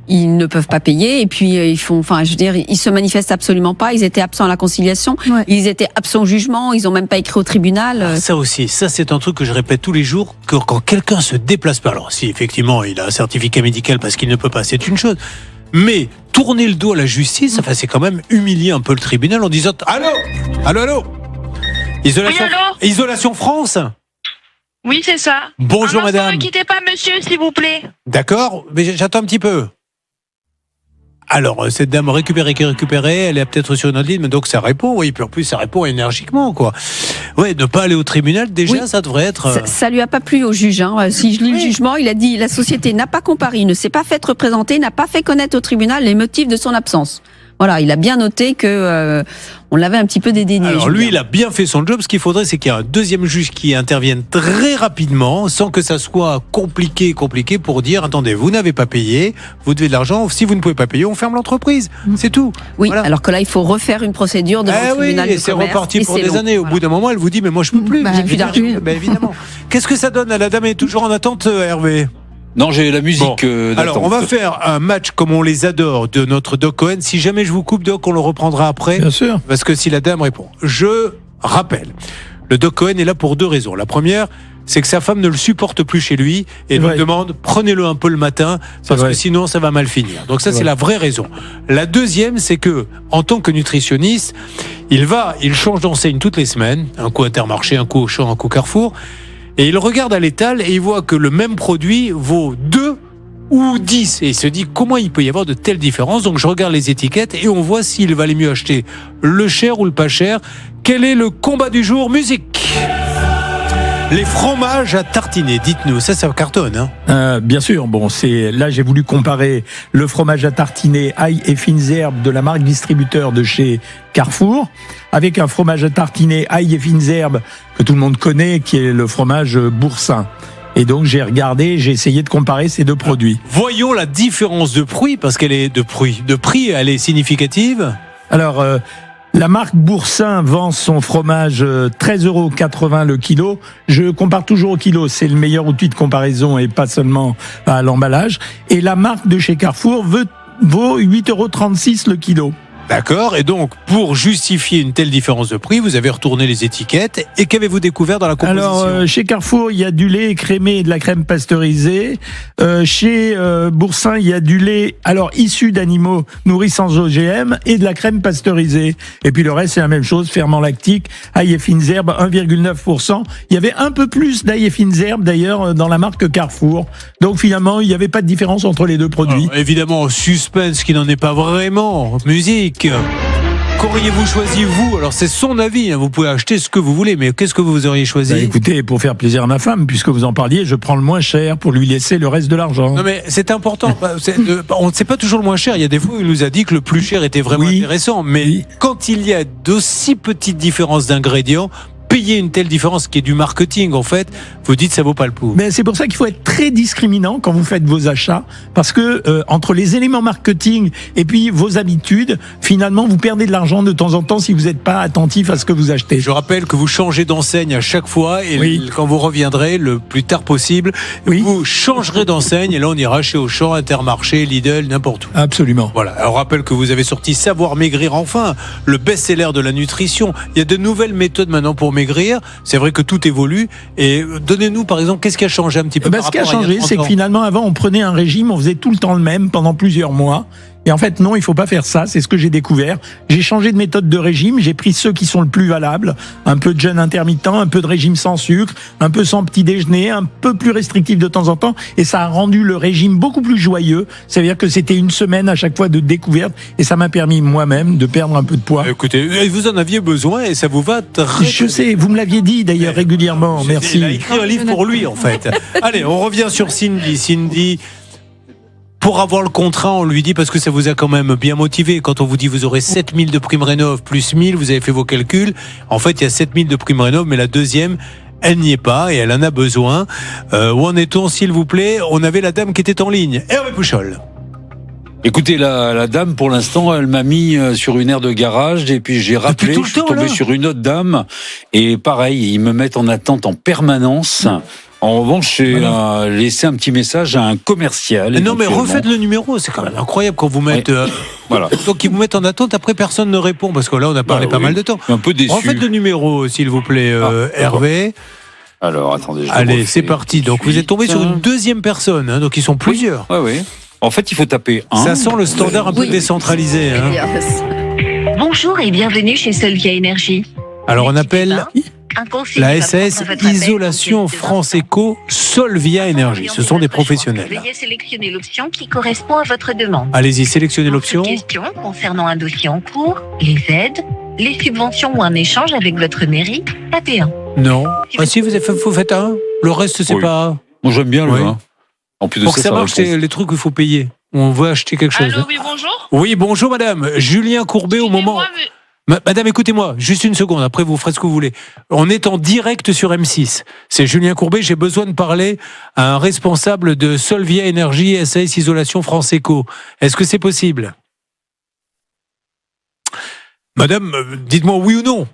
ils ne peuvent pas payer. Et puis, ils se manifestent absolument pas. Ils étaient absents à la conciliation. Ouais. Ils étaient absents au jugement. Ils ont même pas écrit au tribunal. Ça aussi, ça c'est un truc que je répète tous les jours, que quand quelqu'un se déplace pas, alors si effectivement il a un certificat médical parce qu'il ne peut pas, c'est une chose. Mais tourner le dos à la justice, c'est quand même humilier un peu le tribunal en disant allô. Isolation France. Oui, c'est ça. Bonjour madame. Ne quittez pas monsieur, s'il vous plaît. D'accord, mais j'attends un petit peu. Alors, cette dame récupérée, elle est peut-être sur une autre ligne, mais donc ça répond, oui, puis en plus ça répond énergiquement, quoi. Ouais, ne pas aller au tribunal, déjà, oui. Ça devrait être... Ça lui a pas plu au juge, hein. Si je lis le jugement, il a dit, la société n'a pas comparé, ne s'est pas fait représenter, n'a pas fait connaître au tribunal les motifs de son absence. Voilà, il a bien noté que on l'avait un petit peu dédaigné. Alors lui, il a bien fait son job. Ce qu'il faudrait, c'est qu'il y ait un deuxième juge qui intervienne très rapidement, sans que ça soit compliqué pour dire, attendez, vous n'avez pas payé, vous devez de l'argent, si vous ne pouvez pas payer, on ferme l'entreprise. C'est tout. Oui, voilà. Alors que là, il faut refaire une procédure devant le tribunal de commerce. Et c'est reparti pour des années. Au bout d'un moment, elle vous dit, mais moi, je peux plus. J'ai plus d'argent. Évidemment. Qu'est-ce que ça donne? La dame est toujours en attente, Hervé? Non, j'ai la musique d'attente. Alors, on va faire un match comme on les adore de notre Doc Cohen. Si jamais je vous coupe, Doc, on le reprendra après. Bien sûr. Parce que si la dame répond. Je rappelle, le Doc Cohen est là pour deux raisons. La première, c'est que sa femme ne le supporte plus chez lui et lui demande, prenez-le un peu le matin, parce que sinon ça va mal finir. Donc ça, c'est la vraie raison. La deuxième, c'est que, en tant que nutritionniste, il change d'enseigne toutes les semaines. Un coup Intermarché, un coup Auchan, un coup Carrefour. Et il regarde à l'étal et il voit que le même produit vaut 2 ou 10. Et il se dit, comment il peut y avoir de telles différences? Donc je regarde les étiquettes et on voit s'il valait mieux acheter le cher ou le pas cher. Quel est le combat du jour? Musique. Les fromages à tartiner, dites-nous, ça cartonne, hein? Bien sûr, là j'ai voulu comparer le fromage à tartiner ail et fines herbes de la marque distributeur de chez Carrefour avec un fromage à tartiner ail et fines herbes que tout le monde connaît, qui est le fromage boursin. Et donc j'ai essayé de comparer ces deux produits. Voyons la différence de prix, parce qu'elle est de prix, elle est significative. Alors, la marque Boursin vend son fromage 13,80 € le kilo. Je compare toujours au kilo, c'est le meilleur outil de comparaison et pas seulement à l'emballage. Et la marque de chez Carrefour vaut 8,36 € le kilo. D'accord, et donc pour justifier une telle différence de prix, vous avez retourné les étiquettes, et qu'avez-vous découvert dans la composition? Alors, chez Carrefour, il y a du lait écrémé et de la crème pasteurisée. Chez Boursin, il y a du lait issu d'animaux nourris sans OGM et de la crème pasteurisée. Et puis le reste, c'est la même chose, ferment lactique, ail et fines herbes, 1,9%. Il y avait un peu plus d'ail et fines herbes, d'ailleurs, dans la marque Carrefour. Donc finalement, il n'y avait pas de différence entre les deux produits. Alors, évidemment, suspense qui n'en est pas vraiment. Musique. Qu'auriez-vous choisi, vous? Alors c'est son avis, vous pouvez acheter ce que vous voulez, mais qu'est-ce que vous auriez choisi? Écoutez, pour faire plaisir à ma femme, puisque vous en parliez, je prends le moins cher pour lui laisser le reste de l'argent. Non mais c'est important, on ne sait pas toujours le moins cher, il y a des fois où il nous a dit que le plus cher était vraiment intéressant, mais quand il y a d'aussi petites différences d'ingrédients, payer une telle différence qui est du marketing, en fait, vous dites ça vaut pas le coup. Mais c'est pour ça qu'il faut être très discriminant quand vous faites vos achats, parce que entre les éléments marketing et puis vos habitudes, finalement, vous perdez de l'argent de temps en temps si vous n'êtes pas attentif à ce que vous achetez. Je rappelle que vous changez d'enseigne à chaque fois et quand vous reviendrez le plus tard possible, vous changerez d'enseigne et là on ira chez Auchan, Intermarché, Lidl, n'importe où. Absolument. Voilà. Alors on rappelle que vous avez sorti Savoir Maigrir enfin, le best-seller de la nutrition. Il y a de nouvelles méthodes maintenant pour maigrir. C'est vrai que tout évolue. Et donnez-nous, par exemple, qu'est-ce qui a changé un petit peu? Ce qui a changé, c'est que finalement, avant, on prenait un régime, on faisait tout le temps le même pendant plusieurs mois. Et en fait, non, il faut pas faire ça. C'est ce que j'ai découvert. J'ai changé de méthode de régime. J'ai pris ceux qui sont le plus valables. Un peu de jeûne intermittent, un peu de régime sans sucre, un peu sans petit déjeuner, un peu plus restrictif de temps en temps. Et ça a rendu le régime beaucoup plus joyeux. C'est-à-dire que c'était une semaine à chaque fois de découverte. Et ça m'a permis moi-même de perdre un peu de poids. Écoutez, vous en aviez besoin et ça vous va très... Je sais, vous me l'aviez dit d'ailleurs régulièrement. Merci. Il a écrit un livre pour lui, en fait. Allez, on revient sur Cindy. Cindy... Pour avoir le contrat, on lui dit, parce que ça vous a quand même bien motivé, quand on vous dit vous aurez 7000 de prime rénov plus 1000, vous avez fait vos calculs, en fait il y a 7000 de prime rénov, mais la deuxième, elle n'y est pas et elle en a besoin. Où en est-on, s'il vous plaît? On avait la dame qui était en ligne, Hervé Pouchol. Écoutez, la dame, pour l'instant, elle m'a mis sur une aire de garage et puis j'ai rappelé, je suis tombé sur une autre dame et pareil, ils me mettent en attente en permanence. En revanche, j'ai laissé un petit message à un commercial. Non, mais refaites le numéro, c'est quand même incroyable quand vous mettez. Voilà. Donc ils vous mettent en attente, après personne ne répond parce que là on a parlé pas mal de temps. Un peu déçu. Refaites le numéro, s'il vous plaît, Hervé. Alors attendez. Allez, c'est parti. Donc vous êtes tombé sur une deuxième personne, hein, donc ils sont plusieurs. Oui. En fait, il faut taper 1. Ça sent le standard un peu décentralisé. Hein. Bonjour et bienvenue chez Solvia Énergie. Alors on appelle la SAS Isolation France Éco Solvia Énergie. Ce sont des professionnels. Veuillez sélectionner l'option qui correspond à votre demande. Allez-y, sélectionnez l'option. Question concernant un dossier en cours, les aides, les subventions ou un échange avec votre mairie, tapez 1. Non. Ah si, vous faites 1. Le reste, c'est pas... Moi, j'aime bien le 1. En plus de pour que ça marche, c'est les trucs qu'il faut payer. On veut acheter quelque chose. Allô, oui, bonjour. Oui, bonjour madame. Julien Courbet au moment... Madame, écoutez-moi, juste une seconde, après vous ferez ce que vous voulez. On est en direct sur M6. C'est Julien Courbet, j'ai besoin de parler à un responsable de Solvia Énergie SAS Isolation France Éco. Est-ce que c'est possible? Madame, dites-moi oui ou non.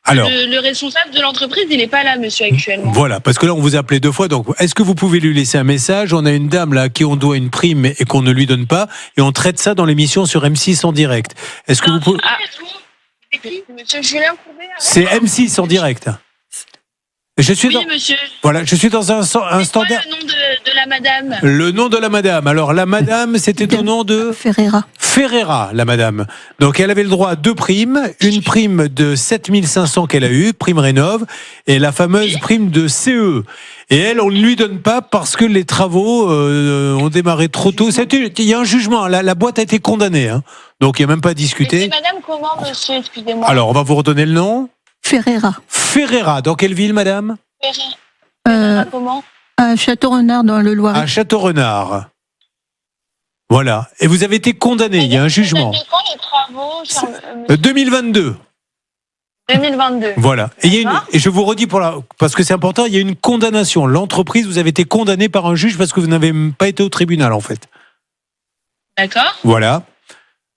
Alors, le responsable de l'entreprise, il n'est pas là, monsieur, actuellement. Voilà, parce que là, on vous a appelé 2 fois. Donc, est-ce que vous pouvez lui laisser un message? On a une dame là à qui on doit une prime et qu'on ne lui donne pas, et on traite ça dans l'émission sur M6 en direct. Est-ce que vous pouvez... Monsieur Julien Courbet. C'est M6 en direct. Je suis oui, monsieur. Voilà, je suis dans un standard. Le nom de la madame. Le nom de la madame. Alors, la madame, c'était au nom de Ferreira, la madame. Donc, elle avait le droit à 2 primes. Une prime de 7500 qu'elle a eue, prime Rénov', et la fameuse prime de CE. Et elle, on ne lui donne pas parce que les travaux ont démarré trop tôt. Il y a un jugement. La boîte a été condamnée. Hein. Donc, il n'y a même pas à discuter. C'est madame comment, monsieur? Excusez-moi. Alors, on va vous redonner le nom. Ferreira. Dans quelle ville, madame? Ferreira comment? À Château-Renard, dans le Loiret. À Château-Renard. Voilà. Et vous avez été condamné, il y a un jugement. Quand les travaux 2022. 2022. Voilà. Et, et je vous redis, parce que c'est important, il y a une condamnation. L'entreprise, vous avez été condamné par un juge parce que vous n'avez pas été au tribunal, en fait. D'accord. Voilà.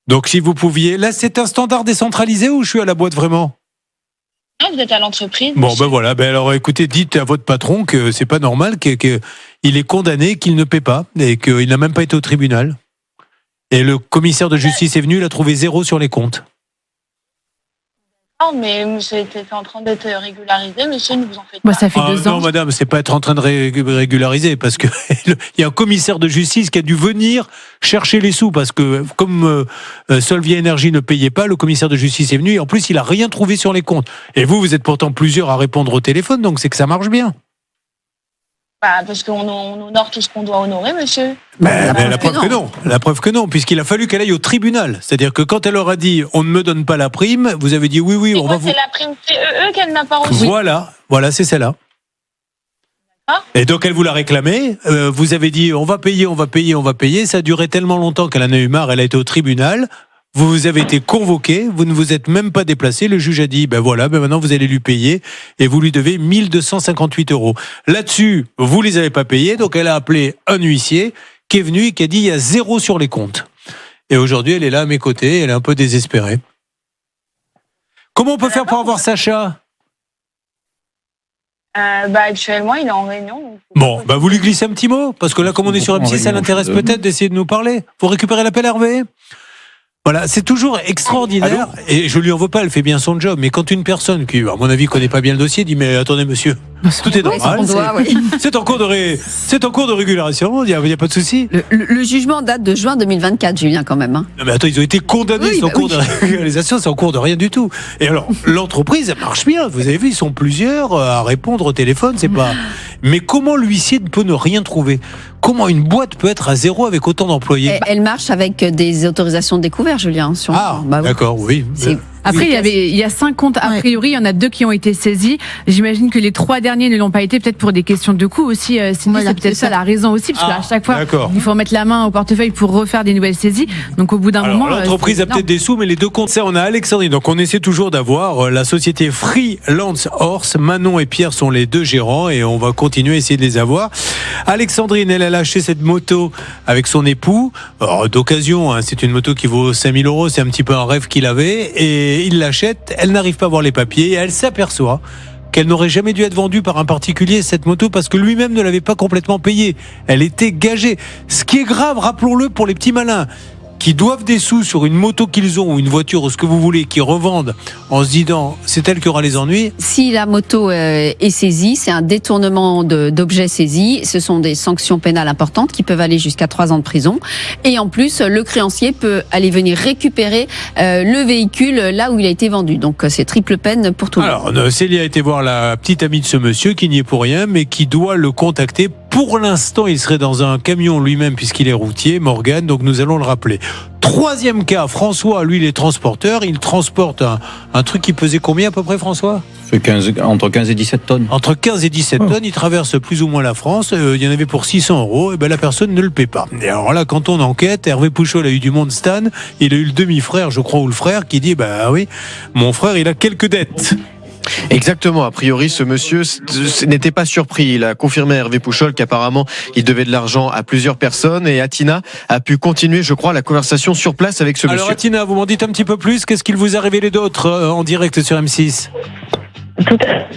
Donc, si vous pouviez... Là, c'est un standard décentralisé ou je suis à la boîte vraiment? Non, vous êtes à l'entreprise. Bon, ben voilà. Ben alors, écoutez, dites à votre patron que c'est pas normal, qu'il est condamné, qu'il ne paie pas et qu'il n'a même pas été au tribunal. Et le commissaire de justice est venu, il a trouvé 0 sur les comptes. Non, mais monsieur était en train d'être régularisé, monsieur, ne vous en faites pas. Ça fait 2 ans. Non, madame, c'est pas être en train de régulariser, parce que il y a un commissaire de justice qui a dû venir chercher les sous, parce que comme Solvia Énergie ne payait pas, le commissaire de justice est venu, et en plus, il a rien trouvé sur les comptes. Et vous êtes pourtant plusieurs à répondre au téléphone, donc c'est que ça marche bien. Parce qu'on honore tout ce qu'on doit honorer, monsieur. La preuve que non. La preuve que non, puisqu'il a fallu qu'elle aille au tribunal. C'est-à-dire que quand elle leur a dit on ne me donne pas la prime, vous avez dit oui, on va vous. C'est la prime CEE qu'elle n'a pas reçue. Voilà, c'est celle-là. Et donc elle vous l'a réclamé. Vous avez dit on va payer. Ça a duré tellement longtemps qu'elle en a eu marre. Elle a été au tribunal. Vous avez été convoqué, vous ne vous êtes même pas déplacé. Le juge a dit, maintenant vous allez lui payer et vous lui devez 1258 €. Là-dessus, vous les avez pas payés, donc elle a appelé un huissier qui est venu et qui a dit, il y a 0 sur les comptes. Et aujourd'hui, elle est là à mes côtés, elle est un peu désespérée. Comment on peut faire pour avoir Sacha ? Actuellement, il est en réunion. Bon, vous lui glissez un petit mot, parce que là, comme on est sur M6, ça l'intéresse peut-être d'essayer de nous parler. Vous récupérez l'appel, Hervé ? Voilà, c'est toujours extraordinaire. Et je lui en veux pas, elle fait bien son job. Mais quand une personne qui, à mon avis, connaît pas bien le dossier, dit mais attendez monsieur, tout est normal. C'est en cours de régulation. Il y a pas de souci. Le jugement date de juin 2024, Julien, quand même. Hein. Non mais attends, ils ont été condamnés. C'est en cours de régularisation, c'est en cours de rien du tout. Et alors, l'entreprise, elle marche bien. Vous avez vu, ils sont plusieurs à répondre au téléphone. C'est pas. Mais comment l'huissier peut ne rien trouver ? Comment une boîte peut être à 0 avec autant d'employés ? Elle marche avec des autorisations de découvert, Julien. D'accord, oui. Après, il y a 5 comptes. A priori, il y en a 2 qui ont été saisis. J'imagine que les 3 derniers ne l'ont pas été, peut-être pour des questions de coût aussi. Cindy, c'est peut-être ça la raison aussi, parce qu'à chaque fois, il faut mettre la main au portefeuille pour refaire des nouvelles saisies. Donc, au bout d'un moment. L'entreprise a peut-être des sous, mais les 2 comptes, ça, on a Alexandrine. Donc, on essaie toujours d'avoir la société Freelance Horse. Manon et Pierre sont les 2 gérants et on va continuer à essayer de les avoir. Alexandrine, elle a acheté cette moto avec son époux. Alors, d'occasion, hein, c'est une moto qui vaut 5 000 €. C'est un petit peu un rêve qu'il avait. Et il l'achète. Elle n'arrive pas à voir les papiers et elle s'aperçoit qu'elle n'aurait jamais dû être vendue par un particulier, cette moto, parce que lui-même ne l'avait pas complètement payée. Elle était gagée. Ce qui est grave, rappelons-le, pour les petits malins qui doivent des sous sur une moto qu'ils ont ou une voiture ou ce que vous voulez, qui revendent en se disant c'est elle qui aura les ennuis. Si la moto est saisie, c'est un détournement d'objets saisis. Ce sont des sanctions pénales importantes qui peuvent aller jusqu'à 3 ans de prison. Et en plus, le créancier peut aller venir récupérer le véhicule là où il a été vendu. Donc c'est triple peine pour tout le monde. Alors Célia a été voir la petite amie de ce monsieur qui n'y est pour rien, mais qui doit le contacter. Pour l'instant, il serait dans un camion lui-même puisqu'il est routier, Morgane, donc nous allons le rappeler. 3e cas, François, lui, il est transporteur. Il transporte un truc qui pesait combien à peu près, François ? Entre 15 et 17 tonnes. Entre 15 et 17 tonnes, il traverse plus ou moins la France. Il y en avait pour 600 €. Et ben la personne ne le paie pas. Et alors là, quand on enquête, Hervé Pouchol a eu du monde, Stan. Il a eu le demi-frère, je crois, ou le frère, qui dit bah oui, mon frère, il a quelques dettes. Exactement, a priori ce monsieur n'était pas surpris, il a confirmé à Hervé Pouchol qu'apparemment il devait de l'argent à plusieurs personnes et Atina a pu continuer je crois la conversation sur place avec ce monsieur. Alors Atina, vous m'en dites un petit peu plus, qu'est-ce qu'il vous a révélé d'autre en direct sur M6 ?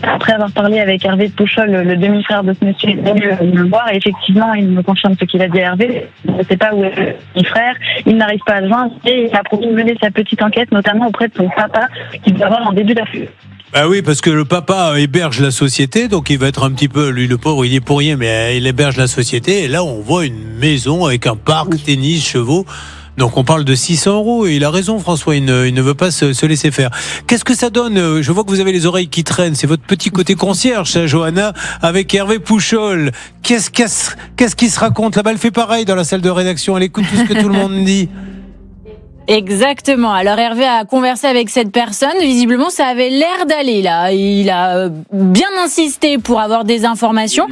Après avoir parlé avec Hervé Pouchol, le demi-frère de ce monsieur, il est venu me voir et effectivement il me confirme ce qu'il a dit à Hervé. Il ne sait pas où est le demi-frère, il n'arrive pas à le joindre et il a promis de mener sa petite enquête notamment auprès de son papa qui doit avoir en début d'affût. Ah oui, parce que le papa héberge la société, donc il va être un petit peu, lui le pauvre, il est pour rien, mais il héberge la société. Et là, on voit une maison avec un parc, tennis, chevaux. Donc on parle de 600 € et il a raison, François, il ne veut pas se laisser faire. Qu'est-ce que ça donne ? Je vois que vous avez les oreilles qui traînent. C'est votre petit côté concierge, ça, Johanna, avec Hervé Pouchol. Qu'est-ce qui se raconte là-bas ? Elle fait pareil dans la salle de rédaction. Elle écoute tout ce que tout le monde dit. Exactement. Alors Hervé a conversé avec cette personne. Visiblement, ça avait l'air d'aller là. Il a bien insisté pour avoir des informations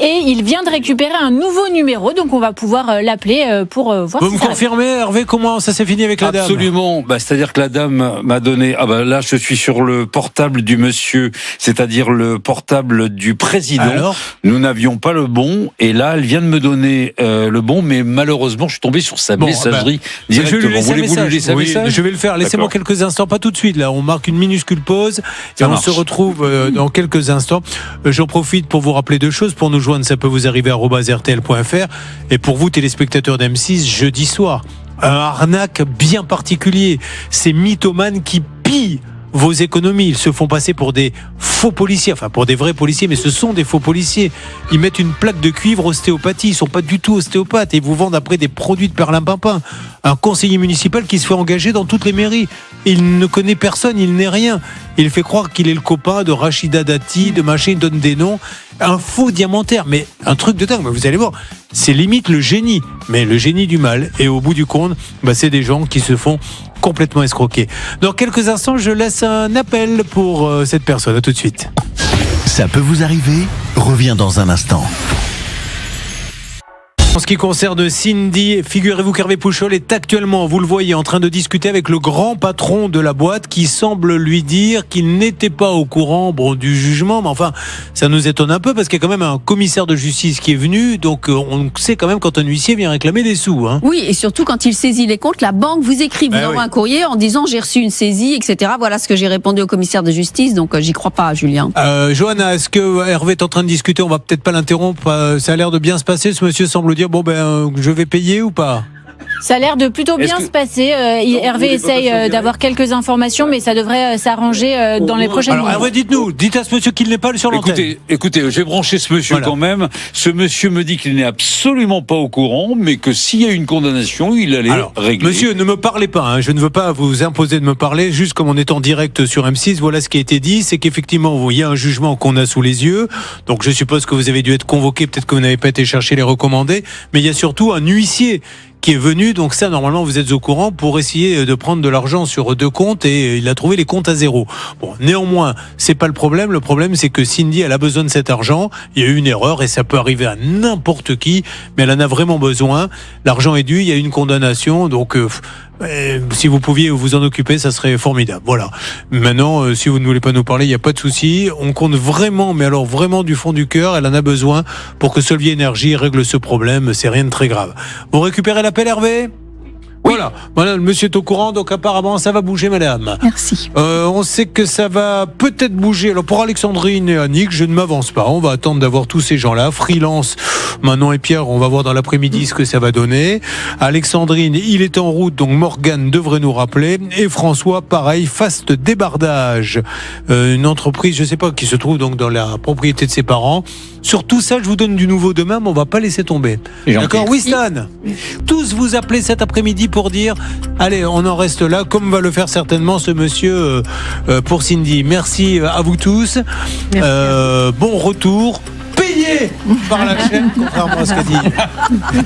et il vient de récupérer un nouveau numéro. Donc on va pouvoir l'appeler pour voir. Vous me confirmez, Hervé, comment ça s'est fini avec la dame ? Absolument. C'est-à-dire que la dame m'a donné. Là, je suis sur le portable du monsieur, c'est-à-dire le portable du président. Alors ? Nous n'avions pas le bon et là, elle vient de me donner le bon, mais malheureusement, je suis tombé sur sa messagerie directement. Je vais le faire. Laissez-moi quelques instants, pas tout de suite. Là, on marque une minuscule pause et on se retrouve dans quelques instants. J'en profite pour vous rappeler 2 choses. Pour nous joindre, ça peut vous arriver @rtl.fr. Et pour vous, téléspectateurs d'M6, jeudi soir, un arnaque bien particulier. Ces mythomanes qui pillent vos économies. Ils se font passer pour des faux policiers, enfin pour des vrais policiers, mais ce sont des faux policiers. Ils mettent une plaque de cuivre ostéopathie, ils sont pas du tout ostéopathes et ils vous vendent après des produits de perlimpinpin. Un conseiller municipal qui se fait engager dans toutes les mairies. Il ne connaît personne, il n'est rien. Il fait croire qu'il est le copain de Rachida Dati, de machin, il donne des noms. Un faux diamantaire, mais un truc de dingue. Vous allez voir, c'est limite le génie, mais le génie du mal. Et au bout du compte, c'est des gens qui se font complètement escroquer. Dans quelques instants, je laisse un appel pour cette personne. À tout de suite. Ça peut vous arriver ? Reviens dans un instant. En ce qui concerne Cindy, figurez-vous qu'Hervé Pouchol est actuellement, vous le voyez, en train de discuter avec le grand patron de la boîte qui semble lui dire qu'il n'était pas au courant du jugement. Mais enfin, ça nous étonne un peu parce qu'il y a quand même un commissaire de justice qui est venu. Donc on sait quand même quand un huissier vient réclamer des sous. Hein. Oui, et surtout quand il saisit les comptes, la banque vous écrit, vous envoie un courrier en disant j'ai reçu une saisie, etc. Voilà ce que j'ai répondu au commissaire de justice. Donc j'y crois pas, Julien. Johanna, est-ce que Hervé est en train de discuter ? On va peut-être pas l'interrompre. Ça a l'air de bien se passer. Ce monsieur semble dire je vais payer ou pas ? Ça a l'air de plutôt bien se passer. Hervé essaye d'avoir quelques informations, mais ça devrait s'arranger dans les prochaines minutes. Alors Hervé, dites à ce monsieur qu'il n'est pas sur l'antenne. Écoutez, j'ai branché ce monsieur quand même. Ce monsieur me dit qu'il n'est absolument pas au courant, mais que s'il y a une condamnation, il allait régler. Monsieur, ne me parlez pas. Je ne veux pas vous imposer de me parler. Juste comme on est en direct sur M6, voilà ce qui a été dit. C'est qu'effectivement, il y a un jugement qu'on a sous les yeux. Donc je suppose que vous avez dû être convoqué. Peut-être que vous n'avez pas été chercher les recommandés. Mais il y a surtout un huissier qui est venu, donc ça normalement vous êtes au courant, pour essayer de prendre de l'argent sur 2 comptes et il a trouvé les comptes à zéro. Bon, néanmoins, c'est pas le problème c'est que Cindy elle a besoin de cet argent, il y a eu une erreur et ça peut arriver à n'importe qui, mais elle en a vraiment besoin, l'argent est dû, il y a une condamnation, donc si vous pouviez vous en occuper, ça serait formidable. Voilà. Maintenant, si vous ne voulez pas nous parler, il n'y a pas de souci. On compte vraiment, mais alors vraiment du fond du cœur, elle en a besoin pour que Solvay Énergie règle ce problème. C'est rien de très grave. Vous récupérez l'appel, Hervé ? Voilà, le monsieur est au courant, donc apparemment ça va bouger, madame. Merci. On sait que ça va peut-être bouger. Alors pour Alexandrine et Annick, je ne m'avance pas. On va attendre d'avoir tous ces gens-là. Freelance, Manon et Pierre, on va voir dans l'après-midi ce que ça va donner. Alexandrine, il est en route, donc Morgane devrait nous rappeler. Et François, pareil, Fast Débardage. Une entreprise, je sais pas, qui se trouve donc dans la propriété de ses parents. Sur tout ça, je vous donne du nouveau demain, mais on va pas laisser tomber. D'accord, Winston ? Tous vous appelez cet après-midi pour dire, allez, on en reste là, comme va le faire certainement ce monsieur pour Cindy. Merci à vous tous. Bon retour. Payé par la chaîne, contrairement à ce qu'a dit.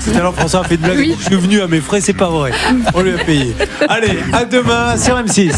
Tout à l'heure, François a fait de blague. Oui. Je suis venu à mes frais, c'est pas vrai. On lui a payé. Allez, à demain sur M6.